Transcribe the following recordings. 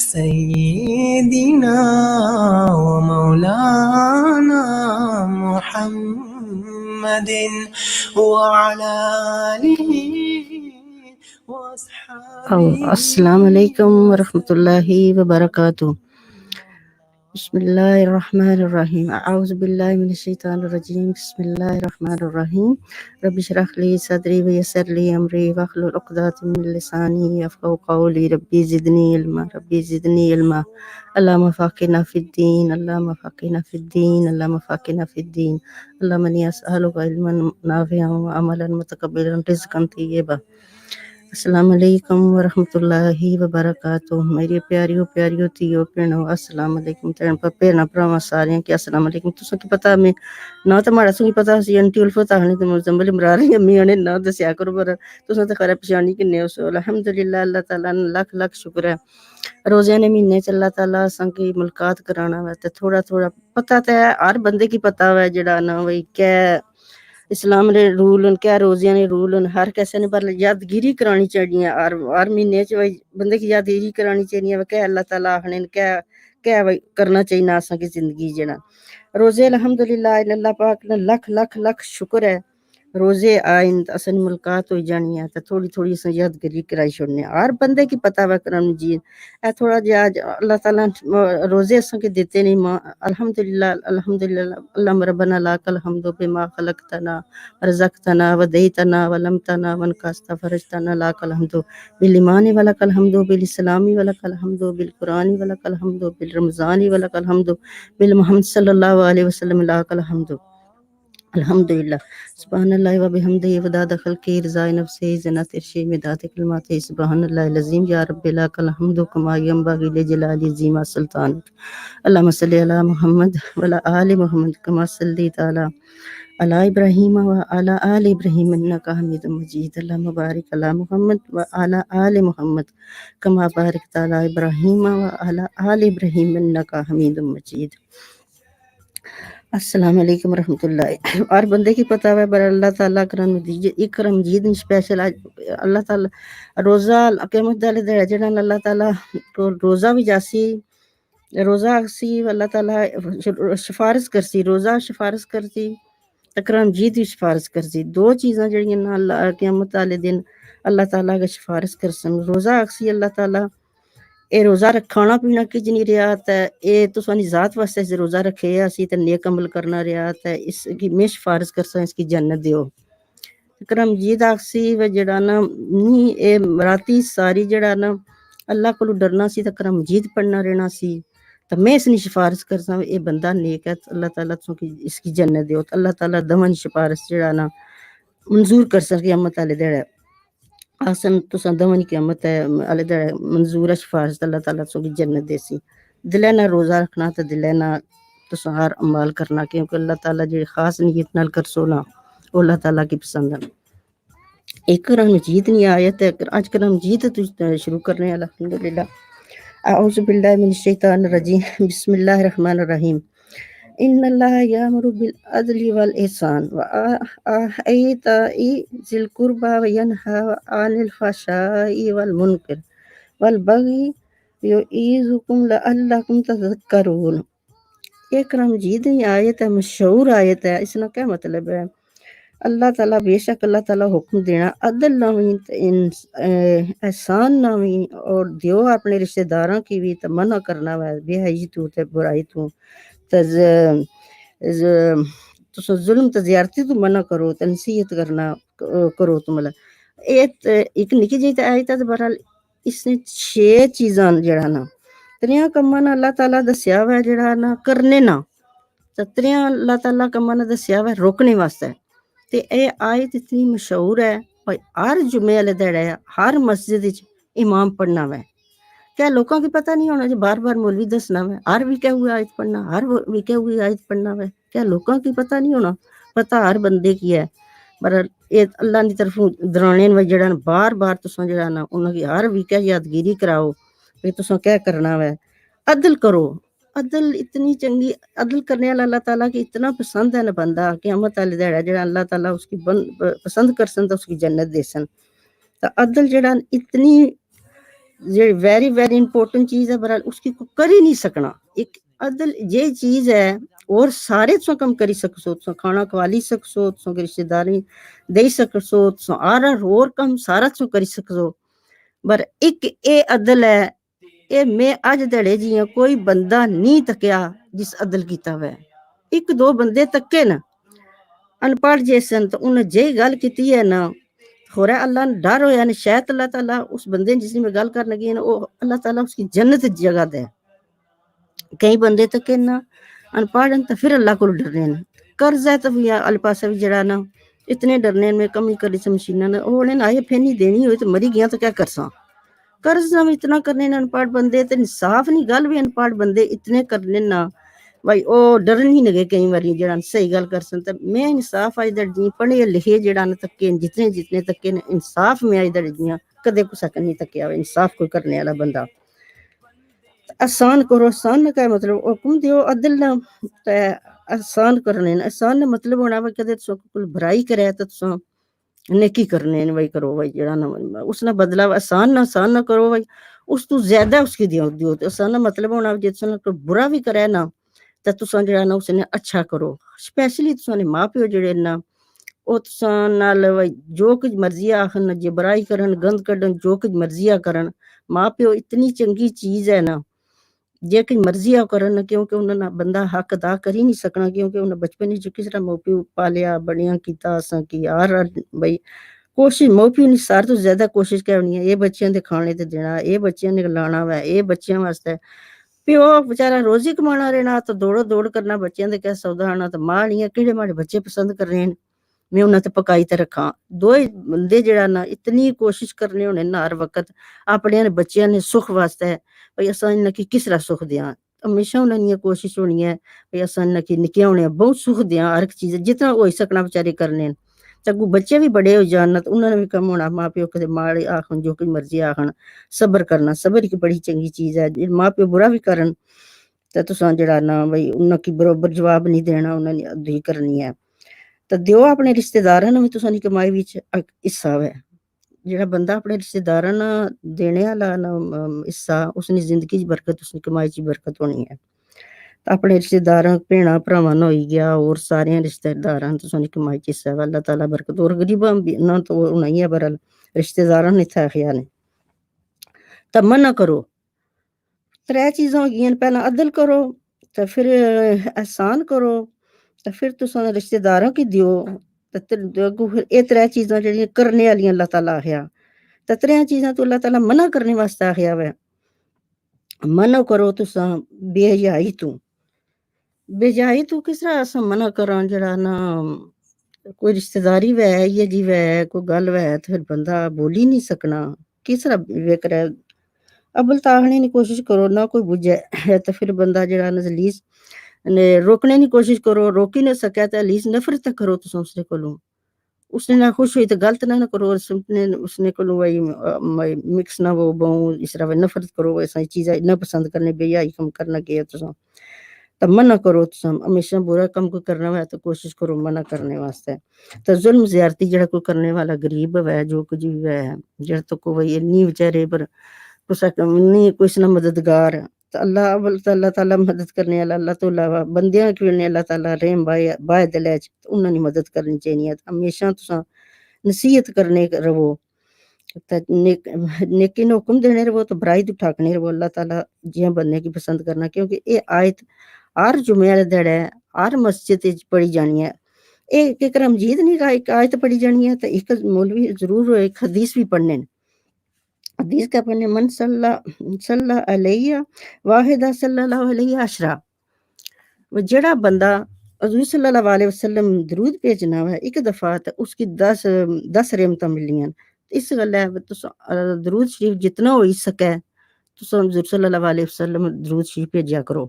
سيدنا ومولانا محمد وعلى آله وأصحابه. السلام علیکم ورحمۃ اللہ وبرکاتہ. بسم اللہ الرحمن الرحیم. اعوذ باللہ من الشیطان الرجیم. بسم اللہ الرحمن الرحیم. رب اشرح لی صدری ویسر لی امری واحلل عقدۃ من لسانی یفقهوا قولی. ربی زدنی علما ربی زدنی علما. اللہم فقہنا فی الدین اللہم فقہنا فی الدین اللہم فقہنا فی الدین. اللہم انی اسألک علما نافعا وعملا متقبلا رزقا طیبا. السلام علیکم ورحمۃ اللہ وبرکاتہ. میری پیاریو تیو بھینو السلام علیکم. بھیڑاں بھراواں ساریاں کہ السلام علیکم. تساں کی پتہ میں نہ تے ماڑا سوں کی پتہ سی انٹی الفت آہنی تے مزمل عمران امی نے نہ دسیا کرو پر تساں تے خیر پہچانی کنے ہو. الحمدللہ اللہ تعالیٰ نے لکھ لکھ شکر ہے. روزے نے مہینے چ اللہ تعالیٰ اساں کی ملاقات کرانا ہے تے تھوڑا تھوڑا پتہ تے ہے ہر بندے کی پتہ ہے جڑا نا وہی کہ اسلام نے رول کیا روزیاں نے رول ہر کیسے نے پر یادگیری کرانی چاہیے. ہر مہینے چ بندے کی یادگیری کرانی چاہیے کہ اللہ تعالیٰ آخنے کیا کرنا چاہیے اساں کی زندگی جڑا روزے. الحمدللہ اللہ پاک نے لکھ لکھ لکھ شکر ہے روزے آئیں اساں ملاقات ہوئی جانی ہے تے تھوڑی تھوڑی اساں یادگیری کرائی چھوڑنے. ہر بندے کی پتہ ہے کرم جی اے تھوڑا جہا اللہ تعالیٰ روزے اساں کے دیتے نہیں. الحمدللہ الحمدللہ اللہم ربنا لاک الحمد بما خلقتنا رزقتنا ودیتنا ولمتنا ونقصت فرجتنا لاک الحمد بالایمان ولک الحمد بالاسلام ولک الحمد بالقرآن ولک الحمد بالرمضان ولک الحمد بالمحمد صلی اللہ علیہ وسلم لاک الحمد. الحمدللہ سبحان اللہ وبحمدہ وداد خلقہ رضا نفسہ زنت عرشہ مداد کلماتہ. سبحان اللہ العظیم یا رب لاک الحمد کما ینبغی لجلال عظیم سلطانک. اللہم صلی علی محمد وعلی آل محمد کما صلیت علی ابراہیم وعلی آل ابراہیم انک حمید مجید. اللہم بارک علی محمد وعلی آل محمد کما بارکت علی ابراہیم وعلی آل ابراہیم انک حمید مجید. السلام علیکم ورحمۃ اللہ. ہر بندے کی پتہ ہے پر اللہ تعالیٰ کرم ایک رمضان اسپیشل اللہ تعالیٰ روزہ قیامت والے دن جڑا اللہ تعالیٰ کو روزہ بھی جاسی روزہ سی اللہ تعالیٰ سفارش کرسی روزہ سفارش کرسی اکرم جیت بھی سفارش کرسی. دو چیزاں جڑیاں نا اللہ قیامت والے دن اللہ تعالیٰ کا سفارش کرسن. روزہ اکسی اللہ تعالیٰ اے روزہ کھانا پینا کچ نہیں ریات ہے اے تسانی ذات واسطے سے روزہ رکھے اسی تے نیک عمل کرنا ریات ہے اس کی میں سفارش کرساں اس کی جنت دیو. اکرم جیت اکسی و جڑا نا نی اے راتی ساری جڑا نا اللہ کو ڈرنا سی تے اکرم جیت پڑھنا رہنا سی تو میں اس نے سفارش کرساں اے بندہ نیک ہے اللہ تعالیٰ اس کی جنت دیو. اللہ تعالیٰ دمن سفارش جڑا نا منظور کرسن قیامت والے دڑے آسن تساں دمن قیامت والے دڑے منظور سفارش اللہ تعالیٰ کی جنت دیسی. دلے نہ روزہ رکھنا تے دلے نہ تساں ہر عمال کرنا کیونکہ اللہ تعالیٰ جڑی خاص نیت نال کرسو نا وہ اللہ تعالیٰ کی پسند ہے. ایک رمضان نہیں آیت ہے آج کل رمضان شروع کرنے ہیں. الحمدللہ اعوذ باللہ من الشیطان الرجیم. بسم اللہ الرحمن الرحیم. ان اللہ یامر بالعدل والاحسان وایتاء ذی القربی وینہی عن الفحشاء والمنکر والبغی یعظکم لعلکم تذکرون. ایک رمضان آیت ہے مشہور آیت ہے. اس کا کیا مطلب ہے؟ اللہ تعالیٰ بے شک اللہ تعالیٰ حکم دینا عدل نامی احسان نامی اور دیو اپنے رشتہ داراں کی بھی تو منع کرنا ہے بے حیائی تو تے برائی تو ظلم تے زیارتی تو منع کرو تنصیحت کرنا کرو. تو مطلب ایک نکی جی آیت ہے بہرحال اس نے 6 چیزاں جڑا نا تریاں کماں نا اللہ تعالیٰ دسیا ہوا جڑا نا کرنے نا تریاں اللہ تعالیٰ کماں نا دسیا ہوا روکنے واسطے. تے اے آیت اتنی مشہور ہے بھائی ہر جمعے والے دڑے ہر مسجد امام پڑھنا ہے. کیا لوگوں کی پتہ نہیں ہونا جو بار بار مولوی دسنا ہے ہر ویکے ہوئی آیت پڑھنا ہر ویکے ہوئی آیت پڑھنا ہے. کیا لوگوں کی پتہ نہیں ہونا؟ پتہ ہر بندے کی ہے پر یہ اللہ کی طرف درانے جڑا بار بار تساں جڑا نا انہاں کی ہر ویکے یادگیری کراؤ کہ تساں کیا کرنا ہے. عدل کرو. عدل اتنی چنگی عدل کرنے والا اللہ تعالیٰ کی اتنا پسند ہے نا بندہ قیامت والے دہڑا جڑا اللہ تعالیٰ اس کی پسند کرسن تو اس کی جنت دیسن. تو عدل جڑا اتنی یہ ویری ویری امپورٹنٹ چیز ہے، برحال اس کی کو کر ہی نہیں سکنا. ایک عدل یہ چیز ہے، اور سارے تساں کم کری سکسو، تساں کھانا کھوالی سکسو، تساں کی رشتہ داری دے سکسو، تساں اور کم سارا تساں کری سکسو. پر ایک اے عدل ہے، اے میں اج دہڑے جیاں کوئی بندہ نہیں تکیا جس عدل کیتا ہوئے. ایک دو بندے تکے نا ان پڑھ جیسن تو انہیں جے گل کیتی ہے نا، خورا اللہ نے ڈر ہویا نا، شاید اللہ تعالیٰ اس بندے جس میں گل کر لگی ہے نا، وہ اللہ تعالیٰ اس کی جنت جگہ دے. کئی بندے تکے نا ان پڑھ تو پھر اللہ کو ڈرنے نا. قرض ہے تو بھی اللہ پاسا بھی جڑا نا اتنے ڈرنے میں کمی کری سے مشینہ نا وہ آئے پھر نہیں دینی ہوئی تو مری گیا تو کیا کرساں. قرض نہ اتنا کرنے نا ان پڑھ بندے تے انصاف نہیں گل بھی ان پڑھ بندے اتنے کرنے نا بھائی او ڈرن ہی لگے کئی باری جڑا صحیح گل کر سن. تے میں انصاف اج دڑی پڑھے لکھے جڑا نا تکے جتنے تکے نے انصاف میں اج دڑیاں کدے کسا نہیں تکیا انصاف کوئی کرنے والا بندہ. احسان کرو، احسان نہ کہ مطلب حکم دیو عدل نہ تے احسان کرنے. احسان نے مطلب ہونا وا کدے تساں کوئی برائی کرے تے تساں نیکی کرنے بھائی کرو بھائی جڑا نا اس نے بدلا احسان نہ کرو بھائی اس تو زیادہ اس کی دیو احسان نہ مطلب ہونا جس نے کوئی برا بھی کرے نا تے تساں جڑا نا اس نے اچھا کرو. سپیشلی تساں نے ماں پیو جڑے نا او تساں نال جو کچھ مرضی آکھن جے برائی کرن گند کڈن جو کچھ مرضی کرن، ماں پیو اتنی چنگی چیز ہے نا جے کچھ مرضی کرن کیونکہ انہاں نا بندہ حق ادا کر ہی نہیں سکنا کیونکہ انہاں بچپن وچ کس طرح ماں پیو پالیا بڑیاں کیتا اساں کی ہر بھائی کوشش ماں پیو نے سارے تو زیادہ کوشش کرنی ہے اے بچیاں دے کھانے تے دینا، اے بچیاں نے لانا وا، اے بچیاں واسطے پیو بچارا روزی کمانا رہنا تو دوڑ کرنا بچیاں دے کیا سودا آنا تو ماں نہیں کہڑے ماڑے بچے پسند کر رہے ہیں میں انہاں تے پکائی تے رکھاں. دو بندے جڑا نا اتنی کوشش کرنے ہونے نا ہر وقت اپنے بچیاں نے سکھ واسطے بھئی اساں انہاں کی کس طرح سکھ دیاں. ہمیشہ انہاں دی کوشش ہونی ہے بھئی اساں انہاں کی نکیاں ہونے بہت سکھ دیاں ہر ایک چیز جتنا ہوئی سکنا بچارے کرنے. اگوں بچے بھی بڑے ہو جان نا انہاں نے بھی کم ہونا ماں پیو کدے ماڑے آکھن جو کوئی مرضی آکھن صبر کرنا. صبر ایک بڑی چنگی چیز ہے. جے ماں پیو برا بھی کرن تے تساں جڑا نا بھئی انہاں کی برابر جواب نہیں دینا، انہاں نے ادھی کرنی ہے. تے دیو اپنے رشتہ داراں نوں بھی تساں دی کمائی وچ حصہ ہے. جڑا بندہ اپنے رشتہ داراں نا دینے والا نا حصہ اس نے زندگی چ برکت اس نے کمائی چ برکت ہونی ہے. اپنے رشتہ داراں بھیڑاں بھراواں نال ہوئی گیا اور سارے رشتہ داراں تساں دی کمائی چ حصہ ہے. اللہ تعالیٰ برکت اور غریباں نہ تو ہونا ہی ہے برحال رشتہ داراں نے تھا خیال تے منع کرو. ترے چیزاں ہو گئیاں پہلا عدل کرو تے پھر احسان کرو تے پھر تساں رشتہ داراں کی دیو تے اگوں پھر اے ترے چیزاں جڑیاں کرنے والیاں اللہ تعالیٰ آخیا تے تریاں چیزاں تو اللہ تعالیٰ منع کرنے واسطے آخیا وے. منع کرو تساں بے حیائی تو. بے حیائی تو کس طرح اساں منع کراں جڑا نا کوئی رشتہ داری وے یہ جی وے کوئی گل وے تے پھر بندہ بول ہی نہیں سکنا کس طرح کرے. اول تا آخنے کی کوشش کرو نہ کوئی بجے تے پھر بندہ جڑا نا لیس روکنے کی کوشش کرو روک ہی نہ سکے تے لیس نفرت تے کرو تساں اس دے کولوں. اس نے نہ خوش ہوئی تو غلط نہ کرو اس نے کولوں مکس نہ وہ بہوں اس طرح نفرت کرو ایسا چیزیں نہ پسند کرنے بے حیائی کم کرنا کیا تساں تے منع کرو. تساں ہمیشہ برا کم کوئی کرنا ہوئے تو کوشش کرو منع کرنے واسطے. تے ظلم زیادتی جڑا کوئی کرنے والا غریب ہوئے جو کچھ بھی ہوئے جڑا تو کوئی نہیں بیچارے پر کسا نہیں کوئی نہ مددگار تو اللہ تعالیٰ مدد کرنے والا اللہ تو علاوہ بندیاں کیوں نے اللہ تعالیٰ رحم باہ دل وچ انہاں دی مدد کرنی چاہیے. ہمیشہ تساں نصیحت کرنے رہو تے نیکی نو حکم دینے رہو تو برائی تو ٹھاکنے رہو. اللہ تعالیٰ جیاں بننے کی پسند کرنا کیونکہ اے آیت ہر جمعے والے دڑے ہر مسجد وچ پڑھی جانی ہے. ایک رمجید نہیں کا ایک آیت پڑھی جانی ہے تے ایک مولوی ضرور ایک حدیث بھی پڑھنے. حدیث کا پڑھنے من صلی علیہ واحدہ صلی اللہ علیہ عشرہ. جڑا بندہ حضور صلی اللہ علیہ وسلم درود بھیجنا ہے ایک دفعہ تے اس کی 10 رحمتاں ملیاں. اس گل ہے درود شریف جتنا ہوئی سکے تساں حضور صلی اللہ علیہ وسلم درود شریف بھیجیا کرو.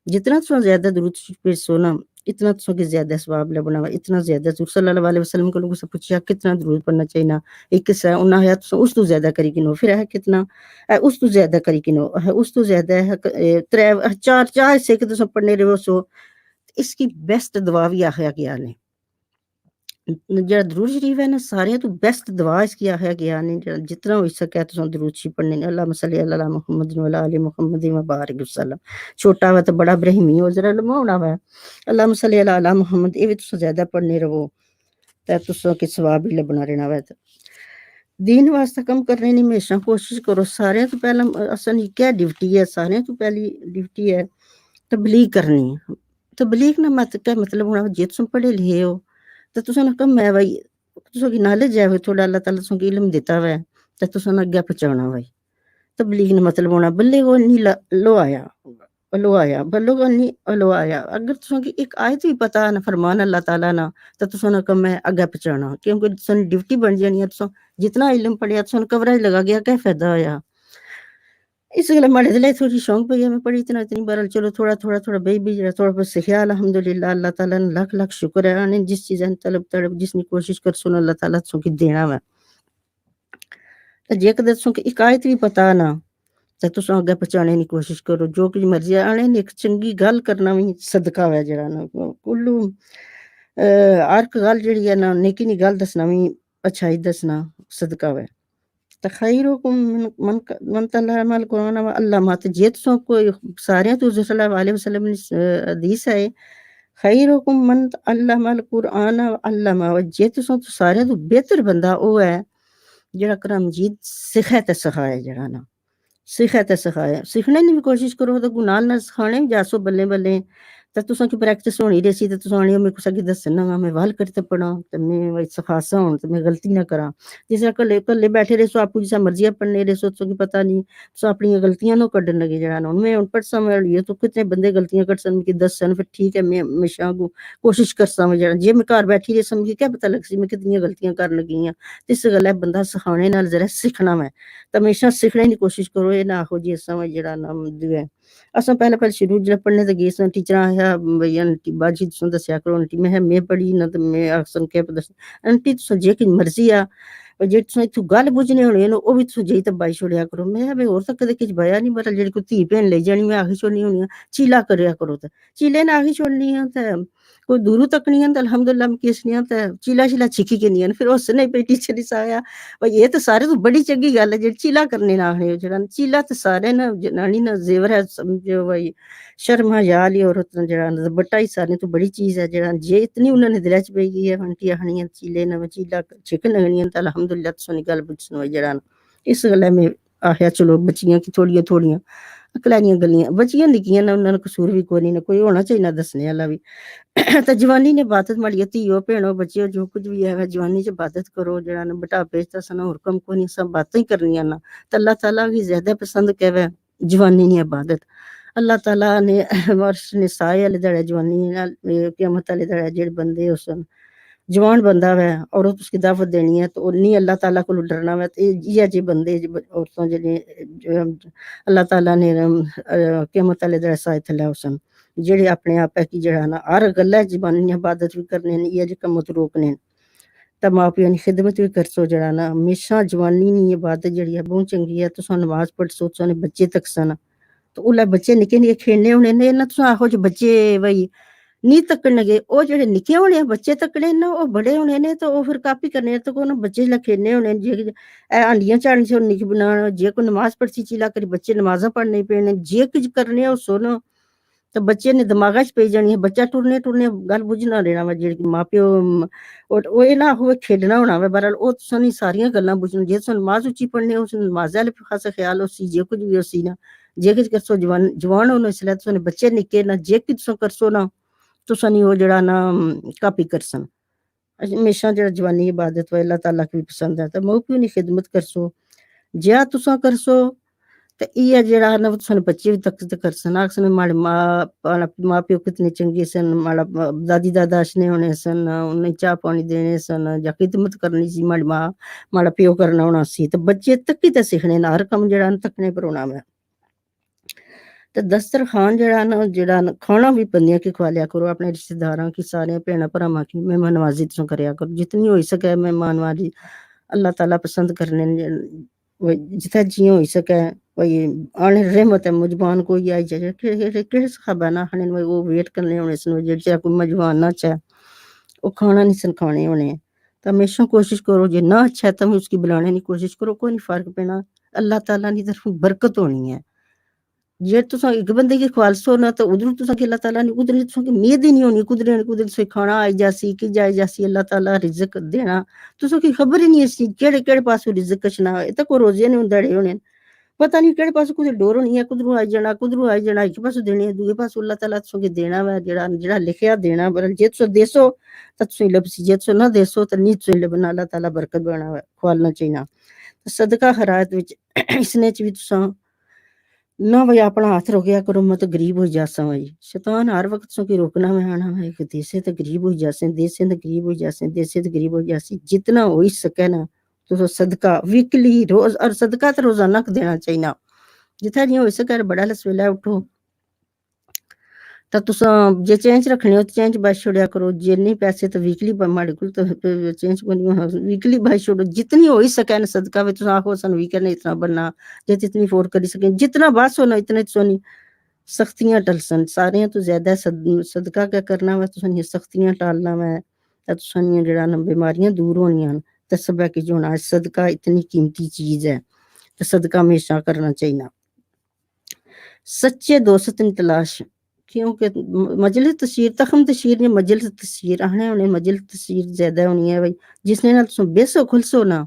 جتنا تساں زیادہ درود شریف بھیجو نا اتنا تساں کے زیادہ ثواب لبنا وا. اتنا زیادہ حضور صلی اللہ علیہ وسلم کو لوگوں سے پوچھیا کتنا درود پڑھنا چاہیے ایک سے انہاں ہے تساں اس تو زیادہ کری کنو پھر ہے کتنا اس تو زیادہ کری کنو اس تو زیادہ ہے چار سے کہ تساں پڑھنے رہو سو اس کی بیسٹ دعا بھی آخیا گیا نے. ਜਿਹੜਾ ਦਰੂਦ ਸ਼ਰੀਫ ਹੈ ਨਾ ਸਾਰਿਆਂ ਤੋਂ ਬੈਸਟ ਦਵਾ ਇਸ ਕੀ ਆਖਿਆ ਗਿਆ ਨੇ ਜਿਹੜਾ ਜਿਤਨਾ ਹੋ ਸਕੇ ਤੁਸੀਂ ਦਰੂਦ ਸ਼ਰੀਫ ਪੜ੍ਹਨੇ ਨੇ ਅੱਲਾਹੁਮ ਸੱਲੀ ਅਲਾ ਮੁਹੰਮਦ व अला आलि मुहम्मद व बारिक वसल्लम ਛੋਟਾ ਵਾ ਤਾਂ ਬੜਾ ਬਰਹਿਮੀ ਹੋ ਜ਼ਰਾ ਲਮਾਉਣਾ ਵਾ ਅੱਲਾਹੁਮ ਸੱਲੀ ਅਲਾ ਮੁਹੰਮਦ ਇਹ ਵੀ ਤੁਸੀਂ ਜ਼ਿਆਦਾ ਪੜ੍ਹਨੇ ਰਹੋ ਤਾਂ ਤੁਸੀਂ ਕਿ ਸਵਾਬ ਹੀ ਲੱਭਣਾ ਰਹਿਣਾ ਵਾ دین واسطے کم کرنے نہیں ہمیشہ کوشش کرو سارے تو پہلا اصل کیا ڈیوٹی ہے سارے تو پہلی ڈیوٹی ہے تبلیغ کرنی تبلیغ نہ مت کیا مطلب ہونا جے تم پڑھے لکھے ہو تو تساں نہ کم ہے بھائی تساں کی نالج ہے تھوڑا اللہ تعالیٰ تساں کی علم دیتا ہوا ہے تو تساں نہ اگے پہنچانا بھائی تبلیغ نہ مطلب ہونا بلے وہ نہیں لو آیا بلو نہیں لو آیا اگر تساں کی ایک آیت بھی پتہ نہ فرمان اللہ تعالیٰ نہ تو تساں نہ کم ہے اگے پہنچانا کیونکہ تساں ڈیوٹی بن جانی ہے تساں جتنا علم پڑھیا تساں کوریج لگا گیا کیا فائدہ ہویا اس گلے ماڑے دل تھوڑی شوق پئی ہے میں پڑھی اتنی بہرحال چلو تھوڑا بھی جڑا تھوڑا بہت سیکھیا الحمدللہ اللہ تعالیٰ نے لاکھ شکر ہے نے جس چیز طلب جس نے کوشش کر سن اللہ تعالیٰ تساں کی دینا وا جے کدے تساں کی ایک آیت بھی پتہ نہ تے تساں اگے پہنچانے دی کوشش کرو جو کچھ مرضی آنے نے ایک چنگی گل کرنا بھی صدقہ ہے جڑا نا کلو ہر گل جڑی ہے نا نیکی نی گل دسنا بھی اچھائی دسنا صدقہ ہے تخیرکم من تعلم القرآن وعلمہ جے تساں کوئی سارے تو صلی اللہ علیہ وسلم حدیث ہے خیرکم من تعلم القرآن وعلمہ جے تساں سارے تو بہتر بندہ او ہے جڑا قرآن مجید سکھائے تے سکھائے جڑا نا سکھائے تے سکھائے سیکھنے کی بھی کوشش کرو تو گناہ نہ سکھانے بھی جاسو بلے بلے تو تساں کی پریکٹس ہونی رہی سی تو تساں آنی میں کسا کی دسنا میں وال کرتے پڑھا تو میں سخاصا ہوں تو میں غلطی نہ کراں جس طرح کلے بیٹھے رہے سو آپ کو جیسا مرضی پڑھنے رہے سو کی پتہ نہیں سو اپنی غلطیاں نہ کڈن لگے جڑا نا میں پڑھ سا میں یہ تو کتنے بندے غلطیاں کر سن کہ دسن پھر ٹھیک ہے میں ہمیشہ کوشش کرسا میں جڑا جے میں گھر بیٹھی رہی سمجھ کیا پتہ لگ سی میں کتنی غلطیاں کر لگی ہیں اس گل ہے بندہ سکھانے نال ذرا سیکھنا میں تو ہمیشہ سیکھنے کی کوشش کرو یہ نہ آخو جی سمجھ جڑا نا ہے اساں پہلے شروع جڑا پڑھنے تے گئے سن ٹیچراں آیا بھئی انٹی باجی تساں دسیا کرو انٹی میں پڑھی نہ تے میں اکثر کہ دس انٹی تساں جے کی مرضی آ جے تساں ایتھوں گل بجھنے ہونے او بھی تساں جے تبائی چھوڑیا کرو میں بھی اور تک کدے کچھ بایا نہیں پر جڑی کوئی تھی بہن لے جانی میں آخی چھوڑنی ہونی چیلا کریا کرو تے چیلے نہ آخی چھوڑنی ہے تے کوئی دوروں تکنی ہے تے الحمدللہ میں کیسنی ہے تے چیلا چھکی کے نہیں ہے پھر اس نے پہ ٹیچر نے سایا بھئی یہ تو سارے تو بڑی چنگی گل ہے جڑی چیلا کرنے نہ آخنے جڑا چیلا تے سارے نا جنانی نا زیور ہے سمجھو بھئی شرم حیا لی عورت جڑا بٹا ہی سارے تو بڑی چیز ہے جڑا جے اتنی انہوں نے دل چ پئی گئی ہے انٹی آخنی ہے چیلے نہ چیلا چھک لگنی ہے تے الحمدللہ تساں گل پوچھنا جڑا اس گلے میں آخیا چلو بچیاں کی تھوڑیاں اکلانیاں گلیاں بچیاں نکیاں نہ انہاں قصور بھی کوئی نہیں کوئی ہونا چاہیے نہ دسنے والا بھی تے جوانی نے عبادت ماڑی دھیو بھینو بچیو جو کچھ بھی ہے جوانی چ عبادت کرو جڑا نا بٹاپے تے سنا اور کم کو نہیں سب باتیں کرنیاں نا تے اللہ تعالیٰ کی زیادہ پسند کہوے جوانی نی عبادت اللہ تعالیٰ نے ورش نے سائے والے دڑے جوانی قیامت والے دڑے جڑے بندے اس جوان بندہ ہے عورت اس کی دعوت دینی ہے تو نہیں اللہ تعالیٰ کو ڈرنا ہے تو یہ جی بندے عورتوں جڑے اللہ تعالیٰ نے قیامت والے دڑے سائے تھلے حسن جڑے اپنے آپ ہے کہ جڑا نا ہر گلہ جوانی عبادت بھی کرنے یہ جی کموں تو روکنے تے ماں پیو کی خدمت بھی کرسو جڑا نا ہمیشہ جوانی نی عبادت جڑی ہے بہت چنگی ہے تساں نماز پڑھسو تساں بچے تک سن تو اولا بچے نکے کھیلنے ہونے نے نہ تساں آخو جو بچے بھئی نہیں تکنے گے او جڑے نکے ہونے بچے تکنے نا او بڑے ہونے نے تو او پھر کاپی کرنے تو کوئی بچے جلے کھیلنے ہونے جے ہانڈیاں چاڑنی سے نکی بنانا جے کوئی نماز پڑھسی چیلا کری بچے نمازاں پڑھنے پینے جے کچھ کرنے او سنو تو بچے نے دماغا چ پئی جانی ہے بچہ ٹرنے گل بجھنا لینا وا جڑی ماں پیو او یہ نہ آخو کھیلنا ہونا وا بہرحال او تساں نی ساریاں گلاں بجھن جے تساں نماز اچھی پڑھنے اس نماز والے خاصا خیال ہوسی جے کچھ بھی ہوسی نا جے کچھ کرسو جوان ہونے اس لیے تساں بچے نکے نا جے کچھ تساں کرسو نا تساں نی او جڑا نا کاپی کرسن ہمیشہ جڑا جوانی عبادت و اللہ تعالیٰ کی پسند ہے تو ماں پیو نی خدمت کرسو جیا تساں کرسو تے یہ جڑا نا تساں بچے بھی تک کرسن آکھسن ماڑے ماں پیو کتنے چنگے سن ماڑا دادی دادا اشنے ہونے سن انہیں چاہ پانی دینے سن یا خدمت کرنی سی ماڑی ماں ماڑا پیو کرنا ہونا سی تے بچے تکی تے سیکھنے نا ہر کم جڑا تکنے پر ہونا میں تے دسترخوان جڑا نا کھانا بھی بندیاں کی کھوالیا کرو اپنے رشتہ داراں کی سارے بھیناں بھراواں کی مہمان نوازی تساں کریا کرو جتنی ہوئی سکے مہمان نوازی اللہ تعالیٰ پسند کرنے جتھے جی ہوئی سکے بھئی آنے رحمت ہے مجبان کوئی آئی جائے کس خبر نہ آخنے وہ ویٹ کرنے ہونے سن جڑا کوئی مجبان نہ چاہے وہ کھانا نہیں سن کھانے ہونے. تو ہمیشہ کوشش کرو جے نہ اچھا ہے تو اس کی بلانے کی کوشش کرو, کوئی نہیں فرق پینا, اللہ تعالیٰ کی طرف برکت ہونی ہے. جے تساں ایک بندے کی خالص ہونا تو ادھر تساں کہ اللہ تعالیٰ نے ادھر تساں کی امید ہی نہیں ہونی, قدرت سے کھانا آئی جاسی کہ جائے جاسی اللہ تعالیٰ رزق دینا, تساں کی خبر ہی نہیں اسی کیڑے پاسوں رزق کشنا ہے. تو کوئی روزے نہیں دڑے ہونے, پتہ نہیں کہڑے پاسوں کوئی ڈور ہونی ہے, قدروں آئی جانا ایک پاسوں دینے دوسرے پاسوں اللہ تعالیٰ تساں کی دینا وا جڑا لکھیا دینا. برل جے تساں دیسو تو تساں لبسی, جے تساں نہ دیسو تو نہیں تساں لبنا. اللہ تعالیٰ برکت بنا کھوالنا چاہیے. صدقہ خیرات وچ اس نے چ بھی تساں نہ بھئی اپنا ہاتھ روکیا کرو, میں تو غریب ہو جاساں. بھائی شیطان ہر وقت سو کی روکنا میں آنا ہے کہ دیسے تو غریب ہو جاسیں, دیسے تو غریب ہو جاسیں, دیسے تو غریب ہو جاسیں. جتنا ہو سکے نا تو صدقہ ویکلی روز, اور صدقہ تو روزانہ دینا چاہیے. جتنا نہیں ہو سکے بڑا لسویلا اٹھو تو تساں جے چینج رکھنے ہو تو چینج بچ چھوڑیا کرو, جے نہیں پیسے تو ویکلی ماڑے کول تو چینج ویکلی بچ چھوڑو. جتنی ہو سکے نا صدقہ میں تساں آکھو سن ویکل نے اتنا بننا, جے اتنی افورڈ کری سکیں جتنا بس ہونا اتنے سونی سختیاں ٹلسن. سارے تو زیادہ صدقہ کیا کرنا وا تساں سختیاں ٹالنا وا, تساں جڑا نا بیماریاں دور ہونیاں. تسبہ کہ جو ہونا صدقہ اتنی قیمتی چیز ہے تو صدقہ ہمیشہ کرنا چاہیے. سچے دوست کی تلاش, کیونکہ مجلس تشہیر تخم تشہیر نے مجلس تشہیر آنے ہونے, مجلس تشہیر زیادہ ہونی ہے. بھائی جس نے تساں بیسو کھلسو نا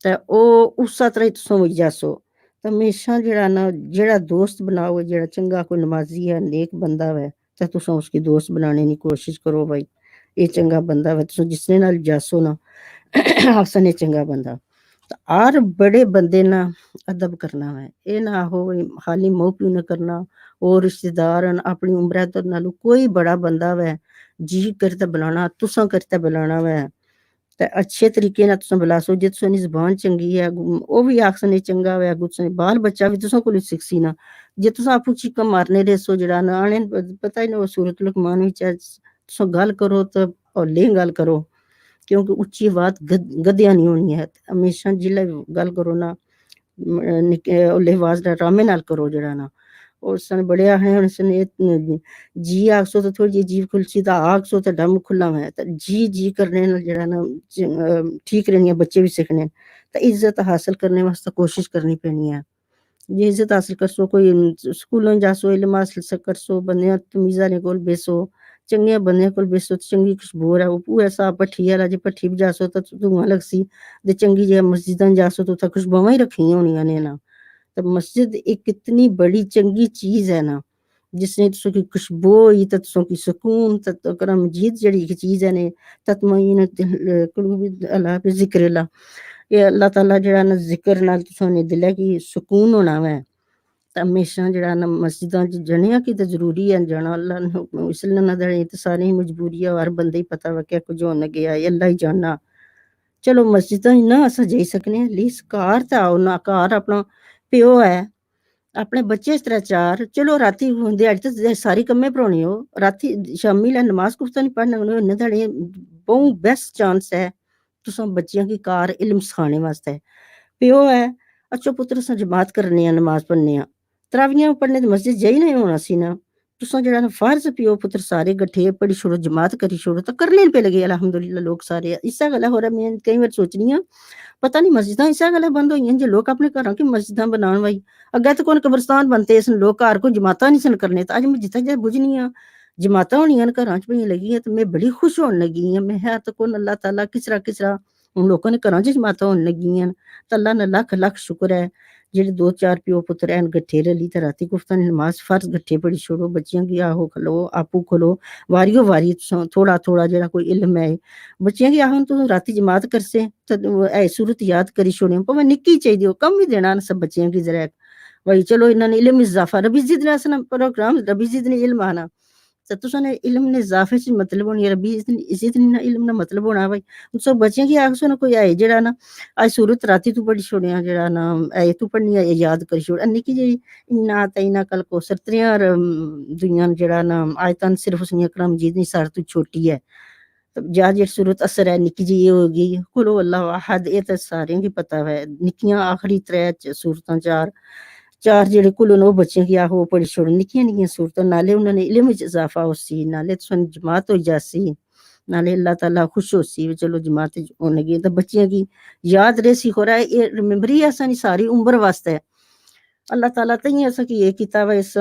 تو او اس طرح تساں ہوئی جاسو. تو ہمیشہ جڑا دوست بناؤ جڑا چنگا کوئی نمازی ہے نیک بندہ ہے تو تساں اس کی دوست بنانے کی کوشش کرو. بھائی یہ چنگا بندہ ہے, تساں جس نے نال جاسو نا آسن یہ چنگا بندہ. تو ہر بڑے بندے نا ادب کرنا ہے, یہ نہ ہو خالی مو پیو نہ کرنا. اور رشتہ دار اپنی عمرہ تو نالو کوئی بڑا بندہ ہے جی کرتا بلانا, تساں کرتا بلانا ہے تو اچھے طریقے نال تساں بلاسو. جے تساں دی زبان چنگی ہے او بھی آکھسن چنگا ہویا, گسن بال بچہ بھی تساں کول سکسی نا. جے تساں آپو چیکا مارنے ریسو جڑا نا آنے پتہ ہی نہ سورۃ لقمان وچ تساں گل کرو تو ہولے گل کرو, کیونکہ اچھی بات گدیاں نہیں ہونی ہے. ہمیشہ جلے گل کرو نا لحاظ رامے نال کرو جڑا نا. اور سن بڑے آخنے سن جی آکسو تو تھوڑی جی جیب کھلسی تو آکسو تو ڈم کھلا ہے. جی کرنے جڑا نا ٹھیک رہنی ہے, بچے بھی سیکھنے. تو عزت حاصل کرنے واسطے کوشش کرنی پینی ہے. جی عزت حاصل کرسو, کوئی سکولوں جاسو علم حاصل کرسو, بندیاں تمیزاں کول بیسو, چنگے بندے کول بیسو, چنگی خوشبو ہے. وہ ایسا پٹھی والا جی پٹھی بھی جاسو تو دھواں لگسی, چنگی جی مسجداں جاسو تو خوشبوواں ہی رکھی ہونیاں نے نا. تو مسجد ایک اتنی بڑی چنگی چیز ہے نا, جس نے تسوں کی خوشبو ہوئی تو تسوں کی سکون. قرآن مجید جڑی چیز ہے نے تطمئن قلوب اللہ بذکر اللہ, یہ اللہ تعالیٰ جڑا نا ذکر نال تساں نے دل کی سکون ہونا ہے. تو ہمیشہ جڑا نا مسجداں جنیا کی تو ضروری ہے جانا, اللہ نے حکم اس لیے نہ دے تو ساری مجبوری ہے, ہر بندے ہی پتہ وکیا کچھ ہونا گیا اللہ ہی جانا. چلو مسجداں نہ اساں جائی سکنے لیس گھر تے آؤ نا, گھر اپنا پیو ہے اپنے بچے اس طرح چار, چلو راتی دیہڑی تے ساری کمے پرونی ہو, راتی شامی لے نماز کفتہ نہیں پڑھنا انہیں دھڑے بہت بیسٹ چانس ہے تساں بچیاں کی کار علم سکھانے واسطے. پیو ہے اچھو پتر اساں جماعت کرنے نماز پڑھنے, تراویاں پڑھنے تے مسجد جائی نہیں ہونا سی نا. تساں جڑا نا فرض پیو پتر سارے گٹھے پڑھی چھوڑو, جماعت کری چھوڑو تو کرنے پہ لگے الحمدللہ لوگ سارے. اسا گلا ہو رہا میں کئی بار سوچنی ہاں پتہ نہیں مسجداں اسا گلا بند ہوئی ہیں جو لوگ اپنے گھراں کی مسجداں بنان وائی. اگے تو کون قبرستان بنتے سن لوگ گھر کو جماعتاں نہیں سن کرنے. اج میں جتھے جے بجنی ہاں جماعتاں ہونیاں گھراں چ پئی لگی ہیں تو میں بڑی خوش ہون لگی ہاں. میں ہے تو کون اللہ تعالیٰ کس طرح ان لوگوں نے گھراں چ جماعتاں ہون لگی ہیں تو اللہ نے لکھ لکھ شکر ہے. جڑے دو چار پیو پتر ہیں گٹھے رلی تے راتی گفتہ نماز فرض گٹھے پڑھی چھوڑو, بچیاں کی آہو کھلو آپو کھلو واریو واری تھوڑا تھوڑا جڑا کوئی علم ہے بچیاں کی آہن تو راتی جماعت کرسے تو اے صورت یاد کری چھوڑیں پاویں نکی چاہیے ہو کم بھی دینا سب بچیاں کی ذرا وہی. چلو انہاں نے علم اضافہ ربی زدنی پروگرام ربی زدنی علم آنا تو تساں نے علم نے اضافے سے مطلب ہونی ربی زدنی علم نہ مطلب ہونا. بھائی سو بچیاں کی آکھ سو نا کوئی آئے جڑا نا اج صورت راتی تو پڑھی چھوڑیاں جڑا نا اے تو پڑھنی ہے یاد کری چھوڑ نکی جی انا اعطیناک الکوثر تریاں دنیا جڑا نا آیتاں صرف اس نے قرآن مجید نہیں سارے تو چھوٹی ہے. جا جی صورت اثر ہے نکی جی یہ ہوگی قل هو اللہ احد, یہ تو سارے کی پتہ ہے. نکیاں آخری ترے صورتاں چار جڑے کلن وہ بچیاں کی آہو پڑھی چھوڑ نکیاں نکیاں صورتاں نالے انہوں نے علم وچ اضافہ ہو سی نالے تساں جماعت ہو جاسی نالے اللہ تعالیٰ خوش ہو سی چلو جماعت ہونے گی تو بچیاں کی یاد رہے سی ہو رہا ہے یہ ریمبری ایسا نہیں ساری عمر واسطے ہے اللہ تعالیٰ تھی ایسا کہ یہ کیتا ہوا اس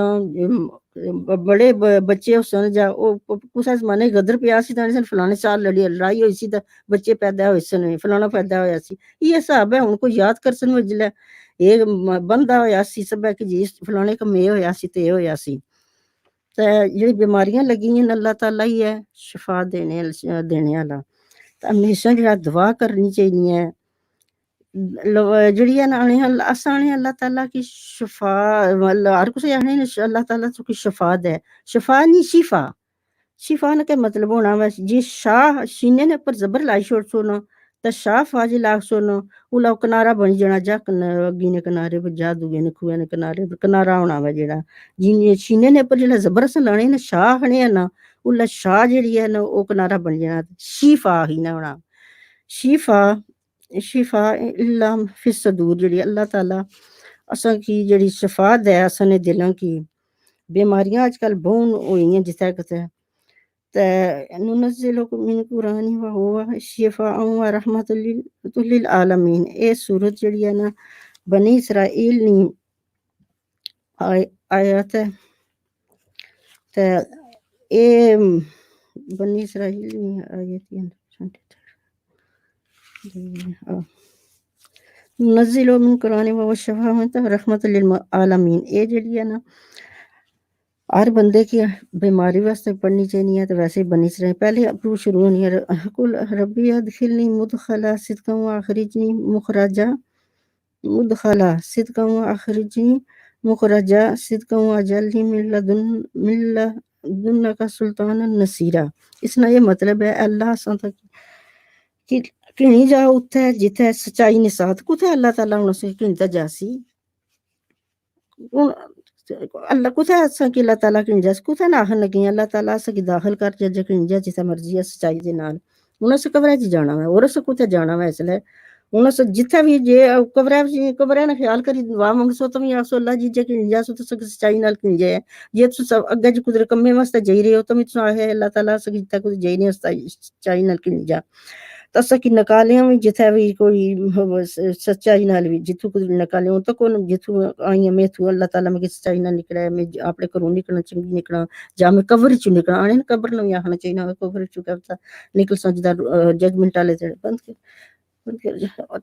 بڑے بچے حسن جا کسا زمانے غدر پیا سی تے فلانے سال لڑائی ہوئی سی تے بچے پیدا ہوئے سن فلانا پیدا ہویا سی یہ حساب ہے ہن کو یاد کر سن وجلے یہ بندہ ہویا سی سب کہ جی فلانے کم یہ ہویا سی تے ہویا سی تے جڑی بیماریاں لگی ہیں اللہ تعالیٰ ہی ہے شفا دینے والا تے ہمیشہ جڑا دعا کرنی چاہیے جڑی ہے نا آسان اللہ تعالیٰ کی شفا ہر کسے آنے اللہ تعالیٰ کی شفا دے شفا نہیں شفا نے کہ مطلب ہونا وا جی شاہ سینے نے پر زبر لائی چھوڑ سونا تے شاہ فاجی لاگ سونا اولا کنارا بن جانا جا اگی نے کنارے پر جا دوے نے کھوے نے کنارے پر کنارا ہونا وا جڑا جی سینے نے پر جڑا زبر سے لانے نا شاہ نے نا اولا شاہ جڑی ہے نا او کنارا بن جانا شفا ہی نہ ہونا شفا اللہ فی الصدور جڑی اللہ تعالیٰ اساں کی جڑی شفا دے اساں نے دلاں کی بیماریاں اج کل بہت ہوئی ہیں جتھے کتے تے ننزل من قرآن وهو شفاء ورحمۃ للعالمین اے سورت جڑی ہے نا بنی اسرائیل نی آیات ہے تے اے بنی اسرائیل نی آیت نزل من قرآن وهو شفاء ورحمۃ للعالمین اے جڑی ہے نا ہر بندے کی بیماری واسطے پڑھنی چاہیے ہے تو ویسے ہی بنی اسرائیل پہلے اپرو شروع ہونی ہے قل ربی ادخلنی مدخلا صدقا واخرجنی مخرجا مدخلا صدقا واخرجنی مخرجا صدقا واجعلنی من لدنک سلطانا نصیرا اس نے یہ مطلب ہے اللہ سان کہ کہیں جا اتھے جتھے سچائی نے ساتھ کتے اللہ تعالیٰ انہوں سے کہیں جا سی اللہ کتے اساں کی اللہ تعالیٰ کی جس کتے نہ آخر لگی اللہ تعالیٰ اساں کی داخل کر جا کہ جا جتھے مرضی ہے سچائی دے نال انہوں سے قبرے چ جانا ہے اور اسے کتے جانا ہے اس لیے انہوں سے جتھے بھی جے قبرے نے خیال کری دعا منگ سو تو بھی آسو اللہ جی جے کہ جا سو تو سچائی نال کہ جائے جے تو اگے جو قدرت کمے واسطے جائی رہے ہو تو بھی آہے اللہ تعالیٰ سے جتھے کچھ جائی نہیں سچائی نال کہ جا تو اساں کی نکالیاں بھی جتھے بھی کوئی سچائی نال بھی جتھوں کچھ نکالیاں تو کون جتھوں آئی میں تو اللہ تعالیٰ میں سچائی نال نکلا ہے میں اپنے گھروں نکلنا چنگی نکلنا جا میں قبر چ نکلنا آنے قبر نو بھی آخنا چاہیے قبر چ کیا نکل سو جدا ججمنٹ والے بند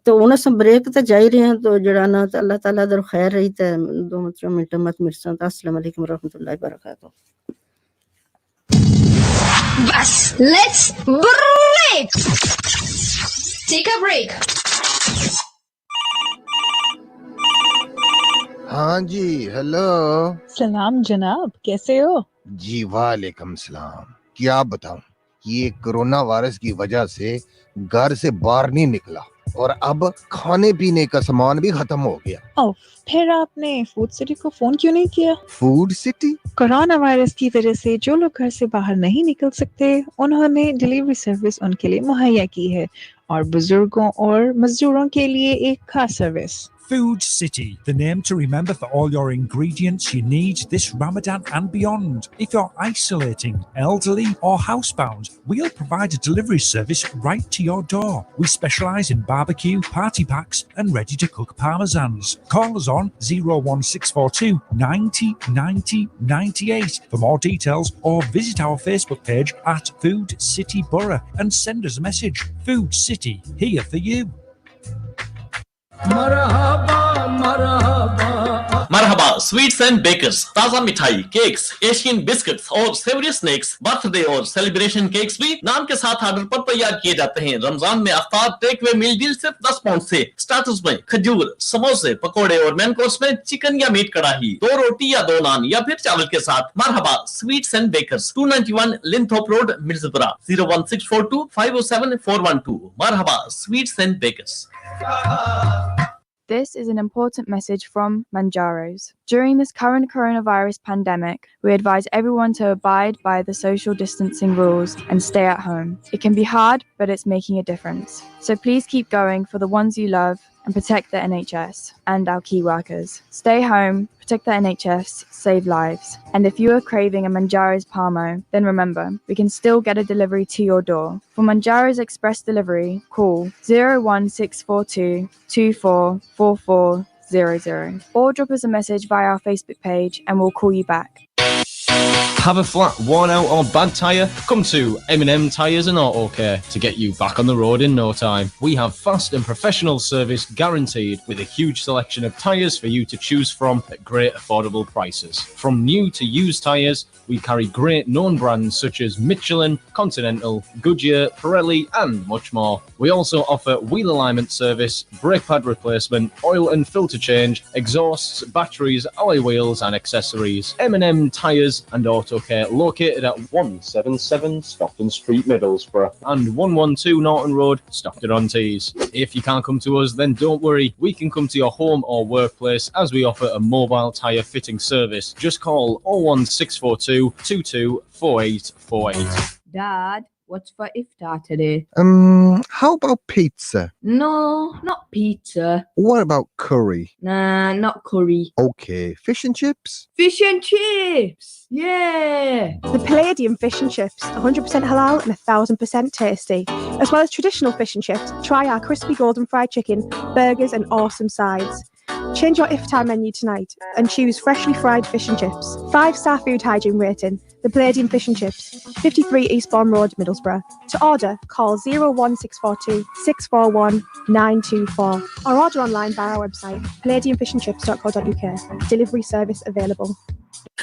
تو انہاں سے بریک تے جائی رہے ہیں تو جڑا نا اللہ تعالیٰ در خیر رہی تے 2 منٹ مت مرساں السلام علیکم ورحمۃ اللہ وبرکاتہ بس let's break take a break ہاں جی ہیلو سلام جناب کیسے ہو جی وعلیکم السلام کیا بتاؤں یہ کرونا وائرس کی وجہ سے گھر سے باہر نہیں نکلا اور اب کھانے پینے کا سامان بھی ختم ہو گیا پھر آپ نے فوڈ سٹی کو فون کیوں نہیں کیا فوڈ سٹی کورونا وائرس کی وجہ سے جو لوگ گھر سے باہر نہیں نکل سکتے انہوں نے ڈیلیوری سروس ان کے لیے مہیا کی ہے اور بزرگوں اور مزدوروں کے لیے ایک خاص service Food City, the name to remember for all your ingredients you need this Ramadan and beyond. If you're isolating, elderly or housebound, we'll provide a delivery service right to your door. We specialise in barbecue, party packs and ready-to-cook parmesans. Call us on 01642 90 90 98 for more details or visit our Facebook page at Food City Borough and send us a message. Food City, here for you. مرحبا sweets and bakers تازہ مٹھائی cakes Asian biscuits اور سیوری snacks birth day اور celebration cakes بھی نام کے ساتھ order پر تیار کیے جاتے ہیں رمضان میں افطار ٹیک وے میل ڈیل صرف 10 پاؤنڈ سے سٹارٹرز میں کھجور سموسے پکوڑے اور مین کورس میں چکن یا میٹ کڑاہی 2 روٹی یا 2 نان یا پھر چاول کے ساتھ Marhaba sweets and bakers 291 Linthorpe road مرزپورہ 01642 507 412 Marhaba sweets and bakers. This is an important message from Manjaros. During this current coronavirus pandemic, we advise everyone to abide by the social distancing rules and stay at home. It can be hard, but it's making a difference. So please keep going for the ones you love and protect the NHS and our key workers. Stay home, protect the NHS, save lives. And if you are craving a Manjaro's Palmo, then remember, we can still get a delivery to your door. For Manjaro's Express Delivery, call 01642 244400 or drop us a message via our Facebook page and we'll call you back. Have a flat, worn out or bad tyre? Come to M&M Tyres and Auto Care to get you back on the road in no time. We have fast and professional service guaranteed with a huge selection of tyres for you to choose from at great affordable prices. From new to used tyres, we carry great known brands such as Michelin, Continental, Goodyear, Pirelli and much more. We also offer wheel alignment service, brake pad replacement, oil and filter change, exhausts, batteries, alloy wheels and accessories. M&M Tyres and Auto Care located at 177 Stockton Street, Middlesbrough and 112 Norton Road, Stockton-on-Tees. If you can't come to us, then don't worry, we can come to your home or workplace as we offer a mobile tyre fitting service. Just call 01642 224848. Dad, what's for iftar today? How about pizza? No, not pizza. What about curry? Nah, not curry. Okay, fish and chips? Fish and chips! Yeah! The Palladium fish and chips, 100% halal and 1000% tasty. As well as traditional fish and chips, try our crispy golden fried chicken, burgers and awesome sides. Change your iftar menu tonight and choose freshly fried fish and chips. 5-star food hygiene rating. The Palladium Fish and Chips, 53 Eastbourne Road, Middlesbrough. To order, call 01642 641 924 or order online via our website palladiumfishandchips.co.uk. Delivery service available.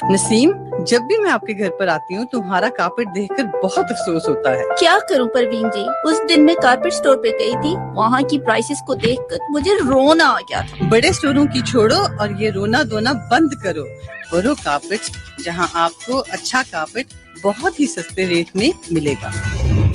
Naseem, जब भी मैं आपके घर पर आती हूँ तुम्हारा carpet देखकर बहुत अफसोस होता है। क्या करूँ परवीन जी, उस दिन मैं कारपेट स्टोर पे गई थी, वहाँ की प्राइसेस को देखकर मुझे रोना आ गया था। बड़े स्टोरों की छोड़ो और ये रोना धोना बंद करो। बोरो कारपेट, जहाँ आपको अच्छा कारपेट बहुत ही सस्ते रेट में मिलेगा।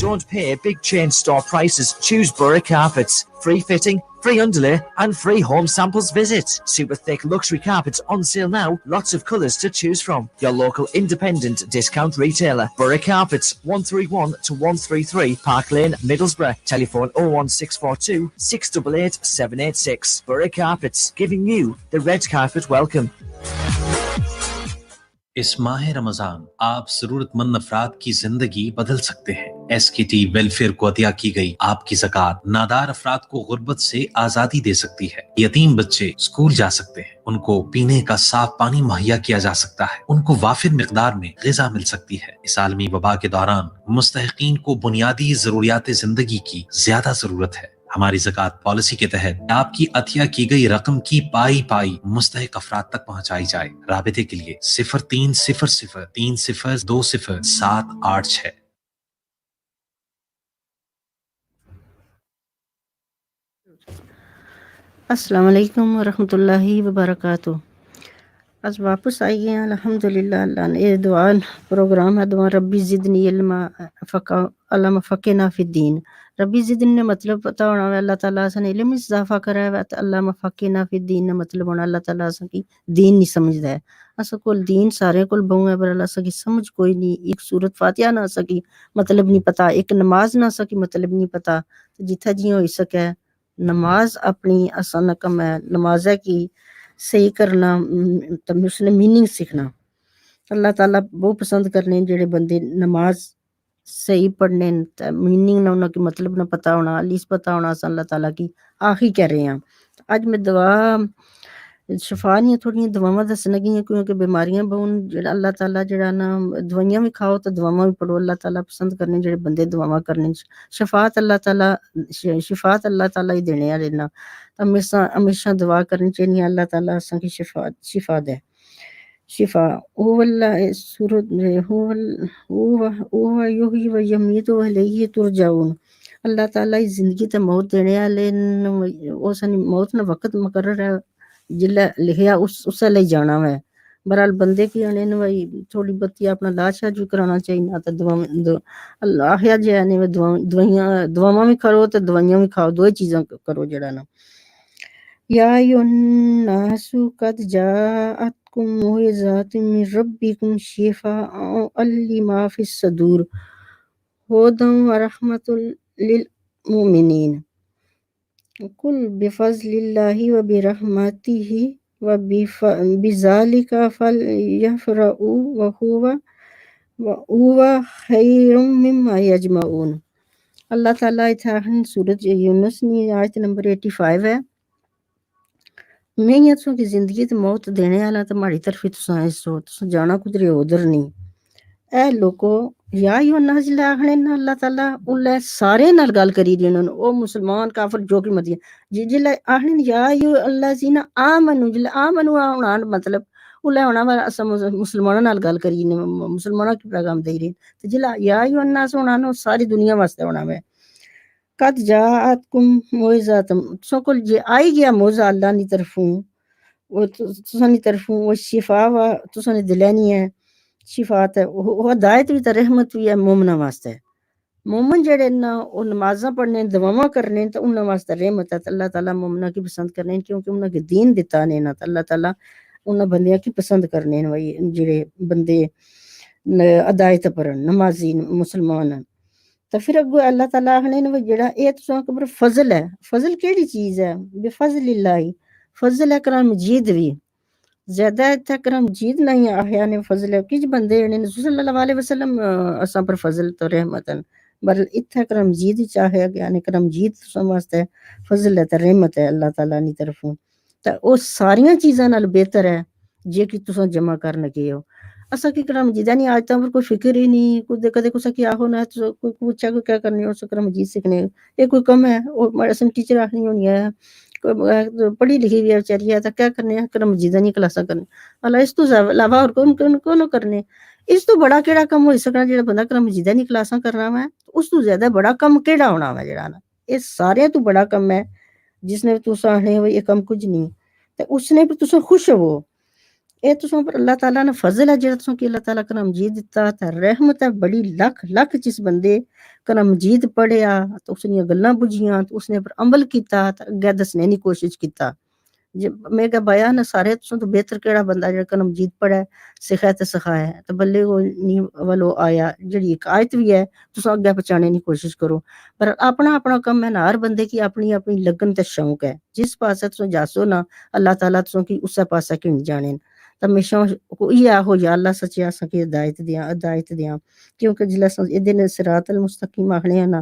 Don't pay big chain store prices. Choose Borough Carpets. Free fitting, free underlay and free home samples visit. Super thick luxury carpets on sale now. Lots of colours to choose from. Your local independent discount retailer. Borough Carpets, 131 to 133 Park Lane, Middlesbrough. Telephone 01642 688 786. Borough Carpets, giving you the red carpet welcome. اس ماہ رمضان آپ ضرورت مند افراد کی زندگی بدل سکتے ہیں۔ SKT ویلفیئر کو عطیہ کی گئی آپ کی زکوٰۃ نادار افراد کو غربت سے آزادی دے سکتی ہے۔ یتیم بچے اسکول جا سکتے ہیں، ان کو پینے کا صاف پانی مہیا کیا جا سکتا ہے، ان کو وافر مقدار میں غذا مل سکتی ہے۔ اس عالمی وبا کے دوران مستحقین کو بنیادی ضروریات زندگی کی زیادہ ضرورت ہے۔ ہماری زکوٰۃ پالیسی کے تحت آپ کی عطیہ کی گئی رقم کی پائی مستحق افراد تک پہنچائی جائے۔ رابطے کے لیے 0300302076۔ السلام علیکم ورحمۃ اللہ وبرکاتہ۔ آج واپس آئی ہیں الحمدللہ، اللہ نے یہ دعا پروگرام ہے دعا ربی زدنی علما علم فقنا فی الدین۔ ربی زدن نے مطلب پتہ ہونا ہے اللہ تعالیٰ سے علم اضافہ کرا ہے، علامہ فقنا فی الدین نے مطلب ہونا اللہ تعالیٰ سے کی دین نہیں سمجھدا ہے۔ اسا کول دین سارے کول بہوں ہے پر اللہ سے کی سمجھ کوئی نہیں۔ ایک سورت فاتحہ نہ سکی مطلب نہیں پتا، ایک نماز نہ سکی مطلب نہیں پتا۔ جتھا جی ہوئی سکے نماز اپنی آسان کم ہے، نماز کی صحیح کرنا تم اس نے میننگ سیکھنا۔ اللہ تعالیٰ بہت پسند کرنے جڑے بندے نماز صحیح پڑھنے میننگ نہ انہوں کی مطلب نہ پتا ہونا، لیس پتا ہونا اللہ تعالیٰ کی آخری کہہ رہے ہیں۔ آج میں دعا شفا نہیں تھوڑی دعاواں دسنے گی کیونکہ بیماریاں بہن جڑا اللہ تعالیٰ جڑا نا دوائیاں بھی کھاؤ تو دعاواں بھی پڑھو، اللہ تعالیٰ پسند کرنے جڑے بندے دعاواں کرنے شفاعت اللہ تعالیٰ ہی دینے والے نا۔ ہمیشہ دعا کرنی چاہیے اللہ تعالیٰ اساں کی شفا دے۔ شفا هو اللہ سورۃ هو یحیی و یمیت و الیہ ترجعون۔ اللہ تعالیٰ زندگی تے موت دینے والے اس نے موت نہ وقت مقرر ہے جلے لکھیا اس لے جانا ہے۔ برحال بندے کی آنے بھائی تھوڑی بتی اپنا علاج بھی کرانا چاہیے نہ تو اللہ آخیا جی نے دعاواں بھی کرو تو دوائیاں بھی کھاؤ، دو چیزاں کرو جڑا نا۔ یا ایھا الناس قد جاءتکم موعظۃ من ربکم شفاء لما فی الصدور ھدی و رحمۃ للمؤمنین۔ قل بفضل اللہ و برحمتہ و بذالک فلیفرحوا وہو خیر مما یجمعون. اللہ تعالیٰ اتھاہن سورت یونس نی آیت نمبر 85 ہے. میں یتسوں کی زندگی تے موت دینے والا تے ماڑی طرفی تساں ایسو تساں جانا کدھر ادھر نہیں. اے لوکو یا ایو الناس جلے آخنے نا اللہ تعالیٰ انہیں سارے نال گل کری دی انہوں او مسلمان کافر جو کی مدی جلے آخنے یا ایو اللہ زینا آمنو جلے آمنو آن مطلب انہیں ہونا اسا مسلمانوں نال گل کری مسلمانوں کی پیغام دے رہی جلے یا ایو الناس ہونا نو ساری دنیا واسطے ہونا میں قد جاءتکم موعظۃ تساں کول جے آئی گیا موعظہ اللہ نی طرفوں وہ تساں نی طرفوں وہ شفا وا تساں نے دلینی ہے شفاعت ہے وہ ہدایت بھی تے رحمت بھی ہے مومناں واسطے. مومن جڑے نا وہ نمازاں پڑھنے دعاواں کرنے تے انہاں واسطے رحمت ہے. اللہ تعالیٰ مومناں کی پسند کرنے کیونکہ انہاں کے دین دتا نے نا اللہ تعالیٰ انہاں بندیاں کی پسند کرنے جڑے بندے ہدایت پڑھن نمازی مسلمان ہیں. تو پھر اگو اللہ تعالیٰ آخنے نے جڑا اے تساں کبر فضل ہے. فضل کیڑی چیز ہے؟ بفضل اللہ فضل ہے کرام مجید بھی زیادہ اتھا کرم جید نہیں آہیا نے فضل ہے کچھ بندے نے صلی اللہ علیہ وسلم اساں پر فضل تو رحمتن بر اتھا کرم جید چاہیا گیا نے کرم جید تساں واسطے فضل ہے تے رحمت ہے اللہ تعالیٰ نی طرفوں تے او ساریاں چیزاں نال بہتر ہے جے کہ تساں جمع کر لگے ہو. اساں کی کرم جید نہیں آج تک کوئی فکر ہی نہیں کدے کدے کسا کیا ہونا کوئی پوچھا کوئی کیا کرنے ہو کرم جید سیکھنے یہ کوئی کم ہے اور اساں ٹیچر آخنی ہونی ہے پڑھی لکھی ہوئی ہے بیچاری ہے تو کیا کرنے ہیں کرم جیدہ نہیں کلاساں کرنے اللہ اس تو علاوہ اور کون کرنے اس تو بڑا کیڑا کم ہوئی سکنا جڑا بندہ کرم جیدہ نہیں کلاساں کرنا ہے اس تو زیادہ بڑا کم کیڑا ہونا ہے جڑا نا اس سارے تو بڑا کم ہے جس نے تساں آخنے ہو یہ کم کچھ نہیں تے اس نے پھر تساں خوش ہو اے تساں پر اللہ تعالیٰ نے فضل ہے جڑا تساں کی اللہ تعالیٰ کرم جید دتا تے رحمت ہے بڑی لکھ لکھ جس بندے کرم مجید پڑھیا تو اس نے گلاں بجھیاں تو اس نے پر عمل کیتا تے اگے دسنے دی کوشش کیتا. میں کہ بیان سارے تساں تو بہتر کیڑا بندہ جڑا کرم مجید پڑھے سکھائے تے سکھایا تے بلے وہ نی ولو آیا جڑی ایک آیت بھی ہے تساں اگے پہنچانے دی کوشش کرو پر اپنا اپنا کم ہے نا ہر بندے کی اپنی اپنی لگن تے شوق ہے جس پاسے تساں جاسو نا اللہ تعالیٰ تساں کی اسے پاسے کیوں جانے تے ہمیشہ کوئی آہو یا اللہ سچیا اساں کی ہدایت دیاں کیونکہ جلے اساں ادھر صراط المستقیم آخنے ہیں نا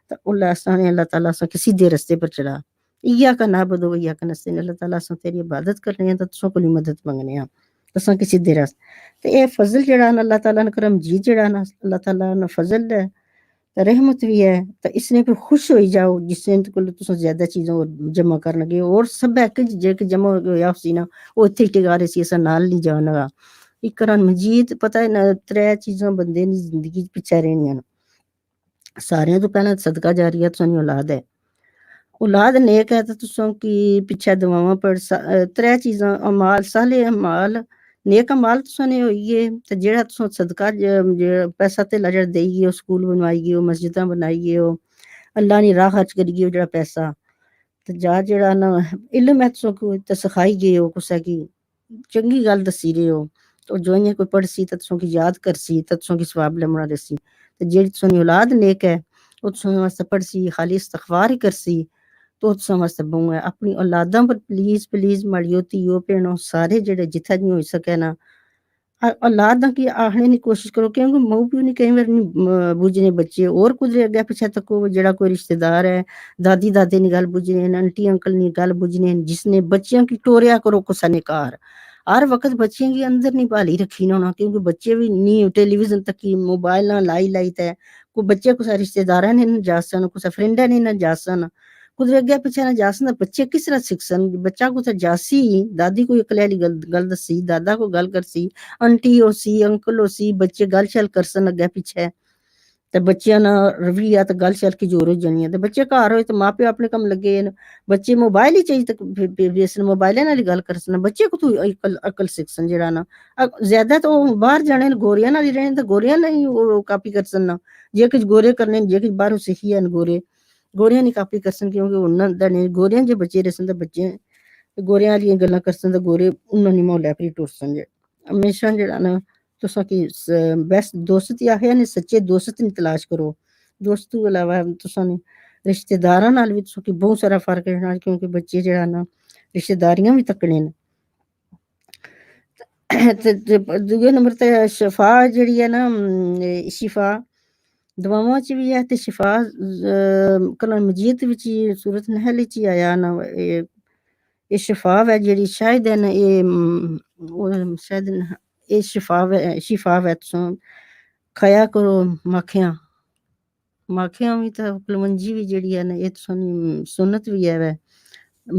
تو اللہ تعالیٰ اساں کسی سیدھے رستے پر چلا ایاک نعبد و ایاک نستعین اللہ تعالیٰ اساں تیری عبادت کرنے ہیں تو تساں کوئی مدد منگنے ہیں تساں کسی سیدھے راستے تے اے فضل جڑا نا اللہ تعالیٰ نے کرم جید جڑا نا اللہ تعالیٰ نے فضل ہے تے رحمت بھی ہے تو اس نے پھر خوش ہوئی جاؤ جس نے کو تساں زیادہ چیزوں جمع کر لگے اور سب ہے کہ جے کہ جمع ہویا سی نا وہ اتھے ٹگارے سی اساں نال نہیں جانا قرآن مجید پتہ ہے نا ترے چیزاں بندے دی زندگی پیچھے رہنیاں سارے تو پہلے صدقہ جاریہ تساں دی اولاد ہے اولاد نیک ہے تو تساں کی پیچھے دعاواں پڑھ ترے چیزاں اعمال صالح اعمال نیک اعمال تساں نے ہوئی ہے تے جڑا تساں صدقہ پیسہ تے لجڑ دئی گئے سکول بنوائی گئے مسجداں بنائی گئے اللہ نی راہ خرچ کری گئے جڑا پیسہ تے جڑا نا علم ہے تساں کو تے سکھائی گئے ہو کسے کی چنگی گل دسی رہے ہو تو جو یہ کوئی پڑھسی تے تساں کی یاد کرسی تے تساں کی ثواب لمنا دسی تے جڑی تساں دی اولاد نیک ہے او تساں واسطے پڑھسی خالی استغفار ہی کرسی تو تساں واسطے بہوں ہے اپنی اولاداں پر پلیز ماڑیو تیو بہنوں سارے جڑے جتھے نہیں ہوئی سکے نا اولاد کی آخنے کی کوشش کرو کیونکہ ماں پیو نے کئی بار نہیں بوجھنے بچے اور کدھر اگے پیچھے تکو جڑا کوئی رشتہ دار ہے دادی دادے نی گل بوجھنے انٹی انکل نی گل بوجھنے جس نے بچیاں کی ٹوریا کرو کسا نے کار ہر وقت بچیاں کی اندر نہیں بالی رکھی نہ ہونا کیونکہ بچے بھی نہیں ٹیلی ویژن تک کی موبائل نہ لائی تے کوئی بچے کسا رشتہ داراں نے نہ جاسن کسا فرینڈاں نے نہ جاسن کدھر اگے پیچھے نہ جاسن بچے کس طرح سکھسن بچہ کسا جاسی دادی کو اکلے والی گل دسی دادا کو گل کرسی انٹی ہو سی انکل ہو سی بچے گل شل کرسن اگے پیچھے تے بچیاں نا رویہ تے گل شل کی جور ہو جانی ہے تے بچے گھر ہوئے تے ماں پیو اپنے کم لگے بچے موبائل ہی چاہیے تے موبائل نال گل کرسن بچے کو تو عقل سکھسن جڑا نا زیادہ تو باہر جانے گوریاں نال ہی رہن تے گوریاں نہیں کاپی کرسن نا جے کچھ گورے کرنے جے کچھ باہروں سیکھی ہیں گوریاں نہیں کاپی کرسن کیونکہ انہاں دا نہیں گوریاں جے بچے رسن تے بچے گوریاں والیاں گلاں کرسن تے گورے انہاں نی مولے پھر ٹرسن ہمیشہ جڑا نا تساں کی بیسٹ دوست آخیا نے سچے دوست نہیں تلاش کرو دوست تو علاوہ تساں نے रिश्तेदारां नाल भी तुसें बहुत सारा फर्क रखना क्योंकि बच्चे जेह्ड़ा ना रिश्तेदारियां भी तक्कने न ते दूए नंबर ते शफा जेह्ड़ी ऐ ना शिफा दवावां च भी है ते शिफा कलाम मजीद विच सूरत नहल च ही आया ना एह् शिफा है जेह्ड़ी शायद है ना शायद एह् शिफा है तुसां खाया करो माखियां भी ते कलमंजी भी जेह्ड़ी है ना एह् तुसां सुन्नत भी है वै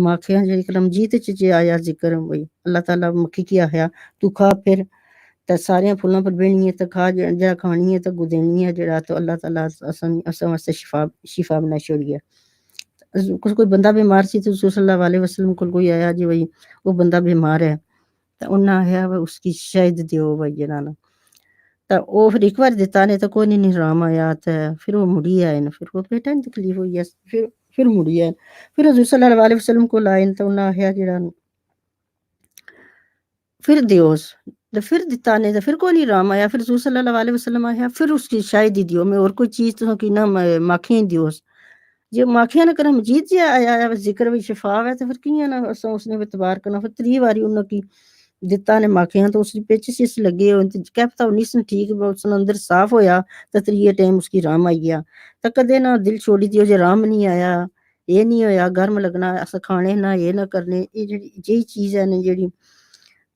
माखियां जेह्ड़ी कलमजीत च आया जिक्र भाई अल्लाह ताला मक्खी की आखया तू खा फिर ते सारियां फुल्लां पर बेहनी है ते खा जेह्ड़ा खानी है ते गुदेनी है जेह्ड़ा तो अल्लाह ताला असां वास्ते शिफा बनाई छोड़ी है कोई बंदा बीमार सी ते सल्लल्लाहु अलैहि वसल्लम कोल कोई आया जी भाई वो बंदा बीमार है ते उन्हें आखया उसकी शहद दियो भाई जेह्ड़ा ना ते ओह फिर इक बार दित्ता ने ते कोई नहीं आराम आया ते फिर वो मुड़ी आए न फिर वो पेटा च तकलीफ होई है फिर मुड़ी आए फिर हजूर सल्लल्लाहु अलैहि वसल्लम कोल आए ते उन्हें आखया जेह्ड़ा फिर दियोस ते फिर दित्ता ने ते फिर कोई नहीं आराम आया फिर हजूर सल्लल्लाहु अलैहि वसल्लम आखया फिर उसकी शहद ही दियो मैं और कोई चीज तुसें की ना माखियां दियोस जे माखियां ने करम मजीद जे आया जिक्र भी शिफा है तो फिर कियां ना असां उसने इतबार करना फिर 3 बारी उन्हें की दित्ता ने माखियां तो उसकी पेच सिस लगे क्या पता उन्नीस ठीक उसने अंदर साफ होया तो 3 टाइम उसकी राम आई गया तो कदे ना दिल छोड़ी दियो जे राम नहीं आया ये नहीं होया गर्म लगना अस खाने ना ये ना करने ये जेही चीज है ना जेह्ड़ी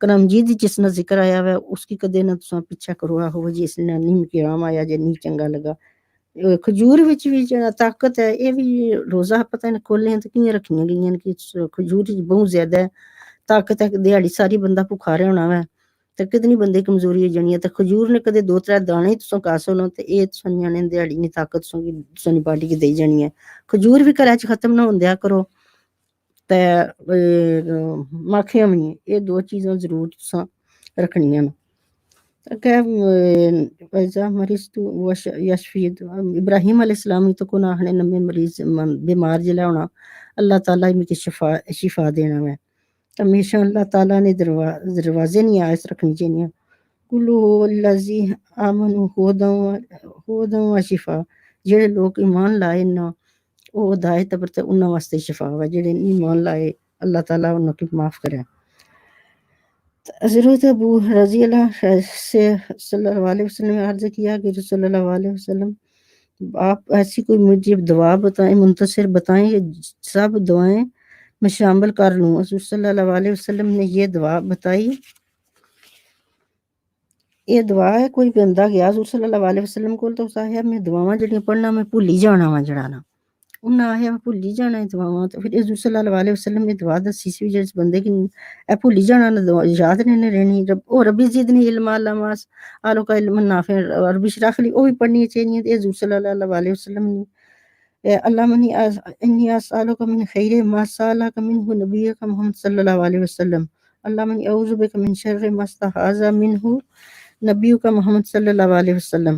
करमजीद जिसने जिक्र आया हुआ उसकी कदे ना तुसां पीछा करो आहो जी इसने नहीं मिगी राम आया जे नहीं चंगा लगा खजूर विच भी जेह्ड़ा ताकत है ये भी रोजा पता नहीं खोले ते कियां रखियां गेइयां न कि खजूर च बहुत ज्यादा ताकत है दिहाड़ी सारी बंदा भुक्खा रौह्ना वै ते कितनी बंदे कमजोरी होई जानी है ते खजूर ने कदे 2-3 दाने तुसां खा सकनो ते एह् तुसां ञ्याणे दिहाड़ी नी ताकत तुसां बाडी गी देई जानी है खजूर भी घरै च खत्म ना होन दिया करो ते माखियां भी एह् 2 चीजां जरूर तुसां रखनियां न इब्राहिम अलैहिस्सलाम तो कोन आखने नमें मरीज बीमार जिसलै होना अल्लाह ताला मिगी शिफा देना मैं हमेशा अल्लाह ताला ने दरवाजे नहीं आयस रखनी चाहिए कुल्लू लजी आमनु होदं व शिफा जेह्ड़े लोग ईमान लाए ना ओह् हिदायत पर ते उन्हां वास्ते शिफा वा जेह्ड़े ईमान लाए अल्लाह ताला उन्हें माफ करे हज़रत अबू रज़ी अल्लाह से सल्लल्लाहु अलैहि वसल्लम ने अर्ज़ किया कि सल्लल्लाहु अलैहि वसल्लम आप ऐसी कोई मुझे दवा बताएं मुंतशिर बताएं सब दुआएं मैं शामिल कर लूँ हज़रत सल्लल्लाहु अलैहि वसल्लम ने ये दवा बताई ये दवा है कोई बंदा गया हज़रत सल्लल्लाहु अलैहि वसल्लम कोल तो उस आखया मैं दवावां जेह्ड़ियां पढ़ना मैं भुल्ली जाना वा जेह्ड़ा ना उन्हें आखया मैं भुल्ली जाना दवावां तो फिर हज़रत सल्लल्लाहु अलैहि वसल्लम ने दवा दस्सी सी जिस बंदे गी भुल्ली जाना दवा याद नहीं रहनी और रब्बी ज़िदनी इल्मा अल्लामास आलो का इल्म नाफे रब्बी इशरह ली वो भी पढ़नी चाहिए तो हज़रत सल्लल्लाहु अलैहि वसल्लम ने अल्लाह इन्नी अस्अलुका मिन खैरि मा सअलका मिन्हु नबियुका मुहम्मद सल्लल्लाहु अलैहि वसल्लम अल्लाह अऊज़ु बिका मिन शर्रि मा इस्तअज़ा मिन्हु नबियुका मुहम्मद सल्लल्लाहु अलैहि वसल्लम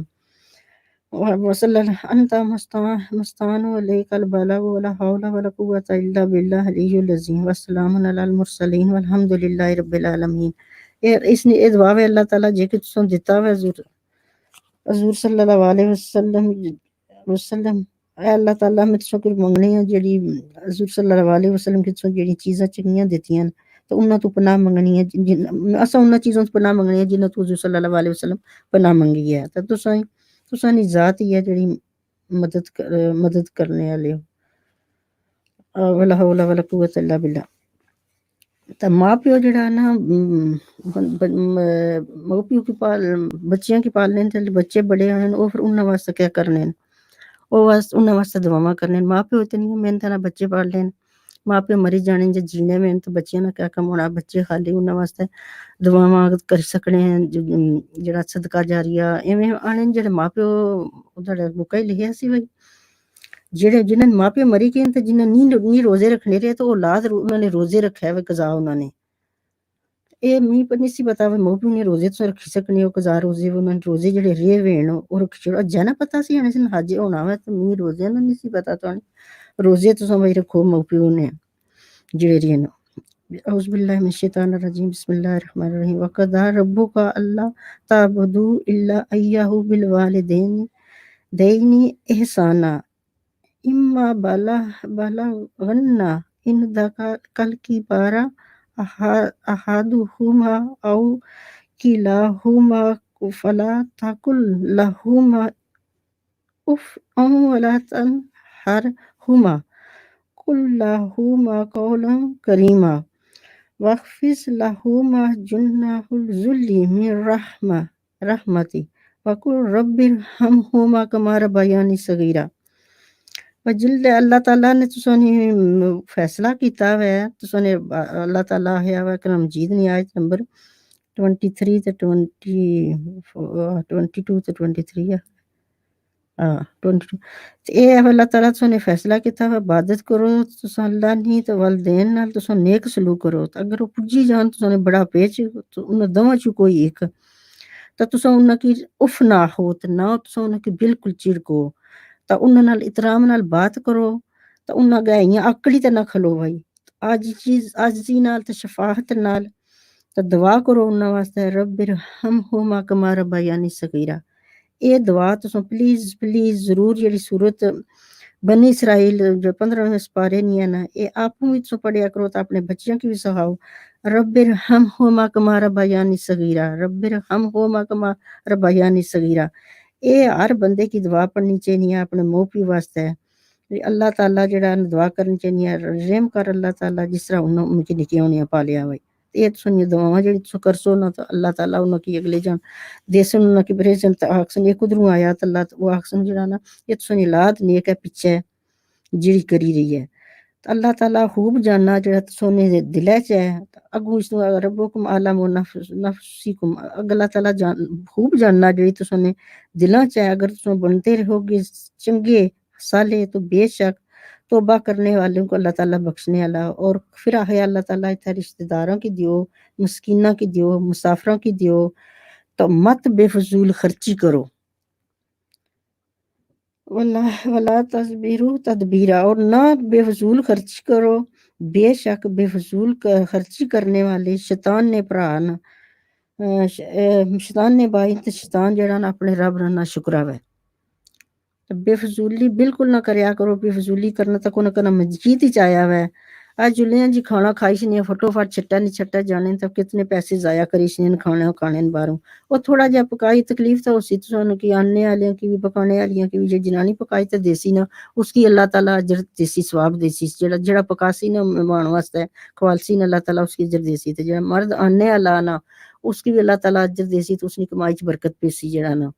अंत मस्तान अलैकल बलाग वला हौला वला कुव्वता इल्ला बिल्लाह अलियुल अज़ीम वस्सलामुन अलल मुरसलीन वल्हम्दुलिल्लाहि रब्बिल आलमीन इसने ये दुआ है अल्लाह ताला जे कि तुसां दित्ता है हज़ूर सल्लल्लाहु अलैहि वसल्लम अल्लाह ताला मैं तुसां कोल मंगनी है जेह्ड़ी हज़ूर सल्लल्लाहु अलैहि वसल्लम की तुसां जेह्ड़ी चीज़ां चंगियां दित्तियां न तो उन्हां तू पनाह मंगनी है असां उन्हां चीज़ां तू पनाह मंगनी है जिन्हां तू हज़ूर सल्लल्लाहु अलैहि वसल्लम पनाह मंगी है ते तुसां दी जात ही है जेह्ड़ी मदद करने आह्ले हो वला हौला वला कुव्वता इल्ला बिल्लाह ते माँ प्यो जेह्ड़ा ना माँ प्यो की बच्चियां की पालने ते बच्चे बड़े होने ओह् फिर उन्हां वास्ते क्या करने न उन्हां वास्ते दुआवां करने माँ प्यो ते नहीं मेहनत ना बच्चे पालने माँ प्यो मरी जाने जे जीने में तो बच्चियां ने क्या कम्म होना बच्चे खाली उन्हां वास्ते दुआवां करी सकने जेह्ड़ा सदका जारिया इवें आने जेह्ड़े माँ प्यो उधर बुका ही लिखेआ सी भाई जिन्हें माँ प्यो मरी गए ते जिन्हें नी रोजे रखने रहे तो औलाद उन्होंने रोजे रखे हुए कज़ा उन्होंने ਇਹ ਮੀਂਹ ਪਰ ਨਹੀਂ ਸੀ ਪਤਾ ਵੀ ਮੋਬੀ ਨੇ ਰੋਜ਼ੇ ਤੋਂ ਰੱਖੀ ਸਕਣੀ ਉਹ ਕਜ਼ਾ ਰੋਜ਼ੇ ਉਹਨਾਂ ਨੇ ਰੋਜ਼ੇ ਜਿਹੜੇ ਰੇ ਵੇਣ ਉਹ ਰੱਖ ਛੋੜ ਜਨਾ ਪਤਾ ਸੀ ਹਣੇ ਹਾਜੇ ਹੋਣਾ ਵਾ ਤੇ ਮੀਂਹ ਰੋਜ਼ੇ ਨੂੰ ਨਹੀਂ ਸੀ ਪਤਾ ਤੁਹਾਨੂੰ ਰੋਜ਼ੇ ਤੋਂ ਸਮਝ ਰੱਖੋ ਮੋਬੀ ਨੇ ਜਿਹੜੇ ਰੇ ਨੂੰ أعوذ بالله من الشيطان الرجيم بسم الله الرحمن الرحيم وقضى ربك ألا تعبدوا إلا إياه بالوالدين إحسانا इम्मा बलगन्ना कल की बारा अहादुहुमा औ किलाहुमा फला तकुल लहुमा उफ वला तनहरहुमा कुल लहुमा कौलन करीमा वख्फिज लहुमा जुन्नाहुल जुल्ली मिन रहमती वकुल रब्बिरहमहुमा कमा रब्बयानी सगीरा। जिल्द अल्लाह ताला ने तुसानी फैसला कीता है तुसाने अल्लाह ताला है करम जीद नी आयत नंबर 23 ते 22 ते 23 है 22 ते एह अल्लाह ताला तुसाने फैसला कीता है इबादत करो तुसा अल्लाह नी ते वलदैन नाल तुसा नेक सलूक करो अगर वो पुज्जी जान तुसाने बड़ा पेच तो उन दोवां च कोई एक तो तुसा उन्ना की उफ ना हो ते ना तुसा उन्ना की बिल्कुल चिड़को तो उन्ना नाल इतराम नाल बात करो तो उन्ना गए इयां आकड़ी ते ना खलो भाई आजी नाल ते शफाहत नाल तो दुआ करो उन्ना वास्ते रब्बिर हमहुमा कमा रब्बयानी सगीरा। ये दुआ तुसा प्लीज जरूर जेड़ी सूरत बनी इसराइल जो 15वें पारे नी है ना ये आपू भी तुसा पढ़िया करो तो अपने बच्चियां की भी सखाओ रब्बिर हमहुमा कमा रब्बयानी सगीरा रब्बिर हमहुमा कमा रब्बयानी सगीरा। ये हर बंदे की दुआ पढ़नी चाहिए अपने मोह पी वास्ते अल्लाह ताला जेड़ा दुआ करनी चाहिए रहम कर अल्लाह ताला जिस तरह उनकी निकियां होनियां पालिया भाई ये सुनिए दुआवां जेड़ी तुस करसो ना तो अल्लाह ताला उनकी अगले जान देसन उनकी प्रेजन आखसन ये कुदरू आया अल्लाह वो आखसन जेड़ा ना ये तुसनी लाद नेक है पीछे जेड़ी करी रही है अल्लाह ताला खूब जानना जेड़ा तुसने दिले च है अगू इस रब्बुकुम आलम नफ्सिकुम अल्लाह ताला खूब जानना जेड़ी तुसने दिलां च है अगर तुस बनते रहोगे चंगे साले तो बेशक तौबा करने वालों को अल्लाह ताला बख्शने वाला और फिर है अल्लाह ताला इतना रिश्तेदारों की दियो मस्कीना की दियो मुसाफरों की दियो तो मत बेफजूल खर्ची करो वला तस्बीरू तदबीरा और ना बेफजूल खर्च करो बेशक बेफजूल खर्ची करने वाले शैतान ने भरा ना शैतान ने बाई ते शैतान जेड़ा ना अपने रब ना शुक्रावे बेफजूली बिल्कुल ना करया करो बेफजूली करना तो कोना करना मस्जिद ही आया हुआ है आज जुलियां जी खाना खाई छनिया फटोफट छट्टा नहीं छट्टा जाने तब कितने पैसे जाया करी छनिया खाने बाहरों और थोड़ा जा पकाई तकलीफ तो उसी तो की आने वाले की भी पकाने वालियां की भी जो जनानी पकाई तो देसी ना उसकी अल्लाह ताला अजर देसी स्वाब देसी जेड़ा पकासी ना मेहमान वास्ते खवालसी ना अल्लाह ताला उसकी अजर देसी ते जेड़ा मर्द आने वाला ना उसकी भी अल्लाह ताला अजर देसी तो उसकी कमाई च बरकत पेसी जेड़ा ना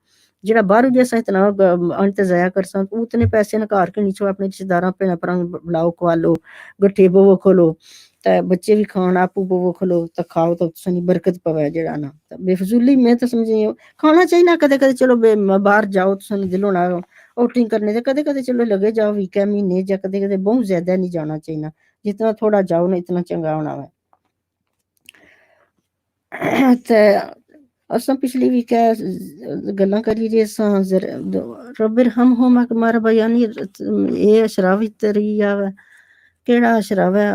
जेड़ा बाहर जैसा इतना अंत जाया कर उतने पैसे ना घर के नीचो अपने रिश्तेदार भैन भरा बुलाओ खवालो गट्ठे बोवो खोलो ते बच्चे भी खान आपू बोवो खोलो तो खाओ तो तुसानी बरकत पवे जेड़ा ना बेफजूली मैं तो समझी खाना चाहिए ना कदे कदे चलो बाहर जाओ तुसानी दिल होना आउटिंग करने से कदे कदे चलो लगे जाओ वीके महीने या कदे कदे बहुत ज्यादा नहीं जाना चाहिए जितना थोड़ा जाओ ना इतना चंगा होना है असां पिछली वीक गल्लां करी रहे सां रब्बिर हमहुमा कमा रब्बयानी ये अशरावी तरिया केड़ा अशराव है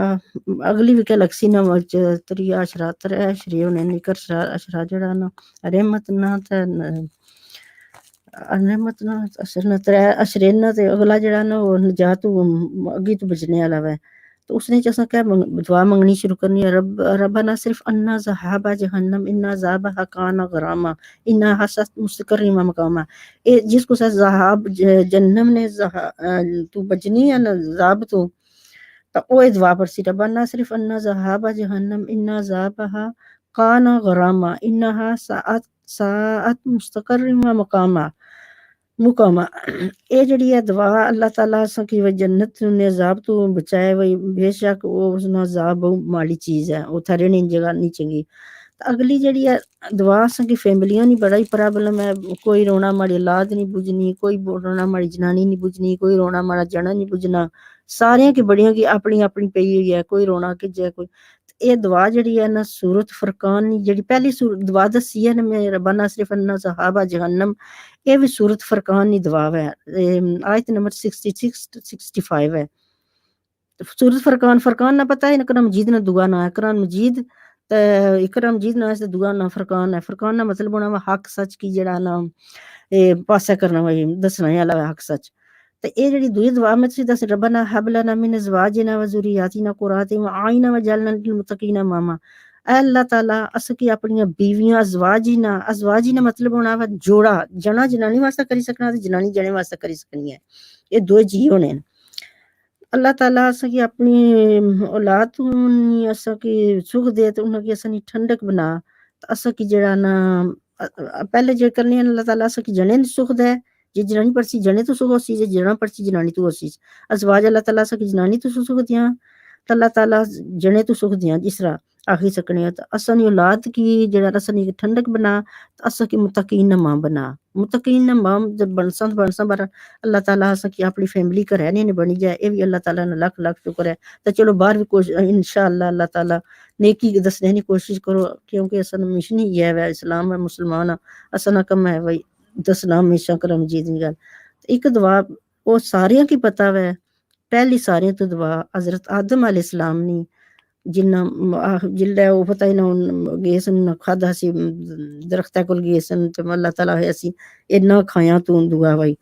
अगली वीक लक्सी ना तरिया अशरा त्रै अशरे होने निकर अशरा जेड़ा ना रहमत ना ते रहमत ना असर ना त्रै अशरे ना ते अगला जेड़ा ना वो नजात अगी तो बचने वाला है तो उसने जैसा क्या दुआ मांगनी शुरू करनी है रब्बना सिर्फ अन्ना ज़हाबा जहन्नम इन्ना ज़ाबहा काना गरामा इन्ना हसत मुस्तकरिमा मकामा ये जिसको सा ज़हाब जन्नम ने तू बचनी है ना ज़ाब तो ओ दुआ पर सी रब्बना सिर्फ अन्ना ज़हाबा जहन्नम इन्ना ज़ाबहा काना गरामा इन्ना साअत मुस्तकरिमा मकामा मुकामा ये जड़ी है दुआ अल्लाह ताला की वह जन्नत ने अजाब तो बचाए वही बेशक वो उसना अजाब बहुत माड़ी चीज है वो थारे नहीं जगह नहीं चंगी अगली जड़ी है दुआ की फैमिलियां नहीं बड़ा ही प्रॉब्लम है कोई रोना माड़ी औलाद नहीं बुझनी कोई रोना माड़ी जनानी नहीं बुझनी कोई रोना माड़ा जना नहीं बुझना सारियां की बड़ियां की अपनी अपनी पई हुई है कोई रोना कि जै कोई ये दुआ जड़ी है ना सूरत फरकान जड़ी पहली दुआ दसी है ना मैं रब्बना सिर्फ अन्ना ज़हाबा जहन्नम ये भी सूरत फरकान की दुआ है आयत नंबर 66 to 65 है सूरत फरकान ना पता है कुरान मजीद ना दुआ ना है कुरान मजीद कुरान मजीद ना है दुआ ना फरकान ना मतलब होना हक सच की जड़ा ना पासा करना वही दसना वाला हक सच تے اے جڑی دوئی دعا میں تسی دس ربنا ہب لنا من ازواجنا و ذریاتنا قرۃ اعین وجعلنا للمتقین اماما، اے اللہ تعالیٰ اس کی اپنی بیویاں ازواجینا مطلب ہونا وا جوڑا، جنا جنانی واسطہ کری سکنا تے جنانی جنے واسطہ کری سکنی ہے، یہ دو جی ہونے ہیں۔ اللہ تعالیٰ اسا کی اپنی اولاد تو اسا کی سکھ دے تے انہاں کی اسا کی ٹھنڈک بنا، اسا کی جڑا نا پہلے جو کرنی اللہ تعالیٰ اسا کی جنے سکھ دے، جی جنانی پرسی جنے تو سکھ ہوسی، جی جنا پرسی جنانی تو ہوسی، ازواج اللہ تعالیٰ اسا کی جنانی تو سکھ دیاں، تو اللہ تعالیٰ جنے تو سکھ دیاں جس طرح آخی سکنے ہیں۔ تو اسا نی اولاد کی جڑا اسا نی ٹھنڈک بنا، اسا کی متقین ماں بنا، متقین ماں جب بنساں بر اللہ تعالیٰ اسا کی اپنی فیملی کا رہنے نے بنی جائے، اے بھی اللہ تعالیٰ نے لاکھ لاکھ شکر ہے۔ تو چلو باہر بھی انشاءاللہ اللہ تعالیٰ نیکی دسنے کی کوشش کرو، کیونکہ اسا نا مشن ہی ہے اسلام ہے، مسلمان اسا نا کم ہے وہی دسنا ہمیشہ کرم جی دی گل۔ ایک دعا وہ ساریاں کی پتہ ہے، پہلی ساریاں تو دعا حضرت آدم علیہ السلام نے جنہ جلدہ وہ پتہ ہی نہ گئے سن کھادا سی درختہ کل گئے سن تو اللہ تعالیٰ ہے سی اے نہ کھایاں تو دعا بھائی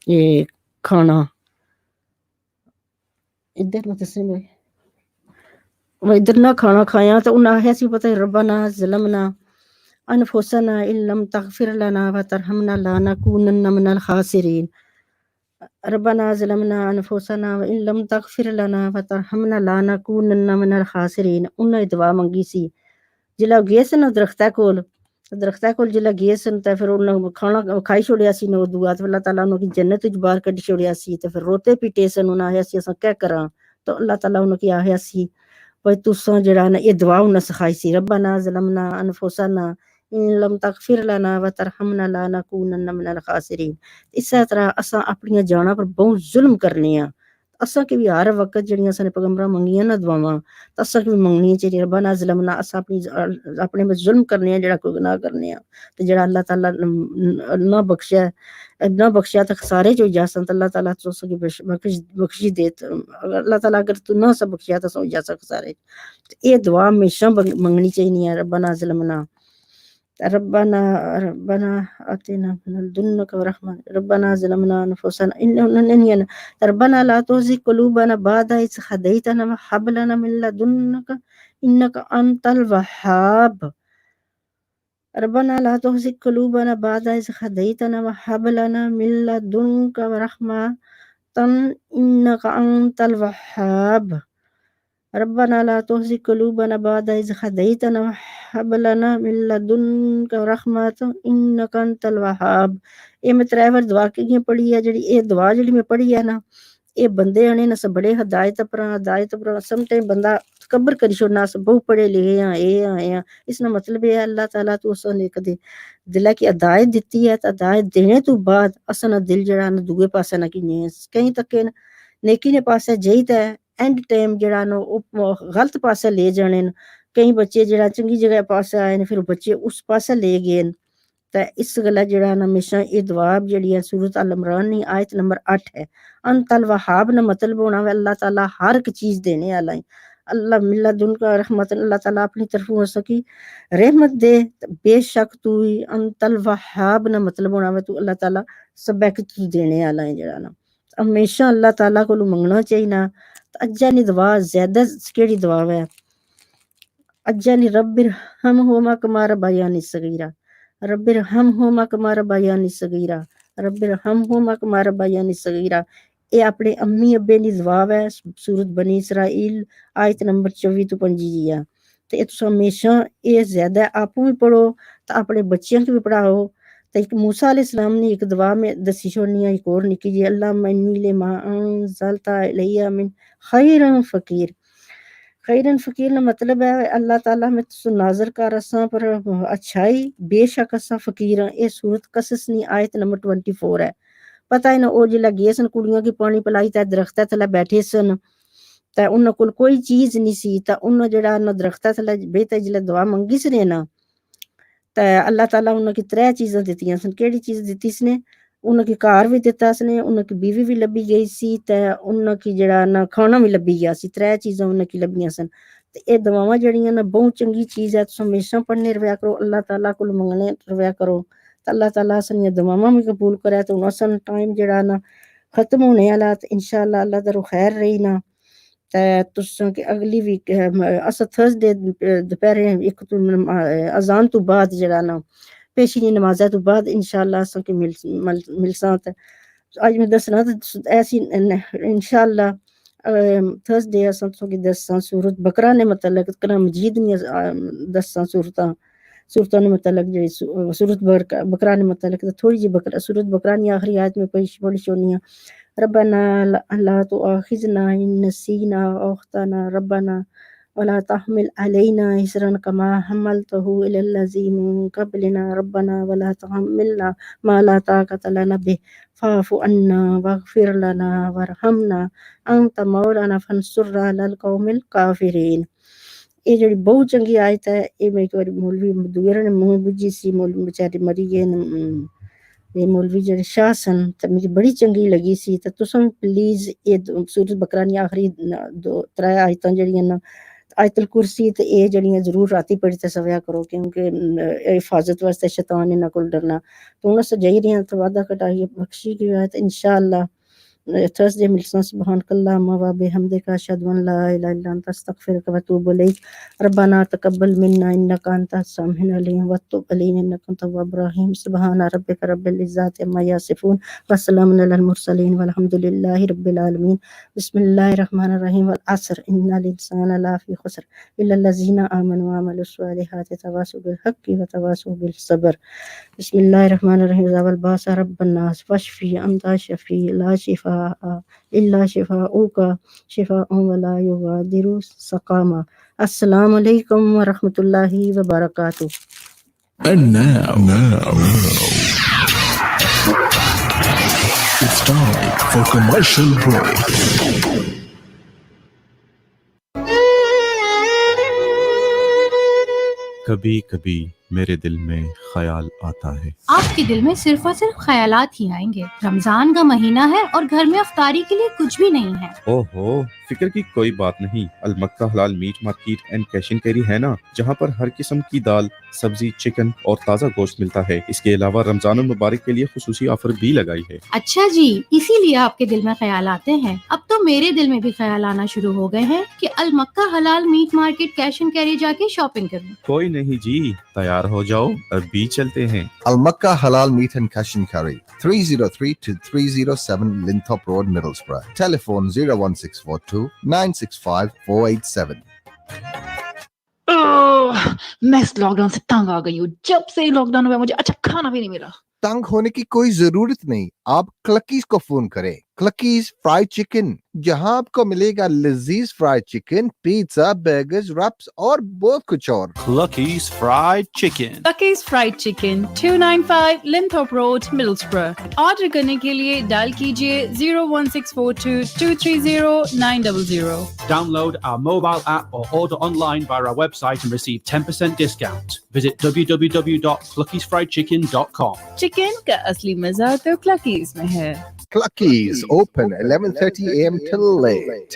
یہ کھانا ادھر نہ تسلیم ہوئے وہ ادھر نہ کھانا کھایا تو انہاں ہے سی پتہ ربنا ظلمنا انفسنا ان لم تغفر لنا وترحمنا لنكونن من الخاسرین، ربنا ظلمنا انفسنا وان لم تغفر لنا وترحمنا لنكونن من الخاسرین۔ انہاں دعا منگی سی جلا گئے سن درختہ کول جلا گئے سن تے پھر انہاں کھانا کھائی چھوڑیا سی نو دعا تو اللہ تعالیٰ انہاں کی جنت وچ باہر کڈ چھوڑیا سی تے پھر روتے پیٹے سن، انہاں آیا سی اساں کیا کراں، تو اللہ تعالیٰ انہاں کی آیا سی بھئی تساں جڑا نا یہ دعا انہاں سکھائی سی ربنا ظلمنا انفسنا ان لم تغفر لنا وترحمنا لنكونن من الخاسرین۔ اسی طرح اساں اپنی جاناں پر بہت ظلم کرنے ہاں، اساں کی بھی ہر وقت جڑیاں اساں نے پیغمبراں منگیاں نا دعاواں تو اساں کی بھی منگنی چاہیے ربنا ظلمنا، اساں اپنے میں ظلم کرنے ہیں جڑا کوئی گناہ کرنے ہیں تو جڑا اللہ تعالیٰ نہ بخشیا تو خسارے جو جاسن تو اللہ تعالیٰ تو اساں کی بخشی دے، اللہ تعالیٰ اگر تو نہ سا بخشیا تو سو جاسا خسارے۔ یہ دعا ہمیشہ منگنی چاہیے ربنا ظلمنا ربنا آتنا من لدنک ورحمہ ربنا ظلمنا انفسنا ربنا لا تزغ قلوبنا بعد إذ هديتنا وهب لنا من لدنك إنك أنت الوهاب، ربنا لا تزغ قلوبنا بعد إذ هديتنا وهب لنا من لدنك ورحمة إنك أنت الوهاب، ربنا لا تزغ قلوبنا بعد إذ هديتنا وهب لنا من لدنك رحمة إنك أنت الوهاب۔ یہ میں 3 بار دعا کی پڑھی ہے، جڑی یہ دعا جڑی میں پڑھی ہے نا یہ بندے آنے نا بڑے ہدایت پر سم ٹائم بندہ تکبر کری چھوڑنا بہت پڑھے لکھے ہاں اے آئے ہاں، اس نا مطلب یہ ہے اللہ تعالیٰ تو اساں نے کدے دلہ کی ہدایت دیتی ہے تو ہدایت دینے تو بعد اساں نا دل جڑا نا دوے پاسے نہ کینے کہیں تک نیکی نے پاسے جائیت ہے اینڈ ٹائم جڑا نا غلط پاسے لے جانے، کئی بچے جڑا چنگی جگہ پاسے آئے پھر بچے اس پاسے لے گئے تو اس گلا جڑا نا ہمیشہ یہ دعا جڑی ہے سورۃ ال عمران کی آیت نمبر 8 ہے، انت الوہاب نا مطلب ہونا ہے اللہ تعالیٰ ہر ایک چیز دینے والا ہے، اللہ من لدنک رحمت، اللہ تعالیٰ اپنی طرفوں ہو سکی رحمت دے، بے شک تو ہی انت الوہاب نا مطلب ہونا ہے تو اللہ تعالیٰ سب ایک تو دینے والا ہے جڑا نا ہمیشہ اللہ تعالیٰ کو منگنا چاہیے نا۔ اجا نی دعا زیادہ کیڑی دعا ہے اجا نی رب ارحمہما کما ربیانی صغیرہ، رب ارحمہما کما ربیانی صغیرہ، رب ارحمہما کما ربیانی صغیرہ، اے اپنے امی ابے دی دعا ہے سورۃ بنی اسرائیل آیت نمبر 24 تو 25 جی ہے تو یہ تو ہمیشہ یہ زیادہ آپ بھی پڑھو تو اپنے بچیاں کی بھی پڑھاؤ۔ تو ایک موسیٰ علیہ السلام نے ایک دعا میں دسی چھوڑنی ہے ایک اور نکی جی اللہم انی لما انزلت الی من خیر فقیر، خیرن فقیر نا مطلب ہے اللہ تعالیٰ میں تو ناظر کر اساں پر اچھائی بے شک اساں فقیر ہاں، یہ سورۃ قصص نی آیت نمبر 24 ہے۔ پتہ ہی نہ او جلا گئے سن کڑیاں کی پانی پلائی تے درختہ تھلے بیٹھے سن تے انہاں کول کوئی چیز نہیں سی تے انہاں جڑا نہ درختہ تھلے بیٹھے جلے دعا منگی سنے نا تے اللہ تعالیٰ انہاں کی 3 چیزاں دتیاں سن، کیڑی چیز دتی سنے انہاں کی کار بھی دتا سنے، انہاں کی بیوی بھی لبی گئی سی تے انہاں کی جڑا نا کھانا بھی لبی گیا سی، 3 چیزاں انہاں کی لبیاں سن تے اے دعاواں جڑیاں نا بہت چنگی چیز ہے، تساں ہمیشہ پڑھنے رہیا کرو، اللہ تعالیٰ کول منگنے رہیا کرو تے اللہ تعالیٰ سنیاں دعاواں بھی قبول کرے تے اساں ٹائم جڑا نا ختم ہونے والا تے انشاءاللہ اللہ درو خیر رہی نا تے تساں کہ اگلی ویک اسا تھرسڈے دوپہرے ایک تو اذان تو بعد جڑا نا پیشی نمازاں تو بعد انشاءاللہ اساں کہ ملساں تے اج میں دسنا ایسی انشاءاللہ تھرسڈے اساں کی دساں سورۃ بقرہ نے متعلق قرآن مجید نے دساں سورتاں نے متعلق جڑی سورۃ بقرہ نے متعلق تھوڑی جی سورۃ بقرہ کی آخری آیت میں پڑھی چھونی ربنا لا تؤاخذنا ان نسینا او اخطانا ربنا ولا تحمل علينا إصرا كما حملته على الذين من قبلنا ربنا ولا تحملنا ما لا طاقة لنا به فاعف عنا واغفر لنا وارحمنا أنت مولانا فانصرنا على القوم الكافرين. یہ جڑی بہت چنگی آیت ہے یہ میں ایک بار مولوی دویرا نے منہ بجی سی مولوی بیچاری مری گئے یہ مولوی جڑے شاہ سن تے مجھے بڑی چنگی لگی سی تے تساں پلیز یہ سورۃ بقرہ دی آخری 2-3 آیتاں جڑیاں نا آیت الکرسی تے اے جڑیاں ضرور راتی پڑھ تے سویا کرو کیونکہ حفاظت واسطے شیطان انہاں کول ڈرنا تو انہاں سجائی رہیاں تو وعدہ کٹائی بخشی گئی ہے انشاءاللہ تھرسڈے ملساں سبحانک اللہم و بحمدک اشہد ان لا الہ الا انت استغفرک و اتوب الیک ربنا تقبل منا انک انت السمیع العلیم وتب علینا انک انت التواب الرحیم سبحان ربک رب العزۃ عما یصفون وسلام علی المرسلین والحمد للہ رب العالمین بسم اللہ الرحمن الرحیم والعصر ان الانسان لفی خسر الا الذین آمنوا وعملوا الصالحات تواصوا بالحق وتواصوا بالصبر بسم اللہ الرحمن الرحیم ذا الباس رب الناس واشفی انت شفی لا شفاء الا شفاؤک شفاء ولا یغادر سقاما. السلام علیکم ورحمۃ اللہ وبرکاتہ. And now, it's time for commercial break. کبھی کبھی میرے دل میں خیال آتا ہے. آپ کے دل میں صرف اور صرف خیالات ہی آئیں گے. رمضان کا مہینہ ہے اور گھر میں افطاری کے لیے کچھ بھی نہیں ہے. اوہو فکر کی کوئی بات نہیں. Al Makkah halal meat market and cash and carry ہے نا, جہاں پر ہر قسم کی دال, سبزی, چکن اور تازہ گوشت ملتا ہے. اس کے علاوہ رمضان المبارک کے لیے خصوصی آفر بھی لگائی ہے. اچھا جی, اسی لیے آپ کے دل میں خیال آتے ہیں. اب تو میرے دل میں بھی خیال آنا شروع ہو گئے ہیں کہ Al Makkah halal meat market cash and carry جا کے شاپنگ کروں. کوئی نہیں جی, تیار ہو جاؤ, ابھی چلتے ہیں. Al-Makkah Halal Meat and Cash and Carry, 303 to 307 Linthorpe Road, Middlesbrough. Telephone 01642 965 487. میں اس لاک ڈاؤن سے تنگ آ گئی ہوں. جب سے لاک ڈاؤن ہوا مجھے اچھا کھانا بھی نہیں ملا. تنگ ہونے کی کوئی ضرورت نہیں, آپ کلکیز کو فون کریں. کلکیز فرائیڈ چکن, جہاں آپ کو ملے گا لذیذ فرائیڈ چکن, پیزا, برگرز, رپس اور بہت کچھ اور. Clucky's Fried Chicken. Clucky's Fried Chicken, 295 Linthorpe Road, Middlesbrough. Order کرنے کے لیے ڈائل کیجیے 01642 230 900. Download our mobile app or order online via our website and receive 10% discount. Visit www.cluckysfriedchicken.com. Chicken کا اصلی مزہ تو کلکیز میں ہے. Cluckies open 11:30 a.m. till late.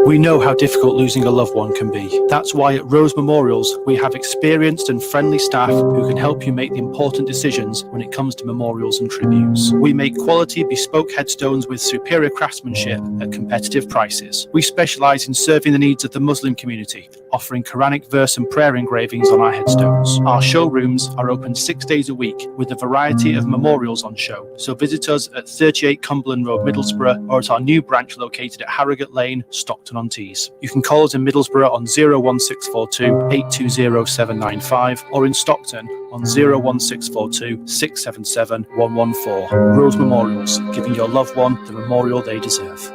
We know how difficult losing a loved one can be. That's why at Rose Memorials, we have experienced and friendly staff who can help you make the important decisions when it comes to memorials and tributes. We make quality bespoke headstones with superior craftsmanship at competitive prices. We specialize in serving the needs of the Muslim community, offering Quranic verse and prayer engravings on our headstones. Our showrooms are open 6 days a week with a variety of memorials on show. So visit us at 38 Cumberland Road, Middlesbrough, or at our new branch located at Harrogate Lane, Stockton-on-Tees. You can call us in Middlesbrough on 01642 820 795 or in Stockton on 01642 677 114. Rose Memorials, giving your loved one the memorial they deserve.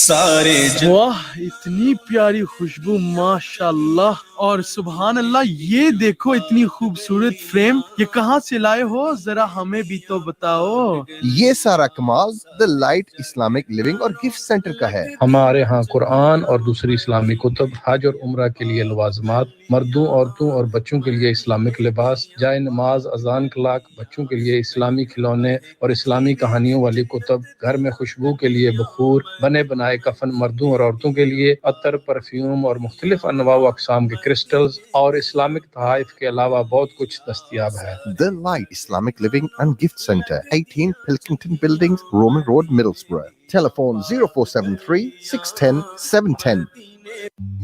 واہ اتنی پیاری خوشبو ماشاءاللہ, اور سبحان اللہ یہ دیکھو اتنی خوبصورت فریم, یہ کہاں سے لائے ہو ذرا ہمیں بھی تو بتاؤ. یہ سارا کمال The Light Islamic Living اور گفٹ سینٹر کا ہے. ہمارے ہاں قرآن اور دوسری اسلامی کتب, حج اور عمرہ کے لیے لوازمات, مردوں, عورتوں اور بچوں کے لیے اسلامک لباس, جائے نماز, اذان کلاک, بچوں کے لیے اسلامی کھلونے اور اسلامی کہانیوں والی کتب, گھر میں خوشبو کے لیے بخور, بنے بنائے کفن مردوں اور عورتوں کے لیے, عطر, پرفیوم اور مختلف انواع و اقسام کے क्रिस्टल्स और इस्लामिक तहाइफ के अलावा बहुत कुछ दस्तयाब है। The Light Islamic Living and Gift Center, 18 Pilkington Buildings, Roman Road, Middlesbrough. Telephone 0473 610 710.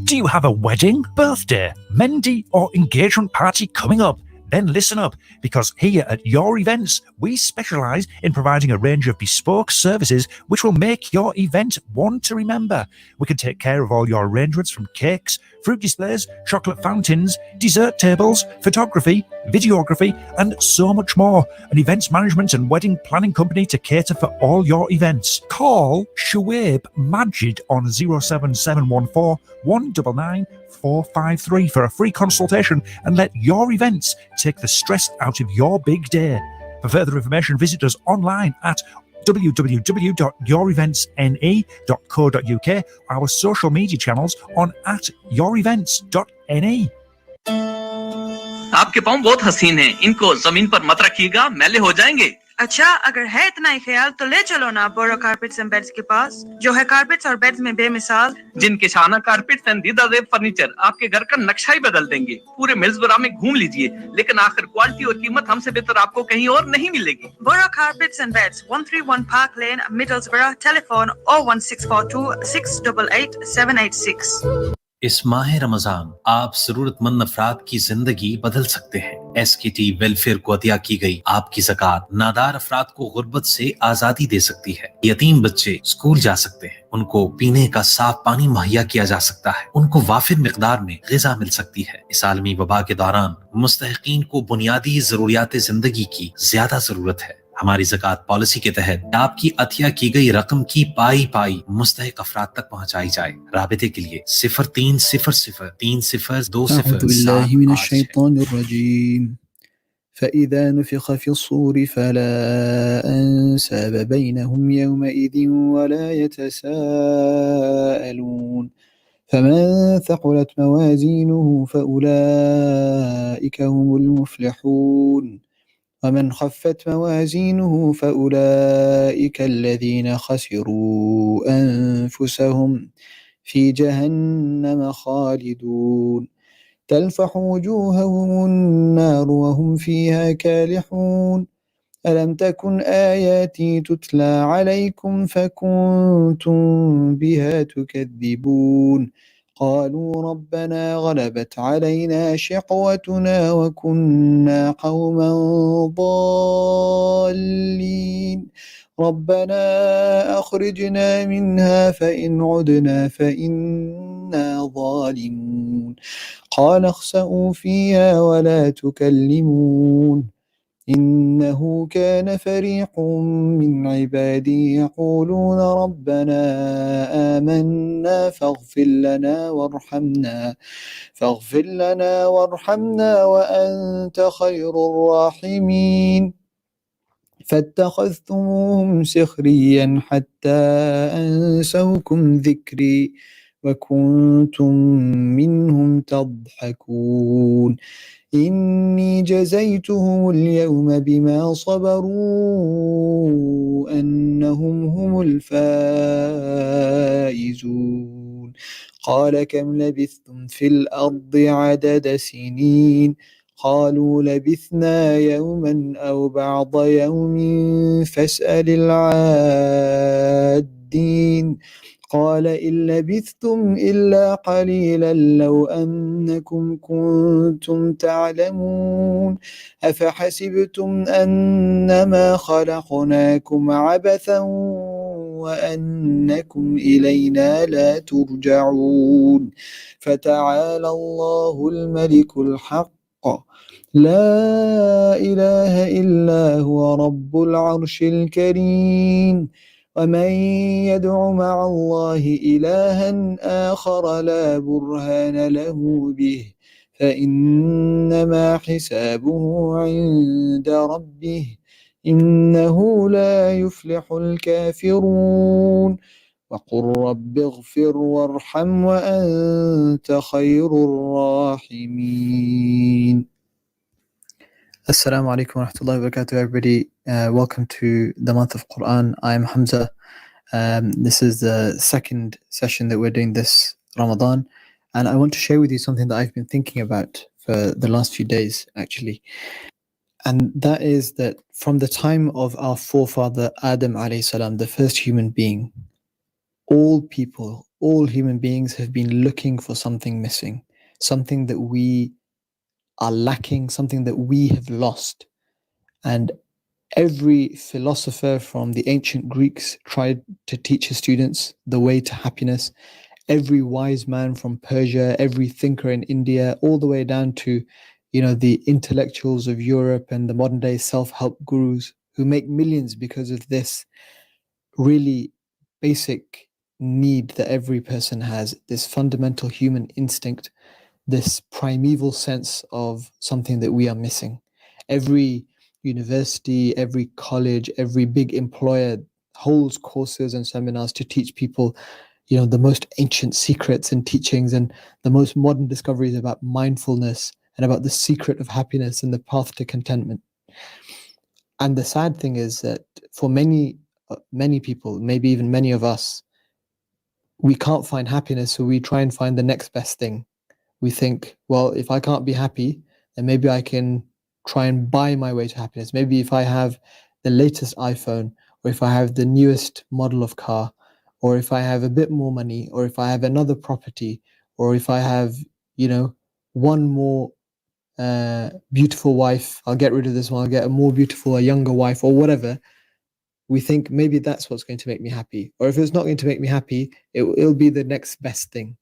Do you have a wedding, birthday, Mendy, or engagement party coming up? Then listen up, because here at Your Events, we specialise in providing a range of bespoke services which will make your event one to remember. We can take care of all your arrangements from cakes, fruit displays, chocolate fountains, dessert tables, photography, videography, and so much more. An events management and wedding planning company to cater for all your events. Call Shuaib Majid on 07714 199 453 for a free consultation and let Your Events take the stress out of your big day. For further information, visit us online at www.youreventsne.co.uk, our social media channels on @yourevents.ne. आपके पाँव बहुत हसीन हैं, इनको जमीन पर मत रखिएगा, मैले हो जाएंगे। अच्छा, अगर है इतना ही ख्याल तो ले चलो ना बोरो कारपेट्स एंड बेड्स के पास, जो है कारपेट्स और बेड्स में बेमिसाल। जिनके शाना कारपेट्स एंड दीदार फर्नीचर आपके घर का नक्शा ही बदल देंगे। पूरे मिल्सबरा में घूम लीजिए, लेकिन आखिर क्वालिटी और कीमत हमसे बेहतर आपको कहीं और नहीं मिलेगी। Boro carpets and beds, 131 Park Lane, Middlesbrough. Telephone 01642 688 786। इस माह रमजान आप जरूरतमंद अफराद की जिंदगी बदल सकते हैं। SKT वेलफेयर को अतिया की गई आपकी ज़कात नादार अफराद को गुर्बत से आजादी दे सकती है। यतीम बच्चे स्कूल जा सकते हैं, उनको पीने का साफ पानी मुहैया किया जा सकता है, उनको वाफिर मिकदार में ग़िज़ा मिल सकती है। इस आलमी वबा के दौरान मुस्तहिकीन को बुनियादी ज़रूरियात जिंदगी की ज्यादा जरूरत है। हमारी ज़कात पॉलिसी के तहत आपकी अतिया की गई रकम की पाई मुस्तहिक अफराद तक पहुँचाई जाए। राबिते के लिए 03003007। فإذا نفخ في الصور فلا أنساب بينهم يومئذ ولا يتساءلون فمن ثقلت موازينه فأولئك هم المفلحون ومن خفت موازينه فأولئك الذين خسروا أنفسهم في جهنم خالدون تلفح وجوههم النار وهم فيها كالحون ألم تكن آياتي تتلى عليكم فكنتم بها تكذبون قالوا ربنا غلبت علينا شقوتنا وكنا قوما ضالين ربنا أخرجنا منها فإن عدنا فإنا ظالمون قال اخسئوا فيها ولا تكلمون إنه كان فريق من عبادي يقولون ربنا آمنا فاغفر لنا وارحمنا وأنت خير الراحمين فاتخذتموهم سخريا حتى أنسوكم ذكري وكنتم منهم تضحكون إني جزيتهم اليوم بما صبروا أنهم هم الفائزون قال كم لبثتم في الأرض عدد سنين قالوا لبثنا يوما أو بعض يوم فاسأل العادين قال إن لبثتم إلا قليلا لو أنكم كنتم تعلمون أفحسبتم أنما خلقناكم عبثا وأنكم إلينا لا ترجعون فتعالى الله الملك الحق لا إله إلا هو رب العرش الكريم ومن يدع مع الله إلها آخر لا برهان له به فإنما حسابه عند ربه إنه لا يفلح الكافرون وقل رب اغفر وارحم وأنت خير الراحمين. Assalamu alaikum wa rahmatullahi wa barakatuh, everybody. Welcome to the month of Quran. I'm Hamza. This is the second session that we're doing this Ramadan. And I want to share with you something that I've been thinking about for the last few days, actually. And that is that from the time of our forefather Adam alayhi salam, the first human being, all people, all human beings have been looking for something missing, something that we are lacking, something that we have lost. And every philosopher from the ancient Greeks tried to teach his students the way to happiness. Every wise man from Persia, every thinker in India, all the way down to, the intellectuals of Europe and the modern day self-help gurus who make millions because of this really basic need that every person has, this fundamental human instinct, this primeval sense of something that we are missing. Every university, every college, every big employer holds courses and seminars to teach people, the most ancient secrets and teachings and the most modern discoveries about mindfulness and about the secret of happiness and the path to contentment. And the sad thing is that for many people, maybe even many of us, we can't find happiness, so we try and find the next best thing. We think, well, if I can't be happy, then maybe I can try and buy my way to happiness. Maybe if I have the latest iPhone, or if I have the newest model of car, or if I have a bit more money, or if I have another property, or if I have, one more beautiful wife, I'll get rid of this one, I'll get a younger wife, or whatever. We think maybe that's what's going to make me happy. Or if it's not going to make me happy, it'll be the next best thing.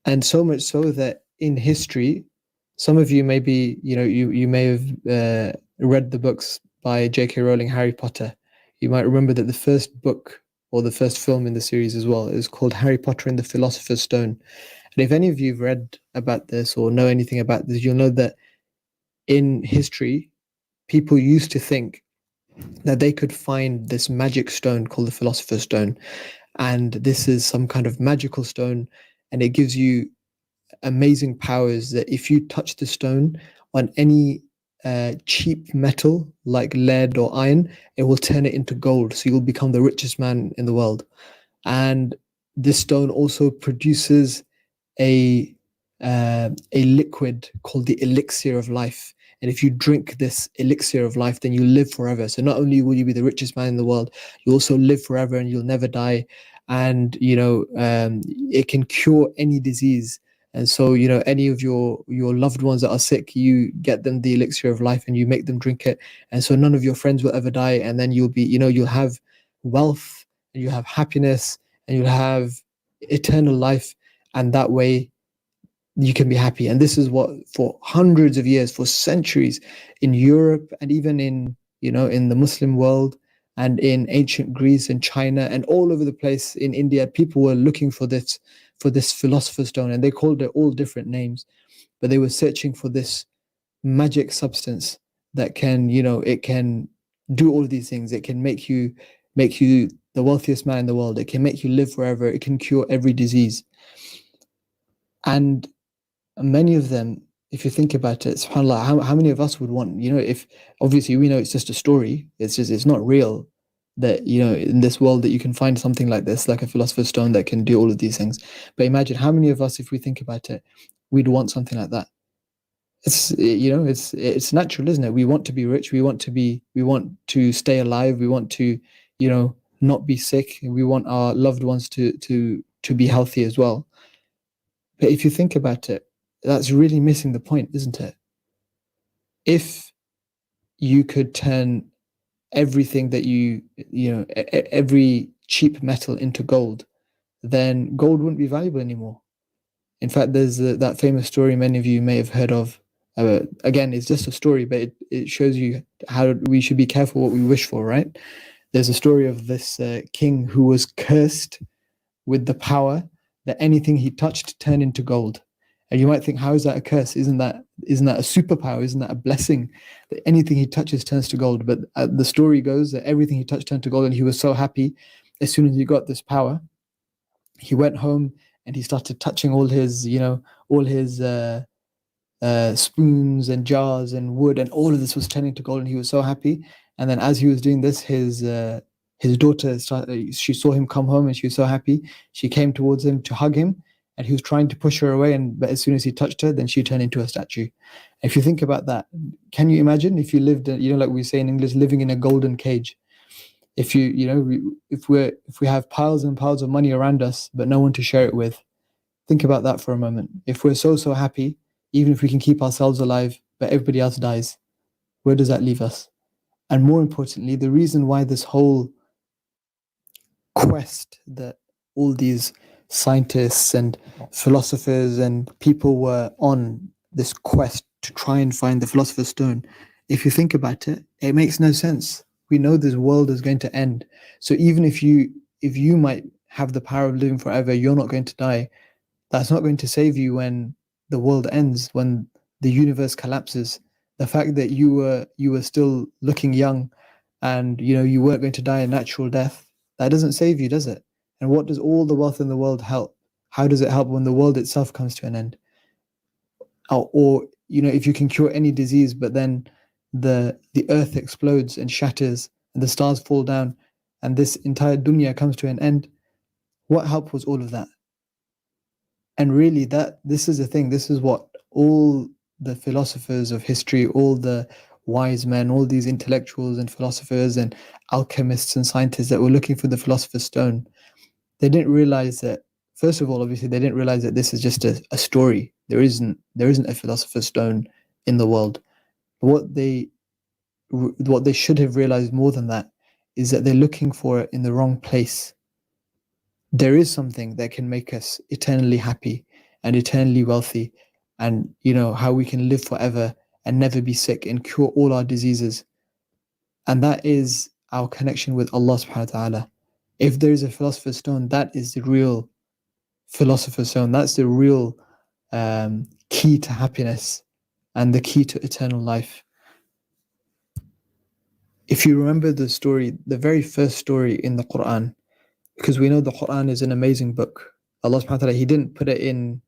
And so much so that in history, some of you maybe, you may have read the books by J.K. Rowling, Harry Potter. You might remember that the first book, or the first film in the series as well, is called Harry Potter and the Philosopher's Stone. And if any of you have read about this or know anything about this, you'll know that in history, people used to think that they could find this magic stone called the Philosopher's Stone. And this is some kind of magical stone, and it gives you amazing powers that if you touch the stone on any cheap metal like lead or iron, it will turn it into gold. So you'll become the richest man in the world. And this stone also produces a liquid called the elixir of life. And if you drink this elixir of life, then you live forever. So not only will you be the richest man in the world, you also live forever and you'll never die. And, it can cure any disease. And so, any of your loved ones that are sick, you get them the elixir of life and you make them drink it. And so none of your friends will ever die. And then you'll be, you'll have wealth and you have happiness and you'll have eternal life. And that way you can be happy. And this is what, for hundreds of years, for centuries, in Europe and even in, in the Muslim world and in ancient Greece and China and all over the place in India, people were looking for this philosopher's stone, and they called it all different names, but they were searching for this magic substance that can, it can do all of these things. It can make you the wealthiest man in the world. It can make you live forever. It can cure every disease. And many of them, if you think about it, subhanAllah, how many of us would want, if obviously we know it's just a story, it's not real, that, in this world that you can find something like this, like a philosopher's stone that can do all of these things. But imagine how many of us, if we think about it, we'd want something like that. It's, it's natural, isn't it? We want to be rich. We want to stay alive. We want to, not be sick. We want our loved ones to be healthy as well. But if you think about it, that's really missing the point, isn't it? If you could turn everything that every cheap metal into gold, then gold wouldn't be valuable anymore. In fact, there's that famous story many of you may have heard of. Again, it's just a story, but it shows you how we should be careful what we wish for, right? There's a story of this king who was cursed with the power that anything he touched turned into gold. And you might think, how is that a curse? Isn't that a superpower? Isn't that a blessing? That anything he touches turns to gold. But the story goes that everything he touched turned to gold, and he was so happy. As soon as he got this power, he went home and he started touching all his spoons and jars and wood, and all of this was turning to gold, and he was so happy. And then as he was doing this, his daughter she saw him come home, and she was so happy. She came towards him to hug him, and he was trying to push her away, but as soon as he touched her, then she turned into a statue. If you think about that, can you imagine if you lived, like we say in English, living in a golden cage? If if we have piles and piles of money around us, but no one to share it with, think about that for a moment. If we're so happy, even if we can keep ourselves alive, but everybody else dies, where does that leave us? And more importantly, the reason why this whole quest that all these scientists and philosophers and people were on, this quest to try and find the Philosopher's Stone, if you think about it, it makes no sense. We know this world is going to end. So even if you might have the power of living forever, you're not going to die. That's not going to save you when the world ends, when the universe collapses. The fact that you were still looking young and you weren't going to die a natural death, that doesn't save you, does it? And what does all the wealth in the world help? How does it help when the world itself comes to an end? Or if you can cure any disease, but then the earth explodes and shatters and the stars fall down and this entire dunya comes to an end, what help was all of that? And really, this is the thing. This is what all the philosophers of history, all the wise men, all these intellectuals and philosophers and alchemists and scientists that were looking for the Philosopher's Stone, they didn't realize that, first of all, obviously, they didn't realize that this is just a story. There isn't a Philosopher's Stone in the world. What they should have realized more than that is that they're looking for it in the wrong place. There is something that can make us eternally happy and eternally wealthy, and how we can live forever and never be sick and cure all our diseases. And that is our connection with Allah subhanahu wa ta'ala. If there is a Philosopher's Stone, that is the real Philosopher's Stone. That's the real key to happiness and the key to eternal life. If you remember the story, the very first story in the Quran, because we know the Quran is an amazing book. Allah subhanahu wa ta'ala, He didn't put it in,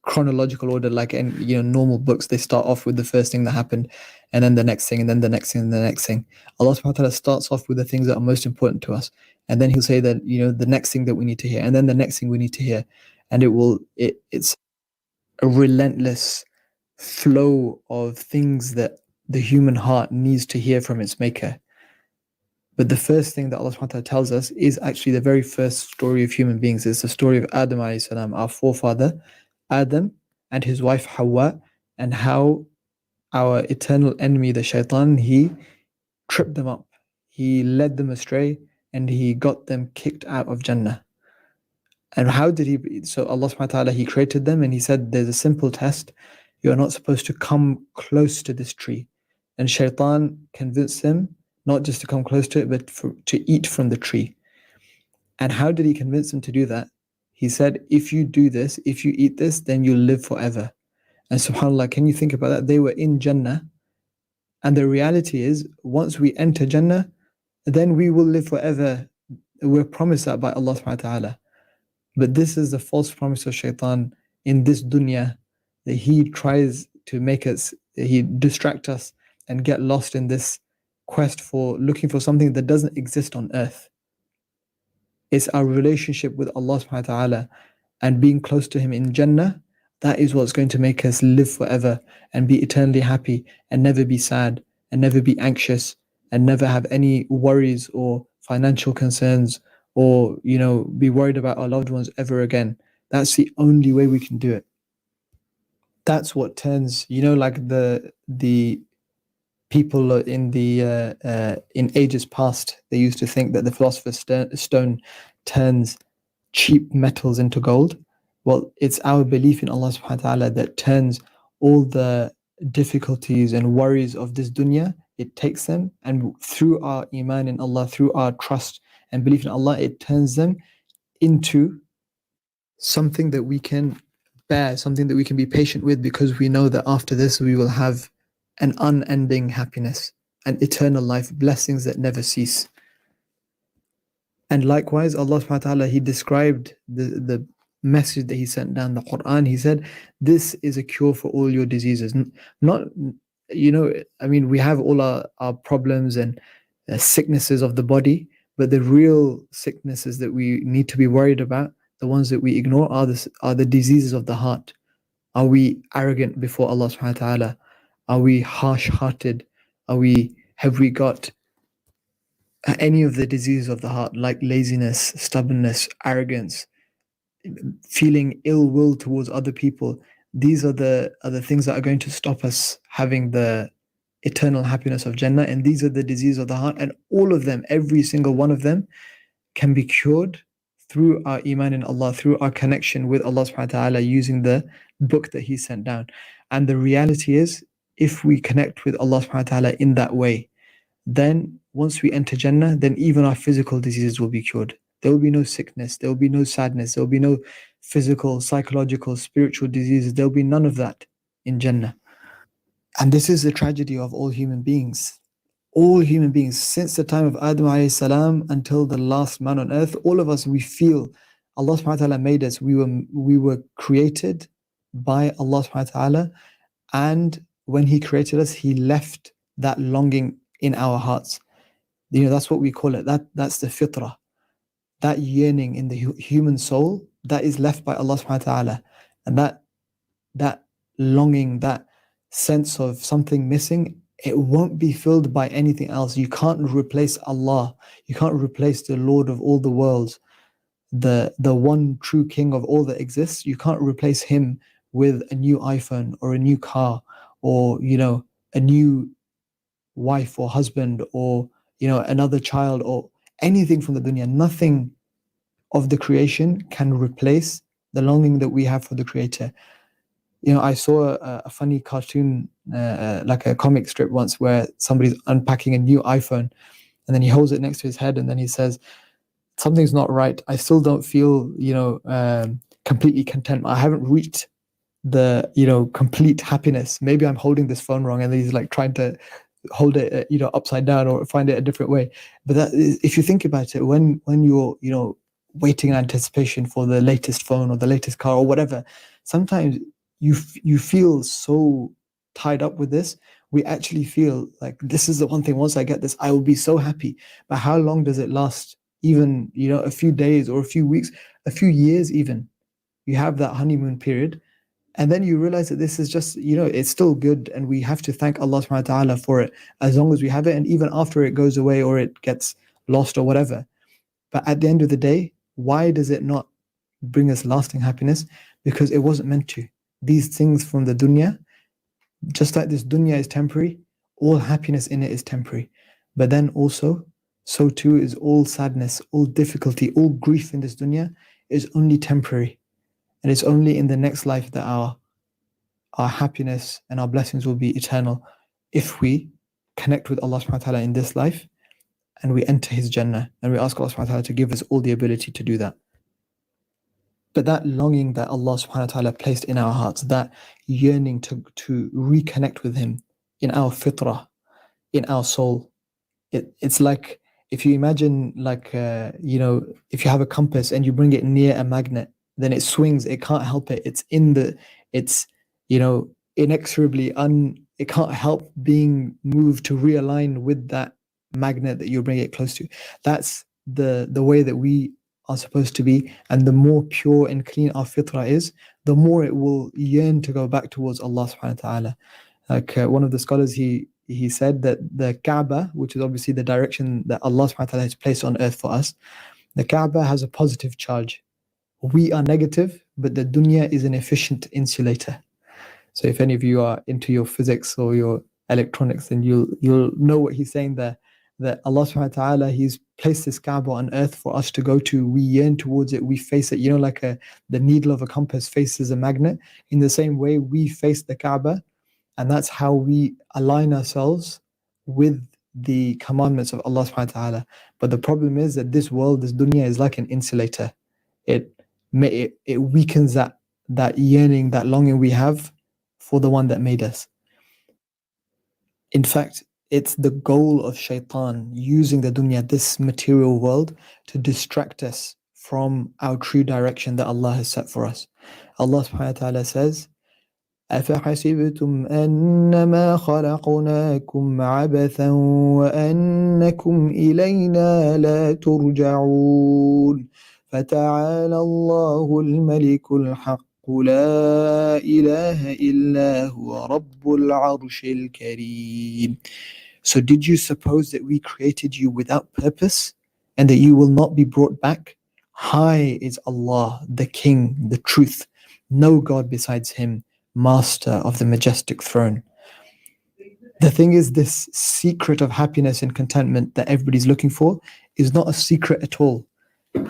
chronological order like in, normal books. They start off with the first thing that happened, and then the next thing, and then the next thing, and the next thing. Allah subhanahu wa ta'ala starts off with the things that are most important to us. And then He'll say that, the next thing that we need to hear, and then the next thing we need to hear. And it's a relentless flow of things that the human heart needs to hear from its maker. But the first thing that Allah subhanahu wa ta'ala tells us is actually the very first story of human beings. It's the story of Adam alayhi salam, our forefather, Adam, and his wife Hawa, and how our eternal enemy, the shaitan, he tripped them up. He led them astray and he got them kicked out of Jannah. And how did he? So Allah subhanahu wa ta'ala, He created them and He said, there's a simple test. You're not supposed to come close to this tree. And shaitan convinced them not just to come close to it, but to eat from the tree. And how did he convince them to do that? He said, if you do this, if you eat this, then you'll live forever. And subhanAllah, can you think about that? They were in Jannah. And the reality is, once we enter Jannah, then we will live forever. We're promised that by Allah subhanahu wa ta'ala. But this is the false promise of shaitan in this dunya, that he tries to make us, he distract us and get lost in this quest for looking for something that doesn't exist on earth. It's our relationship with Allah subhanahu wa ta'ala and being close to Him in Jannah. That is what's going to make us live forever and be eternally happy and never be sad and never be anxious and never have any worries or financial concerns or, be worried about our loved ones ever again. That's the only way we can do it. That's what turns, like the people in in ages past, they used to think that the Philosopher's Stone turns cheap metals into gold. Well, it's our belief in Allah subhanahu wa ta'ala that turns all the difficulties and worries of this dunya, it takes them, and through our iman in Allah, through our trust and belief in Allah, it turns them into something that we can bear, something that we can be patient with, because we know that after this we will have an unending happiness and eternal life, blessings that never cease. And likewise, Allah subhanahu wa ta'ala, He described the message that He sent down, the Quran. He said, this is a cure for all your diseases. Not, we have all our problems and sicknesses of the body, but the real sicknesses that we need to be worried about, the ones that we ignore are the diseases of the heart. Are we arrogant before Allah subhanahu wa ta'ala? Are we harsh-hearted? Have we got any of the diseases of the heart, like laziness, stubbornness, arrogance, feeling ill will towards other people? These are the things that are going to stop us having the eternal happiness of Jannah, and these are the diseases of the heart, and all of them, every single one of them, can be cured through our iman in Allah, through our connection with Allah subhanahu wa ta'ala, using the book that He sent down. And the reality is, if we connect with Allah subhanahu wa ta'ala in that way, then once we enter Jannah, then even our physical diseases will be cured. There will be no sickness, there will be no sadness, there will be no physical, psychological, spiritual diseases. There will be none of that in Jannah. And this is the tragedy of all human beings. All human beings, since the time of Adam alayhi salam until the last man on earth, all of us, we feel Allah subhanahu wa ta'ala made us. We were created by Allah subhanahu wa ta'ala, and when He created us, He left that longing in our hearts. That's what we call it. That's the fitrah. That yearning in the human soul, that is left by Allah subhanahu wa ta'ala. And that longing, that sense of something missing, it won't be filled by anything else. You can't replace Allah. You can't replace the Lord of all the worlds, the one true King of all that exists. You can't replace Him with a new iPhone or a new car or a new wife or husband or another child or anything from the dunya. Nothing of the creation can replace the longing that we have for the Creator. I saw a funny cartoon, like a comic strip once, where somebody's unpacking a new iPhone, and then he holds it next to his head, and then he says, "Something's not right. I still don't feel, completely content. I haven't reached the, complete happiness. Maybe I'm holding this phone wrong." And then he's like trying to hold it, upside down or find it a different way. But that is, if you think about it, when you're, waiting in anticipation for the latest phone or the latest car or whatever, sometimes you feel so tied up with this. We actually feel like this is the one thing, once I get this, I will be so happy. But how long does it last? Even, a few days or a few weeks, a few years even. You have that honeymoon period, and then you realize that this is just, it's still good, and we have to thank Allah subhanahu wa ta'ala for it as long as we have it, and even after it goes away or it gets lost or whatever. But at the end of the day, why does it not bring us lasting happiness? Because it wasn't meant to. These things from the dunya, just like this dunya is temporary, all happiness in it is temporary. But then also, so too is all sadness, all difficulty, all grief in this dunya is only temporary. And it's only in the next life that our happiness and our blessings will be eternal, if we connect with Allah subhanahu wa ta'ala in this life and we enter His Jannah, and we ask Allah subhanahu wa ta'ala to give us all the ability to do that. But that longing that Allah subhanahu wa ta'ala placed in our hearts, that yearning to reconnect with Him in our fitrah, in our soul, it's like, if you imagine, like, if you have a compass and you bring it near a magnet, then it swings, it can't help it. It's inexorably, it can't help being moved to realign with that magnet that you bring it close to. That's the way that we are supposed to be. And the more pure and clean our fitrah is, the more it will yearn to go back towards Allah subhanahu wa ta'ala. Like one of the scholars, he said that the Kaaba, which is obviously the direction that Allah subhanahu wa ta'ala has placed on earth for us, the Kaaba has a positive charge. We are negative, but the dunya is an efficient insulator. So if any of you are into your physics or your electronics, then you'll know what he's saying there. That Allah subhanahu wa ta'ala, He's placed this Kaaba on earth for us to go to. We yearn towards it, we face it, like the needle of a compass faces a magnet. In the same way, we face the Kaaba, and that's how we align ourselves with the commandments of Allah subhanahu wa ta'ala. But the problem is that this world, this dunya, is like an insulator. It weakens that yearning, that longing we have for the one that made us. In fact, it's the goal of shaitan, using the dunya, this material world, to distract us from our true direction that Allah has set for us. Allah subhanahu wa ta'ala says, أَفَحَسِبْتُمْ أَنَّمَا خَلَقْنَاكُمْ عَبَثًا وَأَنَّكُمْ إِلَيْنَا لَا تُرْجَعُونَ. فتعالى الله الملك الحق لا إله إلا هو رب العرش الكريم. So did you suppose that we created you without purpose and that you will not be brought back? High is Allah, the King, the Truth, no God besides Him, Master of the majestic throne. The thing is, this secret of happiness and contentment that everybody's looking for is not a secret at all.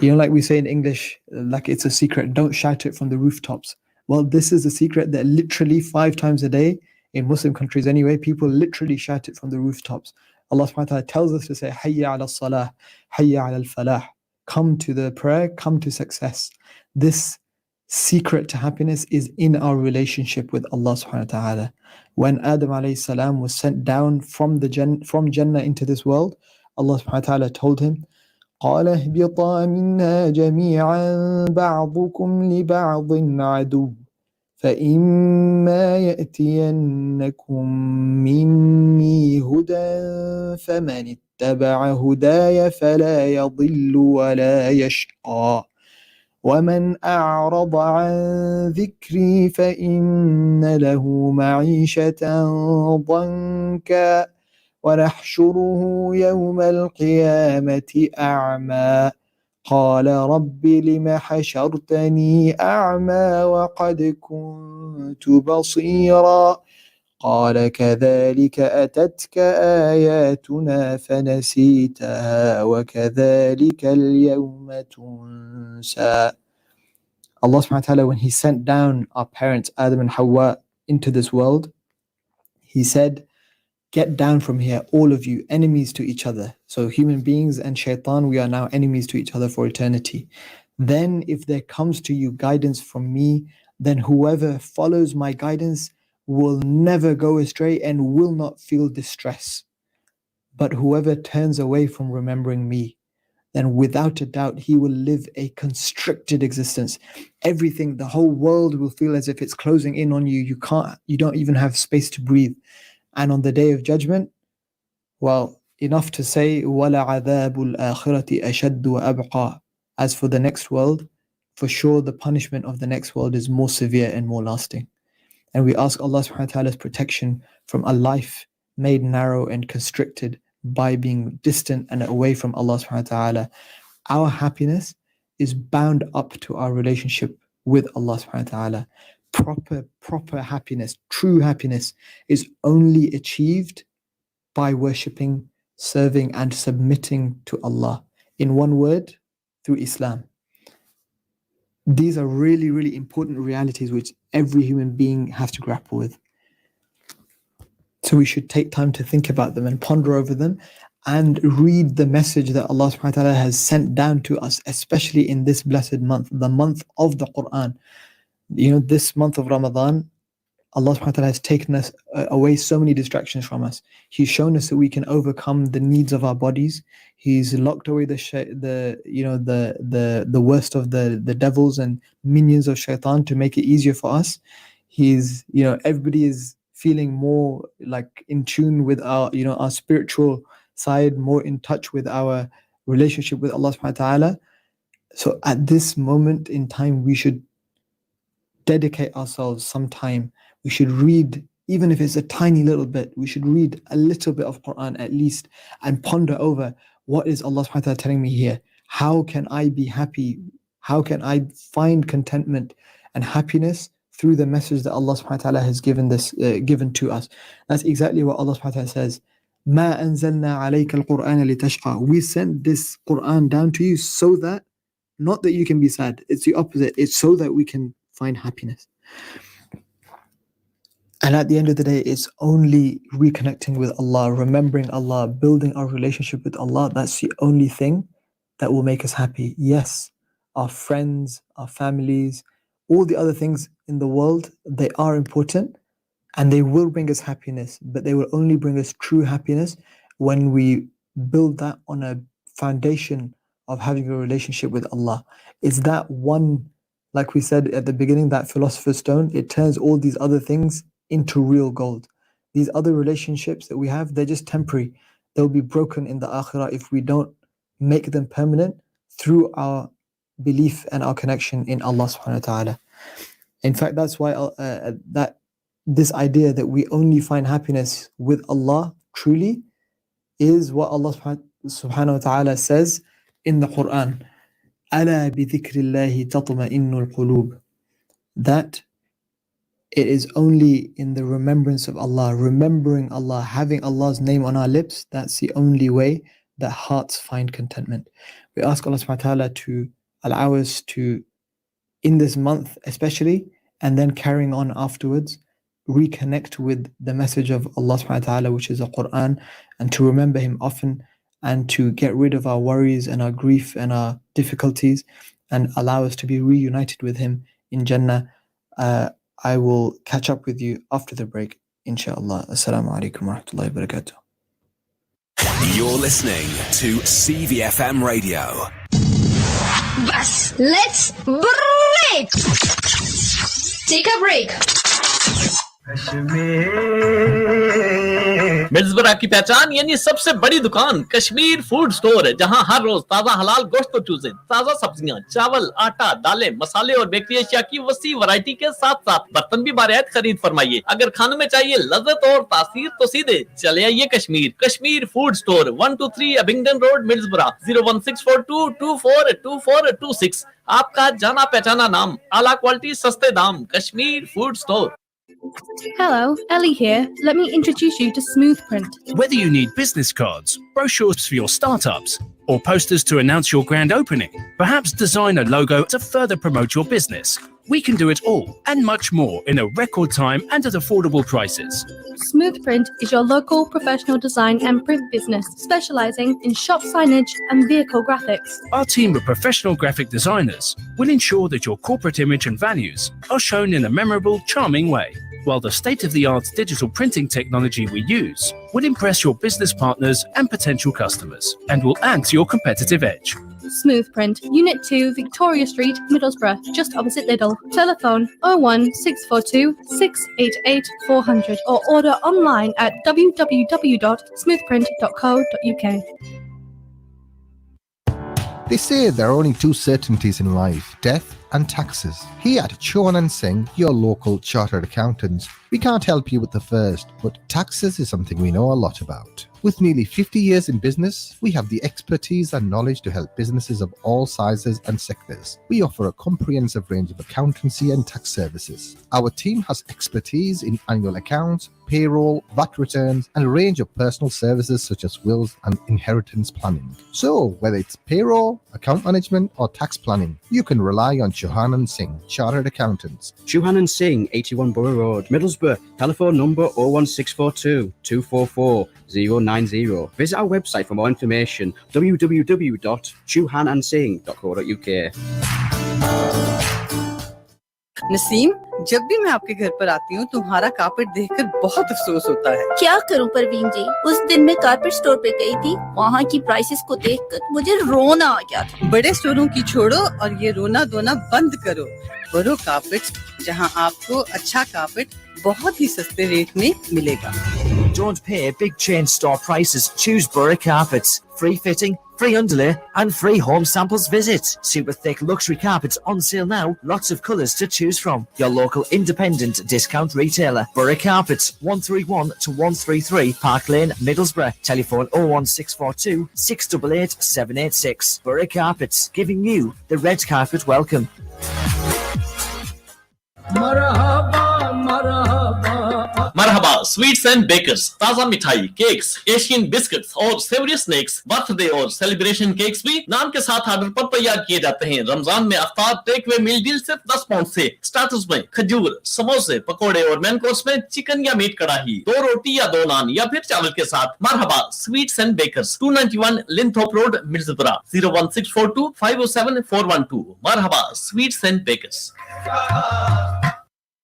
You know, like we say in English, like it's a secret, don't shout it from the rooftops. Well, this is a secret that literally 5 times a day, in Muslim countries anyway, people literally shout it from the rooftops. Allah subhanahu wa ta'ala tells us to say, Hayya ala salah, Hayya ala falah. Come to the prayer, come to success. This secret to happiness is in our relationship with Allah subhanahu wa ta'ala. When Adam alayhi salam was sent down from Jannah into this world, Allah subhanahu wa ta'ala told him, قال اهبطا منا جميعا بعضكم لبعض عدو فإما يأتينكم مني هدى فمن اتبع هداي فلا يضل ولا يشقى ومن أعرض عن ذكري فإن له معيشة ضنكا ونحشره يوم القيامة أعمى قال رب لم حشرتني أعمى وقد كنت بصيرا قال كذلك أتتك آياتنا فنسيتها وكذلك اليوم تنسى. Allah subhanahu wa ta'ala, when He sent down our parents Adam and Hawa into this world, He said, get down from here, all of you, enemies to each other. So human beings and shaitan, we are now enemies to each other for eternity. Then if there comes to you guidance from me, then whoever follows my guidance will never go astray and will not feel distress. But whoever turns away from remembering me, then without a doubt he will live a constricted existence. Everything, the whole world will feel as if it's closing in on you. You don't even have space to breathe. And on the day of judgment, well, enough to say, وَلَعَذَابُ الْآخِرَةِ أَشَدُّ وَأَبْقَى. As for the next world, for sure the punishment of the next world is more severe and more lasting. And we ask Allah subhanahu wa ta'ala's protection from a life made narrow and constricted by being distant and away from Allah subhanahu wa ta'ala. Our happiness is bound up to our relationship with Allah subhanahu wa ta'ala. Proper happiness, true happiness is only achieved by worshipping, serving and submitting to Allah. In one word, through Islam. These are really, really important realities which every human being has to grapple with. So we should take time to think about them and ponder over them and read the message that Allah subhanahu wa ta'ala has sent down to us, especially in this blessed month, the month of the Quran. You know, this month of Ramadan, Allah subhanahu wa ta'ala has taken us away so many distractions from us. He's shown us that we can overcome the needs of our bodies. He's locked away the worst of the devils and minions of shaitan to make it easier for us. Everybody is feeling more like in tune with our spiritual side, more in touch with our relationship with Allah subhanahu wa ta'ala. So at this moment in time, we should dedicate ourselves some time. We should read, even if it's a tiny little bit, we should read a little bit of Quran at least and ponder over, what is Allah subhanahu wa ta'ala telling me here? How can I be happy? How can I find contentment and happiness through the message that Allah subhanahu wa ta'ala has given to us? That's exactly what Allah subhanahu wa ta'ala says. مَا أَنزَلْنَا عَلَيْكَ الْقُرْآنَ لِتَشْقَى. We sent this Quran down to you so that, not that you can be sad, it's the opposite, it's so that we can find happiness. And at the end of the day, it's only reconnecting with Allah, remembering Allah, building our relationship with Allah. That's the only thing that will make us happy. Yes, our friends, our families, all the other things in the world, they are important and they will bring us happiness, but they will only bring us true happiness when we build that on a foundation of having a relationship with Allah. It's that one, like we said at the beginning, that philosopher's stone, it turns all these other things into real gold. These other relationships that we have, they're just temporary. They'll be broken in the akhirah if we don't make them permanent through our belief and our connection in Allah subhanahu wa ta'ala. In fact, that's why that this idea that we only find happiness with Allah truly is what Allah subhanahu wa ta'ala says in the Quran. أَلَا بِذِكْرِ اللَّهِ تَطْمَئِنُّ الْقُلُوبِ. That it is only in the remembrance of Allah, remembering Allah, having Allah's name on our lips, that's the only way that hearts find contentment. We ask Allah subhanahu wa ta'ala to allow us to, in this month especially, and then carrying on afterwards, reconnect with the message of Allah subhanahu wa ta'ala, which is the Quran, and to remember Him often, and to get rid of our worries and our grief and our difficulties, and allow us to be reunited with Him in Jannah. I will catch up with you after the break, inshallah. Assalamu alaikum wa rahmatullahi wa barakatuh. You're listening to CVFM Radio. Bas, let's break. Take a break. मिर्जबरा की पहचान यानी सबसे बड़ी दुकान Kashmir food store है, जहां हर रोज ताजा हलाल गोश्त और चूजे, ताजा सब्जियां, चावल, आटा, दालें, मसाले और बेकरी अशिया की वसी वैरायटी के साथ साथ बर्तन भी बारियात खरीद फरमाइए। अगर खाने में चाहिए लज्जत और तासीर तो सीधे चले आइए Kashmir food store, 123 Abingdon road, Middlesbrough, 01642242426। आपका जाना पहचाना नाम, आला क्वालिटी, सस्ते दाम, Kashmir food store. Hello, Ellie here. Let me introduce you to Smoothprint. Whether you need business cards, brochures for your startups, or posters to announce your grand opening, perhaps design a logo to further promote your business, we can do it all and much more in a record time and at affordable prices. Smoothprint is your local professional design and print business specializing in shop signage and vehicle graphics. Our team of professional graphic designers will ensure that your corporate image and values are shown in a memorable, charming way, while the state-of-the-art digital printing technology we use will impress your business partners and potential customers and will add to your competitive edge. Smoothprint, Unit 2, Victoria Street, Middlesbrough, just opposite Lidl. Telephone 01642 688 400 or order online at www.smoothprint.co.uk. They say there are only two certainties in life, death and taxes. Here at Chauhan & Singh, your local chartered accountants, we can't help you with the first, but taxes is something we know a lot about. With nearly 50 years in business, we have the expertise and knowledge to help businesses of all sizes and sectors. We offer a comprehensive range of accountancy and tax services. Our team has expertise in annual accounts, payroll, VAT returns, and a range of personal services such as wills and inheritance planning. So, whether it's payroll, account management, or tax planning, you can rely on Chauhan & Singh, Chartered Accountants. Chauhan & Singh, 81 Borough Road, Middlesbrough. Telephone number 01642 244 090. Visit our website for more information, www.chauhanandsingh.co.uk. Naseem, जब भी मैं आपके घर पर आती हूँ तुम्हारा carpet देखकर बहुत अफसोस होता है। क्या करूं परवीन जी, उस दिन मैं कारपेट स्टोर पे गई थी, वहाँ की प्राइसेस को देखकर मुझे रोना आ गया था। बड़े स्टोरों की छोड़ो और ये रोना धोना बंद करो। बरो कारपेट्स, जहाँ आपको अच्छा कारपेट बहुत ही सस्ते रेट में मिलेगा। Don't pay big chain store prices. Choose Borough carpets. Free fitting, free underlay, and free home samples visit. Super thick luxury carpets on sale now. Lots of colours to choose from. Your local independent discount retailer. Borough Carpets, 131 to 133 Park Lane, Middlesbrough. Telephone 01642 688 786. Borough Carpets, giving you the red carpet welcome. मरहबा sweets and bakers, ताजा मिठाई, cakes, Asian biscuits और savoury snacks, birthday और celebration cakes भी नाम के साथ order पर तैयार किए जाते हैं। रमजान में अफ्तार टेकअवे मील डील सिर्फ 10 पाउंड से। स्टार्टर्स में खजूर, समोसे, पकोड़े और मेन कोर्स में चिकन या मीट कढ़ाई, 2 रोटी या 2 नान या फिर चावल के साथ। मरहबा sweets and bakers, 291 लिंथोप road, मिर्जबरा, 01642 507 412। Marhaba sweets and bakers.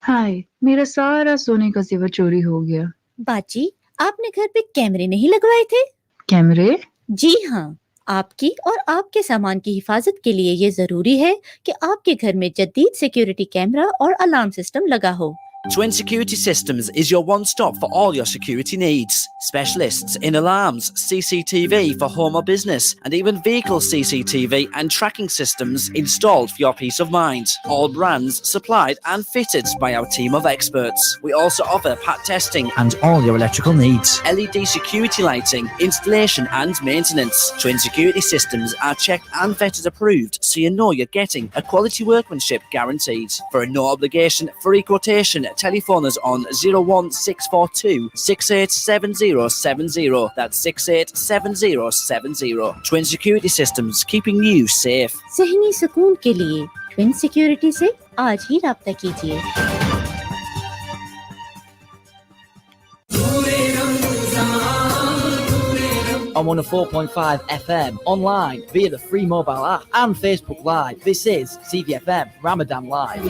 हाय, मेरा सारा सोने का जेवर चोरी हो गया। बाजी, आपने घर पे कैमरे नहीं लगवाए थे? कैमरे? जी हाँ, आपकी और आपके सामान की हिफाजत के लिए ये जरूरी है कि आपके घर में जदीद सिक्योरिटी कैमरा और अलार्म सिस्टम लगा हो। Twin Security Systems is your one-stop for all your security needs. Specialists in alarms, CCTV for home or business, and even vehicle CCTV and tracking systems installed for your peace of mind. All brands supplied and fitted by our team of experts. We also offer PAT testing and all your electrical needs. LED security lighting, installation and maintenance. Twin Security Systems are checked and vetted approved, so you know you're getting a quality workmanship guaranteed. For a no-obligation free quotation, telephone us on 01642 687070. That's 687070. Twin Security Systems, keeping you safe. ज़हनी सुकून के लिए twin security से आज ही राब्ता कीजिए। On 104.5 FM, online via the free mobile app and Facebook Live. This is CVFM Ramadan Live.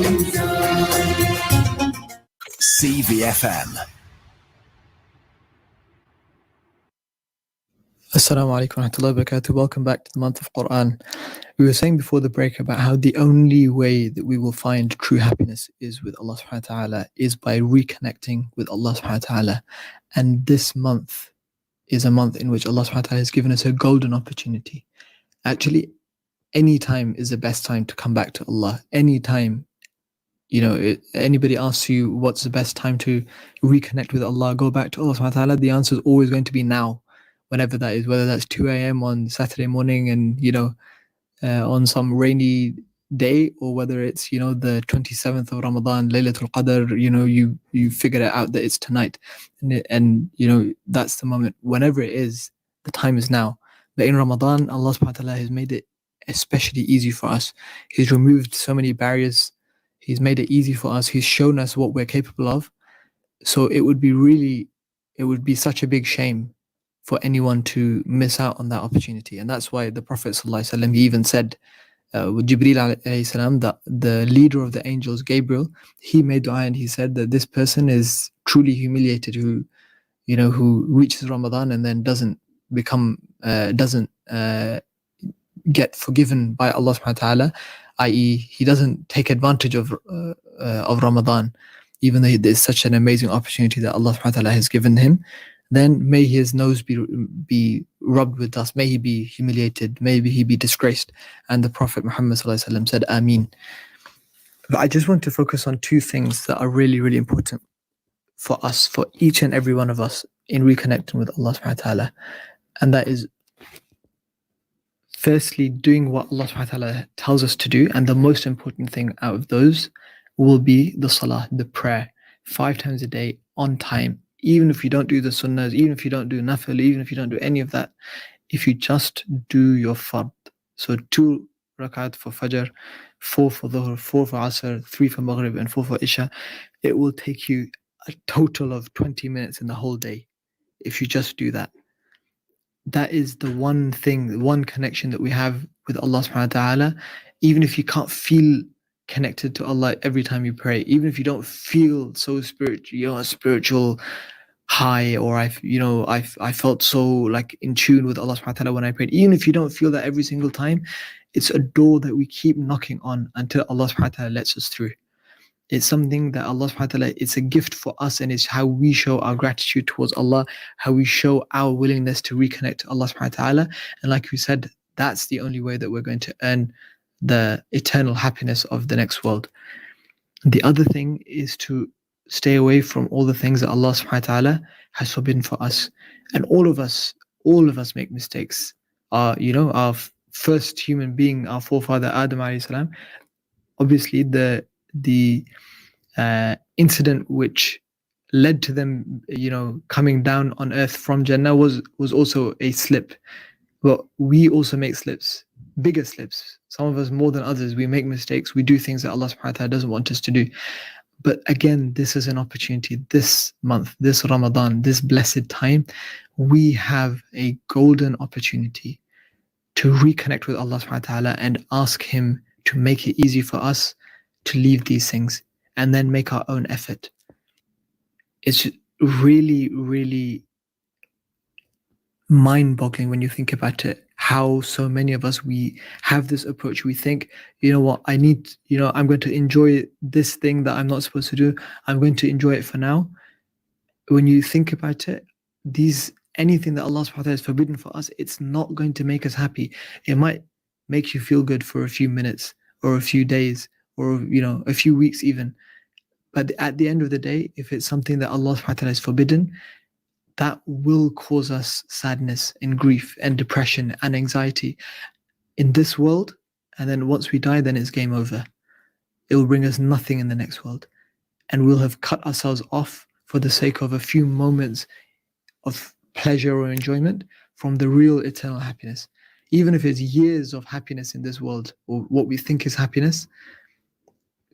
CVFM. Assalamu alaikum wa rahmatullahi wa barakatuh. Welcome back to the month of Quran. We were saying before the break about how the only way that we will find true happiness is with Allah subhanahu wa ta'ala, is by reconnecting with Allah subhanahu wa ta'ala. And this month is a month in which Allah subhanahu wa ta'ala has given us a golden opportunity. Actually, any time is the best time to come back to Allah. Any time, anybody asks you what's the best time to reconnect with Allah, go back to Allah subhanahu wa ta'ala, the answer is always going to be now. Whenever that is, whether that's 2 a.m. on Saturday morning and, on some rainy day, or whether it's, the 27th of Ramadan, Laylatul Qadr, you figure it out that it's tonight. And that's the moment. Whenever it is, the time is now. But in Ramadan, Allah subhanahu wa ta'ala has made it especially easy for us. He's removed so many barriers. He's made it easy for us. He's shown us what we're capable of. So it would be such a big shame for anyone to miss out on that opportunity. And that's why the Prophet ﷺ, he even said, with Jibreel alayhi salam, that the leader of the angels, Gabriel, he made dua and he said that this person is truly humiliated who reaches Ramadan and then doesn't get forgiven by Allah subhanahu wa ta'ala, i.e. he doesn't take advantage of Ramadan, even though there's such an amazing opportunity that Allah subhanahu wa ta'ala has given him. Then may his nose be rubbed with dust, may he be humiliated, may he be disgraced. And the Prophet Muhammad ﷺ said, Ameen. But I just want to focus on two things that are really, really important for us, for each and every one of us in reconnecting with Allah subhanahu wa ta'ala. And that is, firstly, doing what Allah subhanahu wa ta'ala tells us to do. And the most important thing out of those will be the salah, the prayer, 5 times a day on time. Even if you don't do the sunnahs, even if you don't do nafil, even if you don't do any of that, if you just do your fard. So 2 rakat for fajr, 4 for dhuhr, 4 for asr, 3 for maghrib, and 4 for isha, it will take you a total of 20 minutes in the whole day if you just do that. That is the one thing, the one connection that we have with Allah subhanahu wa ta'ala. Even if you can't feel connected to Allah every time you pray, even if you don't feel so spiritual high, or I felt so like in tune with Allah subhanahu wa ta'ala when I prayed, even if you don't feel that every single time, it's a door that we keep knocking on until Allah subhanahu wa ta'ala lets us through. It's something that Allah subhanahu wa ta'ala, it's a gift for us, and it's how we show our gratitude towards Allah, how we show our willingness to reconnect to Allah subhanahu wa ta'ala. And like we said, that's the only way that we're going to earn the eternal happiness of the next world. The other thing is to stay away from all the things that Allah subhanahu wa ta'ala has forbidden for us. And all of us make mistakes. Our first human being, our forefather Adam alayhi salam, obviously the incident which led to them coming down on earth from Jannah was also a slip. But we also make slips, bigger slips. Some of us more than others. We make mistakes. We do things that Allah subhanahu wa ta'ala doesn't want us to do. But again, this is an opportunity. This month, this Ramadan, this blessed time, we have a golden opportunity to reconnect with Allah subhanahu wa ta'ala and ask Him to make it easy for us to leave these things and then make our own effort. It's really, really mind-boggling when you think about it, how so many of us, we have this approach. We think, you know what, I'm going to enjoy this thing that I'm not supposed to do. I'm going to enjoy it for now. When you think about it, anything that Allah subhanahu wa ta'ala has forbidden for us, it's not going to make us happy. It might make you feel good for a few minutes or a few days or a few weeks even. But at the end of the day, if it's something that Allah subhanahu wa ta'ala has forbidden, that will cause us sadness and grief and depression and anxiety in this world. And then once we die, then it's game over. It will bring us nothing in the next world. And we'll have cut ourselves off for the sake of a few moments of pleasure or enjoyment from the real eternal happiness. Even if it's years of happiness in this world, or what we think is happiness,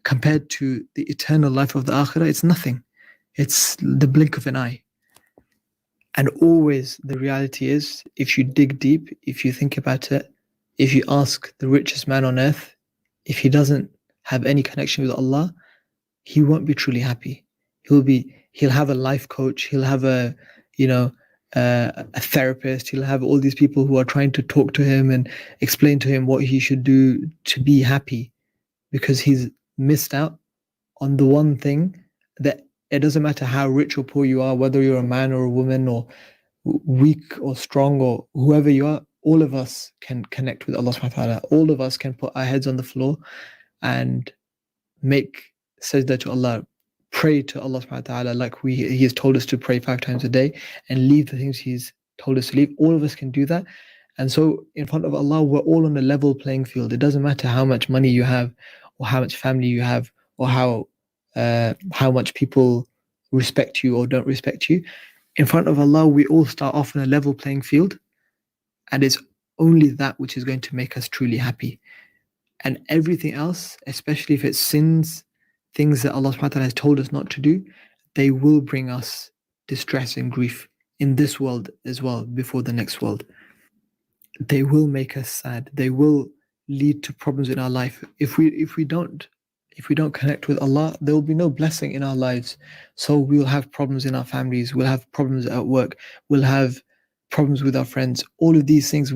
compared to the eternal life of the akhirah, it's nothing. It's the blink of an eye. And always the reality is, if you dig deep, if you think about it, if you ask the richest man on earth, if he doesn't have any connection with Allah, he won't be truly happy. He'll have a life coach, he'll have a therapist, he'll have all these people who are trying to talk to him and explain to him what he should do to be happy, because he's missed out on the one thing that it doesn't matter how rich or poor you are, whether you're a man or a woman or weak or strong or whoever you are, all of us can connect with Allah subhanahu wa ta'ala. All of us can put our heads on the floor and make sajda to Allah, pray to Allah subhanahu wa ta'ala like He has told us to pray 5 times a day, and leave the things He's told us to leave. All of us can do that. And so in front of Allah, we're all on a level playing field. It doesn't matter how much money you have or how much family you have or how much people respect you or don't respect you. In front of Allah, we all start off on a level playing field, and it's only that which is going to make us truly happy. And everything else, especially if it's sins, things that Allah subhanahu wa ta'ala has told us not to do, they will bring us distress and grief in this world as well, before the next world. They will make us sad. They will lead to problems in our life. If we don't connect with Allah, there will be no blessing in our lives. So we'll have problems in our families, we'll have problems at work, we'll have problems with our friends. All of these things,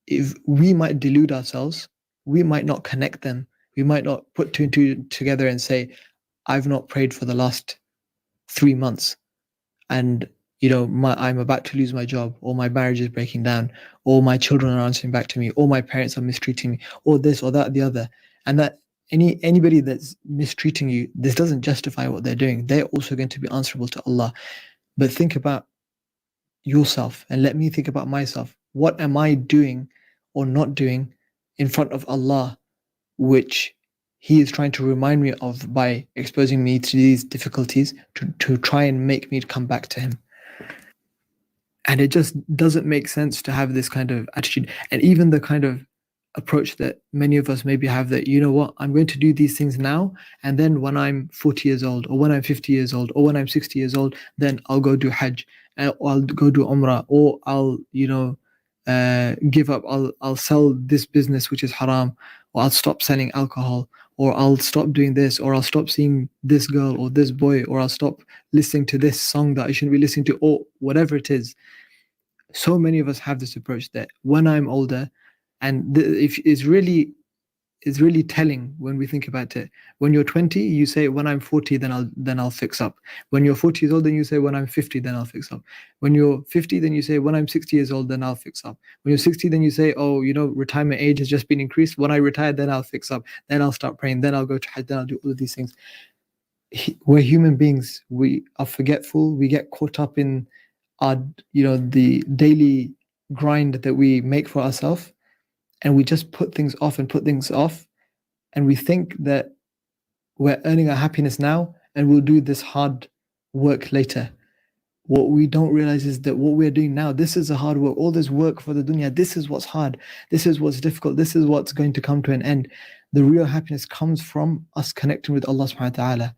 if we might delude ourselves, we might not connect them. We might not put 2 and 2 together and say, I've not prayed for the last 3 months, and I'm about to lose my job, or my marriage is breaking down, or my children are answering back to me, or my parents are mistreating me, or this or that, the other. And that anybody that's mistreating you, this doesn't justify what they're doing. They're also going to be answerable to Allah. But think about yourself, and let me think about myself. What am I doing or not doing in front of Allah, which He is trying to remind me of by exposing me to these difficulties to try and make me come back to Him? And it just doesn't make sense to have this kind of attitude. And even the kind of approach that many of us maybe have, that, you know what, I'm going to do these things now, and then when I'm 40 years old, or when I'm 50 years old, or when I'm 60 years old, then I'll go do Hajj, or I'll go do Umrah, or I'll give up, I'll sell this business which is haram, or I'll stop selling alcohol, or I'll stop doing this, or I'll stop seeing this girl or this boy, or I'll stop listening to this song that I shouldn't be listening to, or whatever it is. So many of us have this approach that when I'm older, and if it's really telling when we think about it. When you're 20, you say, when I'm 40, then I'll fix up. When you're 40 years old, then you say, when I'm 50, then I'll fix up. When you're 50, then you say, when I'm 60 years old, then I'll fix up. When you're 60, then you say, oh, retirement age has just been increased. When I retire, then I'll fix up. Then I'll start praying. Then I'll go to Hajj. Then I'll do all of these things. We're human beings. We are forgetful. We get caught up in the daily grind that we make for ourselves. And we just put things off. And we think that we're earning our happiness now and we'll do this hard work later. What we don't realize is that what we're doing now, this is a hard work. All this work for the dunya, this is what's hard. This is what's difficult. This is what's going to come to an end. The real happiness comes from us connecting with Allah subhanahu wa ta'ala.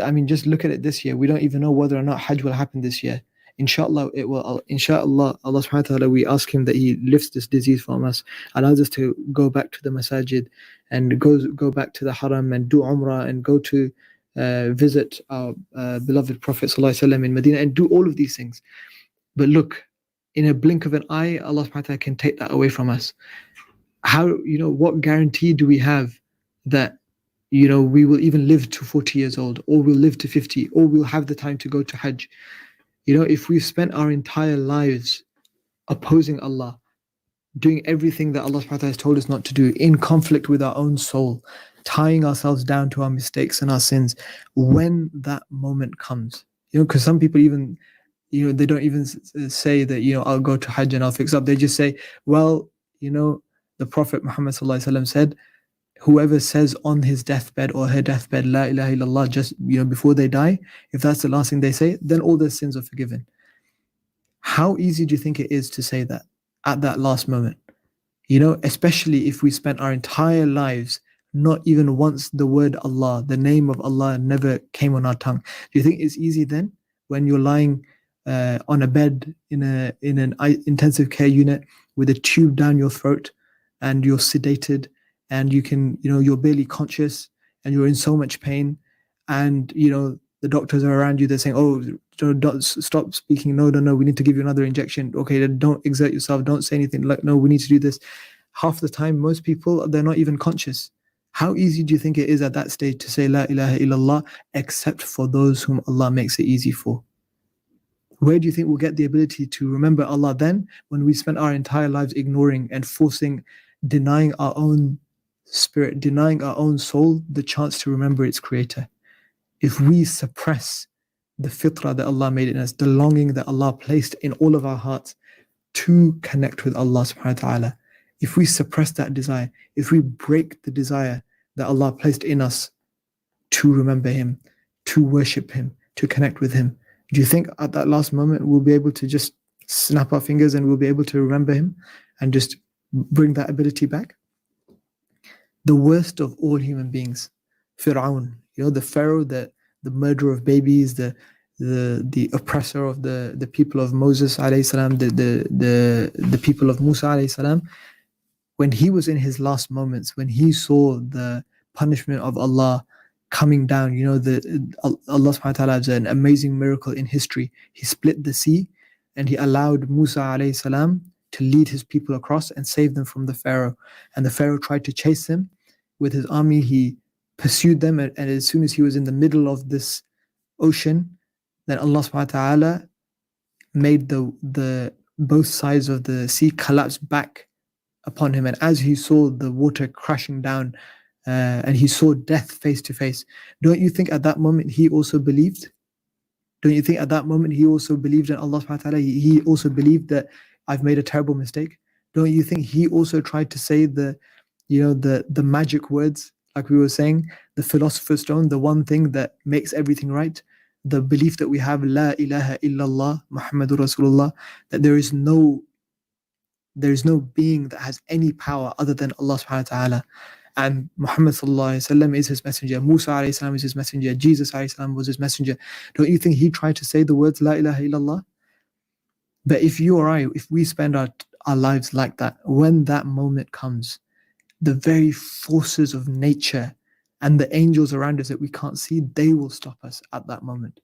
I mean, just look at it this year. We don't even know whether or not Hajj will happen this year. Inshallah, it will. Inshallah, Allah subhanahu wa ta'ala, we ask Him that He lifts this disease from us, allows us to go back to the masajid and go back to the haram and do umrah and go to visit our beloved Prophet ﷺ in Medina and do all of these things. But look, in a blink of an eye, Allah subhanahu wa ta'ala can take that away from us. How, what guarantee do we have that, we will even live to 40 years old, or we'll live to 50, or we'll have the time to go to Hajj? If we've spent our entire lives opposing Allah, doing everything that Allah subhanahu wa ta'ala has told us not to do, in conflict with our own soul, tying ourselves down to our mistakes and our sins, when that moment comes, because some people even, they don't even say that, I'll go to Hajj and I'll fix up. They just say, well, the Prophet Muhammad sallallahu alaihi wasallam said, whoever says on his deathbed or her deathbed, La ilaha illallah, just, before they die, if that's the last thing they say, then all their sins are forgiven. How easy do you think it is to say that at that last moment? Especially if we spent our entire lives, not even once the word Allah, the name of Allah never came on our tongue. Do you think it's easy then, when you're lying on a bed in an intensive care unit with a tube down your throat, and you're sedated, and you're barely conscious, and you're in so much pain, and the doctors are around you, they're saying, oh, don't stop speaking, no, we need to give you another injection, okay, then don't exert yourself, don't say anything, like, no, we need to do this. Half the time, most people, they're not even conscious. How easy do you think it is at that stage to say La ilaha illallah, except for those whom Allah makes it easy for? Where do you think we'll get the ability to remember Allah then, when we spent our entire lives ignoring and denying our own spirit, denying our own soul the chance to remember its creator? If we suppress the fitrah that Allah made in us, the longing that Allah placed in all of our hearts to connect with Allah subhanahu wa ta'ala, if we suppress that desire, if we break the desire that Allah placed in us to remember Him, to worship Him, to connect with Him, do you think at that last moment we'll be able to just snap our fingers and we'll be able to remember Him and just bring that ability back? The worst of all human beings, Fir'aun, the Pharaoh, the murderer of babies, the oppressor of the people of Moses alayhi salam, the people of Musa alayhi salam, when he was in his last moments, when he saw the punishment of Allah coming down, Allah subhanahu wa ta'ala has an amazing miracle in history. He split the sea and he allowed Musa alayhi salam to lead his people across and save them from the Pharaoh. And the Pharaoh tried to chase them with his army. He pursued them, and as soon as he was in the middle of this ocean, then Allah subhanahu wa ta'ala made the both sides of the sea collapse back upon him. And as he saw the water crashing down, and he saw death face to face, don't you think at that moment he also believed? Don't you think at that moment he also believed in Allah subhanahu wa ta'ala? He also believed that I've made a terrible mistake. Don't you think he also tried to say the magic words, like we were saying, the philosopher's stone, the one thing that makes everything right, the belief that we have, La ilaha illallah Muhammadur Rasulullah, that there is no being that has any power other than Allah subhanahu wa ta'ala. And Muhammad sallallahu alaihi wasallam is his messenger. Musa alayhi salam is his messenger. Jesus alayhi salam was his messenger. Don't you think he tried to say the words La ilaha illallah? But if you or I, if we spend our lives like that, when that moment comes, the very forces of nature and the angels around us that we can't see, they will stop us at that moment.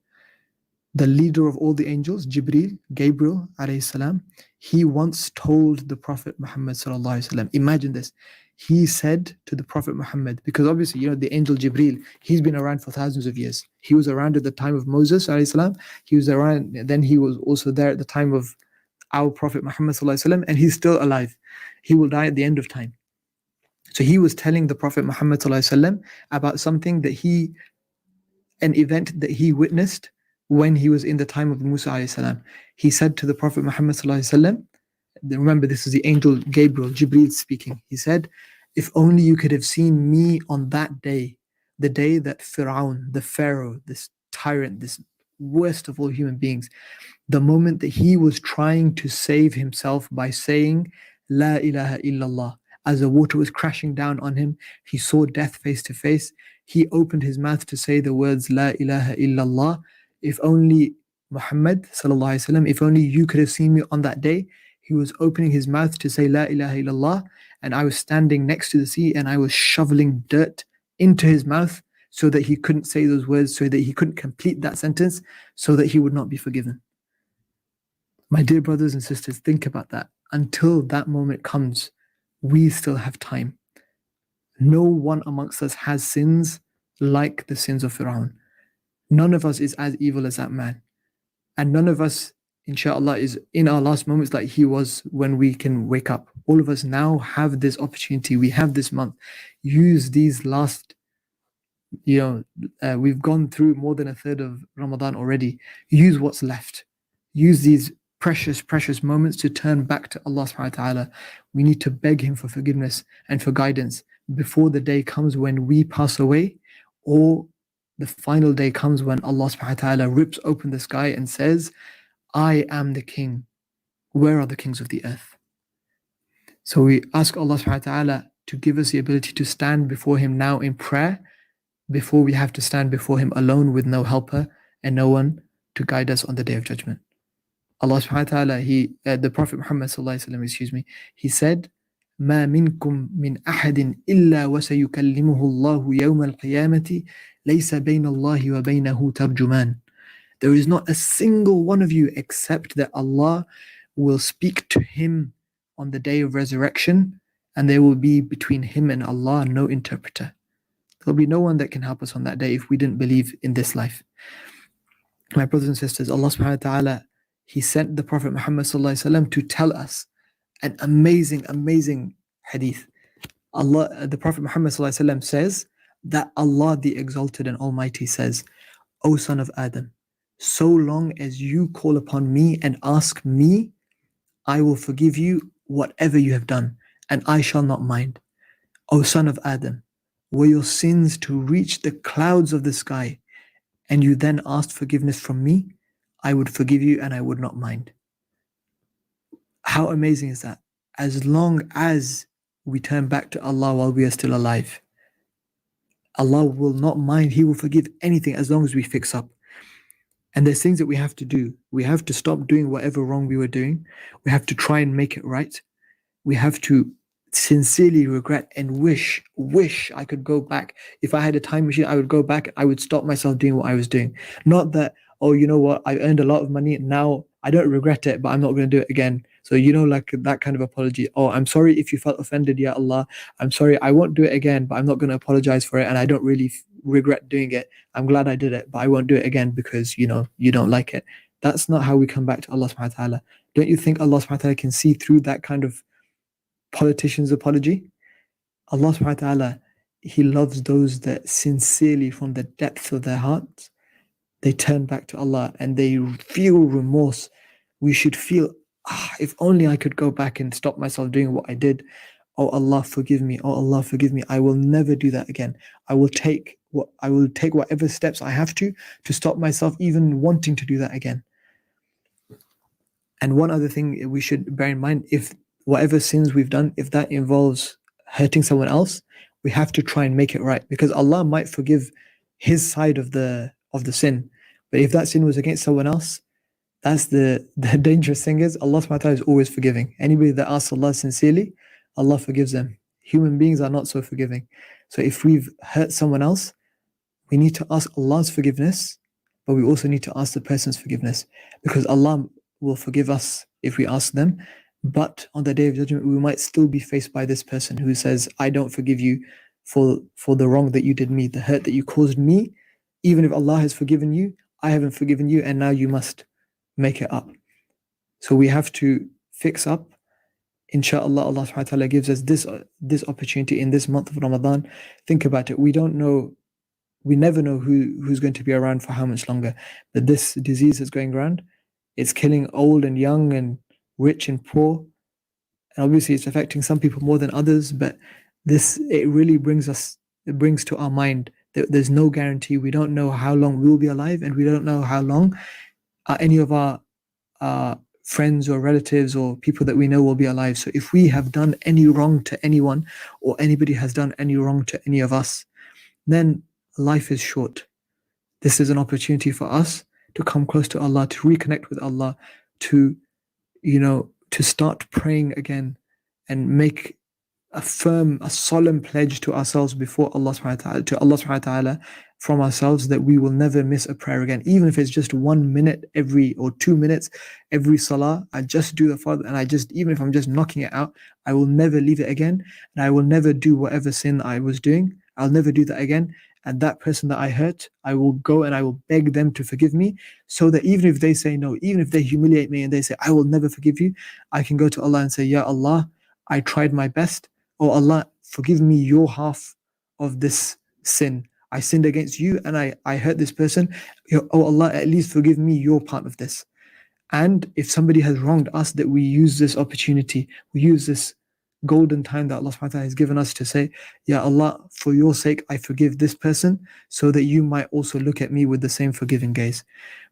The leader of all the angels, Gabriel alayhi salam, he once told the Prophet Muhammad sallallahu alaihi wasallam, imagine this, he said to the Prophet Muhammad, because obviously, the angel Jibreel, he's been around for thousands of years. He was around at the time of Moses alayhi salam, he was around, then he was also there at the time of our Prophet Muhammad sallallahu alaihi wasallam, and he's still alive. He will die at the end of time. So he was telling the Prophet Muhammad sallallahu alaihi wasallam about something that an event that he witnessed when he was in the time of Musa alayhi salam. He said to the Prophet Muhammad sallallahu alaihi wasallam, remember this is the angel Gabriel, Jibreel speaking. He said, if only you could have seen me on that day, the day that Fir'aun, the Pharaoh, this tyrant, this worst of all human beings, the moment that he was trying to save himself by saying La ilaha illallah, as the water was crashing down on him, he saw death face to face, he opened his mouth to say the words La ilaha illallah. If only Muhammad sallallahu alaihi wasallam, if only you could have seen me on that day, he was opening his mouth to say La ilaha illallah, and I was standing next to the sea and I was shoveling dirt into his mouth so that he couldn't say those words, so that he couldn't complete that sentence, so that he would not be forgiven. My dear brothers and sisters, think about that. Until that moment comes, we still have time. No one amongst us has sins like the sins of Fir'aun. None of us is as evil as that man. And none of us, inshallah, is in our last moments like he was when we can wake up. All of us now have this opportunity. We have this month. Use these last, we've gone through more than a third of Ramadan already. Use what's left. Use these precious, precious moments to turn back to Allah subhanahu wa ta'ala. We need to beg Him for forgiveness and for guidance before the day comes when we pass away, or the final day comes when Allah subhanahu wa ta'ala rips open the sky and says, I am the king. Where are the kings of the earth? So we ask Allah subhanahu wa ta'ala to give us the ability to stand before Him now in prayer, before we have to stand before Him alone with no helper and no one to guide us on the Day of Judgment. Allah subhanahu wa ta'ala, the Prophet Muhammad sallallahu alaihi wasallam, he said, ما منكم من أحد إلا وسيكلمه الله يوم القيامة ليس بين الله وبينه ترجمان. There is not a single one of you except that Allah will speak to him on the day of resurrection, and there will be between him and Allah no interpreter. There will be no one that can help us on that day if we didn't believe in this life. My brothers and sisters, Allah subhanahu wa ta'ala, He sent the Prophet Muhammad sallallahu alaihi wasallam to tell us an amazing, amazing hadith. The Prophet Muhammad sallallahu alaihi wasallam says that Allah the Exalted and Almighty says, O son of Adam, so long as you call upon me and ask me, I will forgive you whatever you have done, and I shall not mind. O son of Adam, were your sins to reach the clouds of the sky, and you then asked forgiveness from me, I would forgive you and I would not mind. How amazing is that? As long as we turn back to Allah while we are still alive, Allah will not mind. He will forgive anything as long as we fix up. And there's things that we have to do. We have to stop doing whatever wrong we were doing. We have to try and make it right. We have to sincerely regret and wish I could go back. If I had a time machine, I would go back. I would stop myself doing what I was doing. Not that, oh, you know what, I earned a lot of money. Now I don't regret it, but I'm not going to do it again. So, like that kind of apology. Oh, I'm sorry if you felt offended, Ya Allah. I'm sorry, I won't do it again, but I'm not going to apologize for it. And I don't really regret doing it. I'm glad I did it, but I won't do it again because, you don't like it. That's not how we come back to Allah subhanahu wa ta'ala. Don't you think Allah subhanahu wa ta'ala can see through that kind of politician's apology? Allah subhanahu wa ta'ala, He loves those that sincerely from the depths of their hearts, they turn back to Allah and they feel remorse. We should feel, if only I could go back and stop myself doing what I did. Oh Allah, forgive me. Oh Allah, forgive me. I will never do that again. I will take whatever steps I have to stop myself even wanting to do that again. And one other thing we should bear in mind, if whatever sins we've done, if that involves hurting someone else, we have to try and make it right, because Allah might forgive His side of the sin. But if that sin was against someone else, that's the dangerous thing is Allah subhanahu wa ta'ala is always forgiving. Anybody that asks Allah sincerely, Allah forgives them. Human beings are not so forgiving. So if we've hurt someone else, we need to ask Allah's forgiveness, but we also need to ask the person's forgiveness, because Allah will forgive us if we ask them. But on the Day of Judgment, we might still be faced by this person who says, I don't forgive you for the wrong that you did me, the hurt that you caused me. Even if Allah has forgiven you, I haven't forgiven you, and now you must make it up. So we have to fix up. Inshallah, Allah subhanahu wa ta'ala gives us this opportunity in this month of Ramadan. Think about it. We never know who's going to be around for how much longer. But this disease is going around. It's killing old and young and rich and poor. And obviously it's affecting some people more than others, but it really brings to our mind that there's no guarantee. We don't know how long we'll be alive, and we don't know how long any of our friends or relatives or people that we know will be alive. So if we have done any wrong to anyone, or anybody has done any wrong to any of us, then life is short. This is an opportunity for us to come close to Allah, to reconnect with Allah, to start praying again and make a solemn pledge to ourselves before Allah subhanahu wa ta'ala, to Allah subhanahu wa ta'ala, from ourselves, that we will never miss a prayer again, even if it's just 1 minute or 2 minutes every salah. I just do the fard, and even if I'm just knocking it out, I will never leave it again, and I will never do whatever sin I was doing. I'll never do that again. And that person that I hurt, I will go and I will beg them to forgive me, so that even if they say no, even if they humiliate me and they say, I will never forgive you, I can go to Allah and say, Ya Allah, I tried my best. Oh Allah, forgive me your half of this sin. I sinned against you and I hurt this person. Oh Allah, at least forgive me your part of this. And if somebody has wronged us, that we use this opportunity, we use this golden time that Allah subhanahu wa ta'ala has given us to say, Ya Allah, for your sake, I forgive this person, so that you might also look at me with the same forgiving gaze.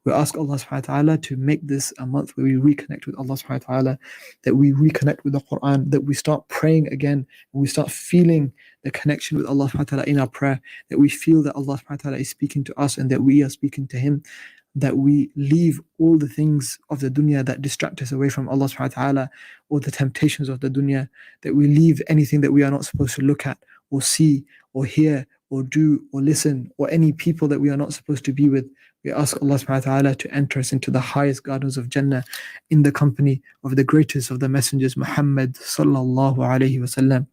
We ask Allah subhanahu wa ta'ala to make this a month where we reconnect with Allah subhanahu wa ta'ala, that we reconnect with the Quran, that we start praying again, and we start feeling the connection with Allah subhanahu wa ta'ala in our prayer, that we feel that Allah subhanahu wa ta'ala is speaking to us and that we are speaking to Him, that we leave all the things of the dunya that distract us away from Allah subhanahu wa ta'ala, or the temptations of the dunya, that we leave anything that we are not supposed to look at or see or hear or do or listen, or any people that we are not supposed to be with. We ask Allah subhanahu wa ta'ala to enter us into the highest gardens of Jannah in the company of the greatest of the messengers, Muhammad sallallahu alayhi wa sallam.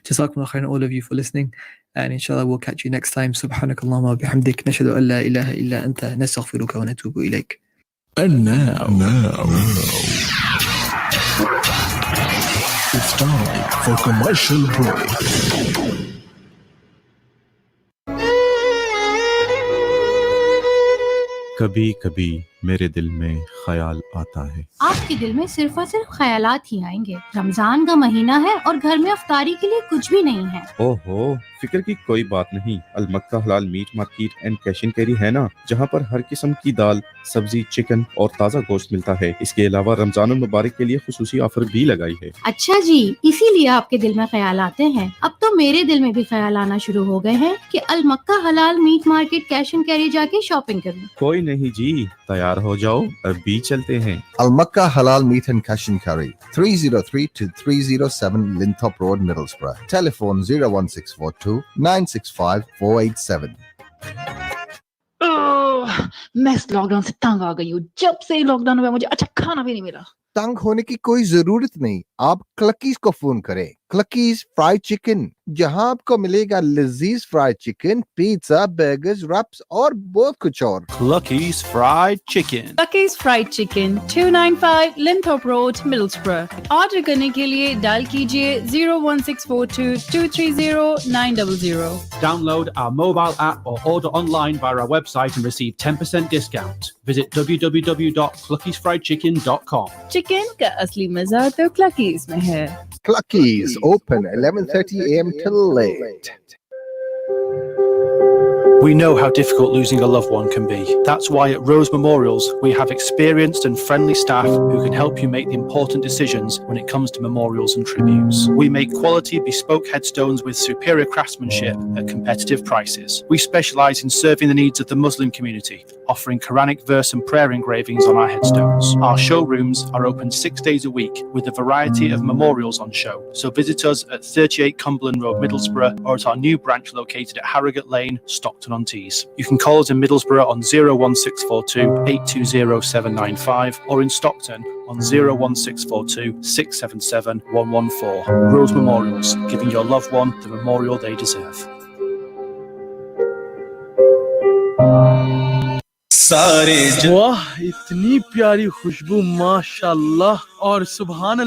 Jazakumullah khairan, all of you, for listening, and inshallah we'll catch you next time. Subhanakallahumma wa bihamdik, nashhadu an la ilaha illa anta, nastaghfiruka wa natubu ilayk. And now, it's time for commercial break. कभी कभी मेरे दिल में ख्याल आता है। आपके दिल में सिर्फ और सिर्फ ख्यालात ही आएंगे। रमजान का महीना है और घर में अफ्तारी के लिए कुछ भी नहीं है। ओहो, फिक्र की कोई बात नहीं। अल मक्का हलाल meat market and cash and carry है ना, जहाँ पर हर किस्म की दाल, सब्जी, चिकन और ताज़ा गोश्त मिलता है। इसके अलावा रमजान मुबारक के लिए खुसूसी ऑफर भी लगाई है। अच्छा जी, इसीलिए आपके दिल में ख्याल आते हैं। अब तो मेरे दिल में भी ख्याल आना शुरू हो गए हैं कि अल मक्का हलाल meat market cash and carry जाके शॉपिंग करूं। कोई नहीं जी, तैयार हो जाओ, अभी चलते हैं। Al Makkah Halal Meat and Cash and Carry, 303 to 307 Linthorpe Road, Middlesbrough. Telephone 01642 965 487. मैं इस लॉकडाउन से तंग आ गई हूँ। जब से लॉकडाउन हुआ मुझे अच्छा खाना भी नहीं मिला। तंग होने की कोई जरूरत नहीं, आप क्लकीज को फोन करें। क्लकीज फ्राइड चिकन, जहां आपको मिलेगा लजीज fried chicken, pizza, burgers, wraps और बहुत कुछ और। Clucky's Fried Chicken. Clucky's Fried Chicken, 295 Linthorpe Road, Middlesbrough. Order करने के लिए डायल कीजिए 01642 230 900. Download our mobile app or order online via our website and receive 10% discount. Visit www.cluckysfriedchicken.com. Chicken का असली मजा तो Clucky's में है। Clucky's open 11:30 a.m. till late. We know how difficult losing a loved one can be. That's why at Rose Memorials, we have experienced and friendly staff who can help you make the important decisions when it comes to memorials and tributes. We make quality bespoke headstones with superior craftsmanship at competitive prices. We specialize in serving the needs of the Muslim community, offering Quranic verse and prayer engravings on our headstones. Our showrooms are open 6 days a week with a variety of memorials on show. So visit us at 38 Cumberland Road, Middlesbrough, or at our new branch located at Harrogate Lane, Stockton-on-Tees. You can call us in Middlesbrough on 01642 820 795 or in Stockton on 01642 677 114. Rose Memorials, giving your loved one the memorial they deserve. सारे वाह, इतनी प्यारी खुशबू, माशाल्लाह और सुभान अल्लाह।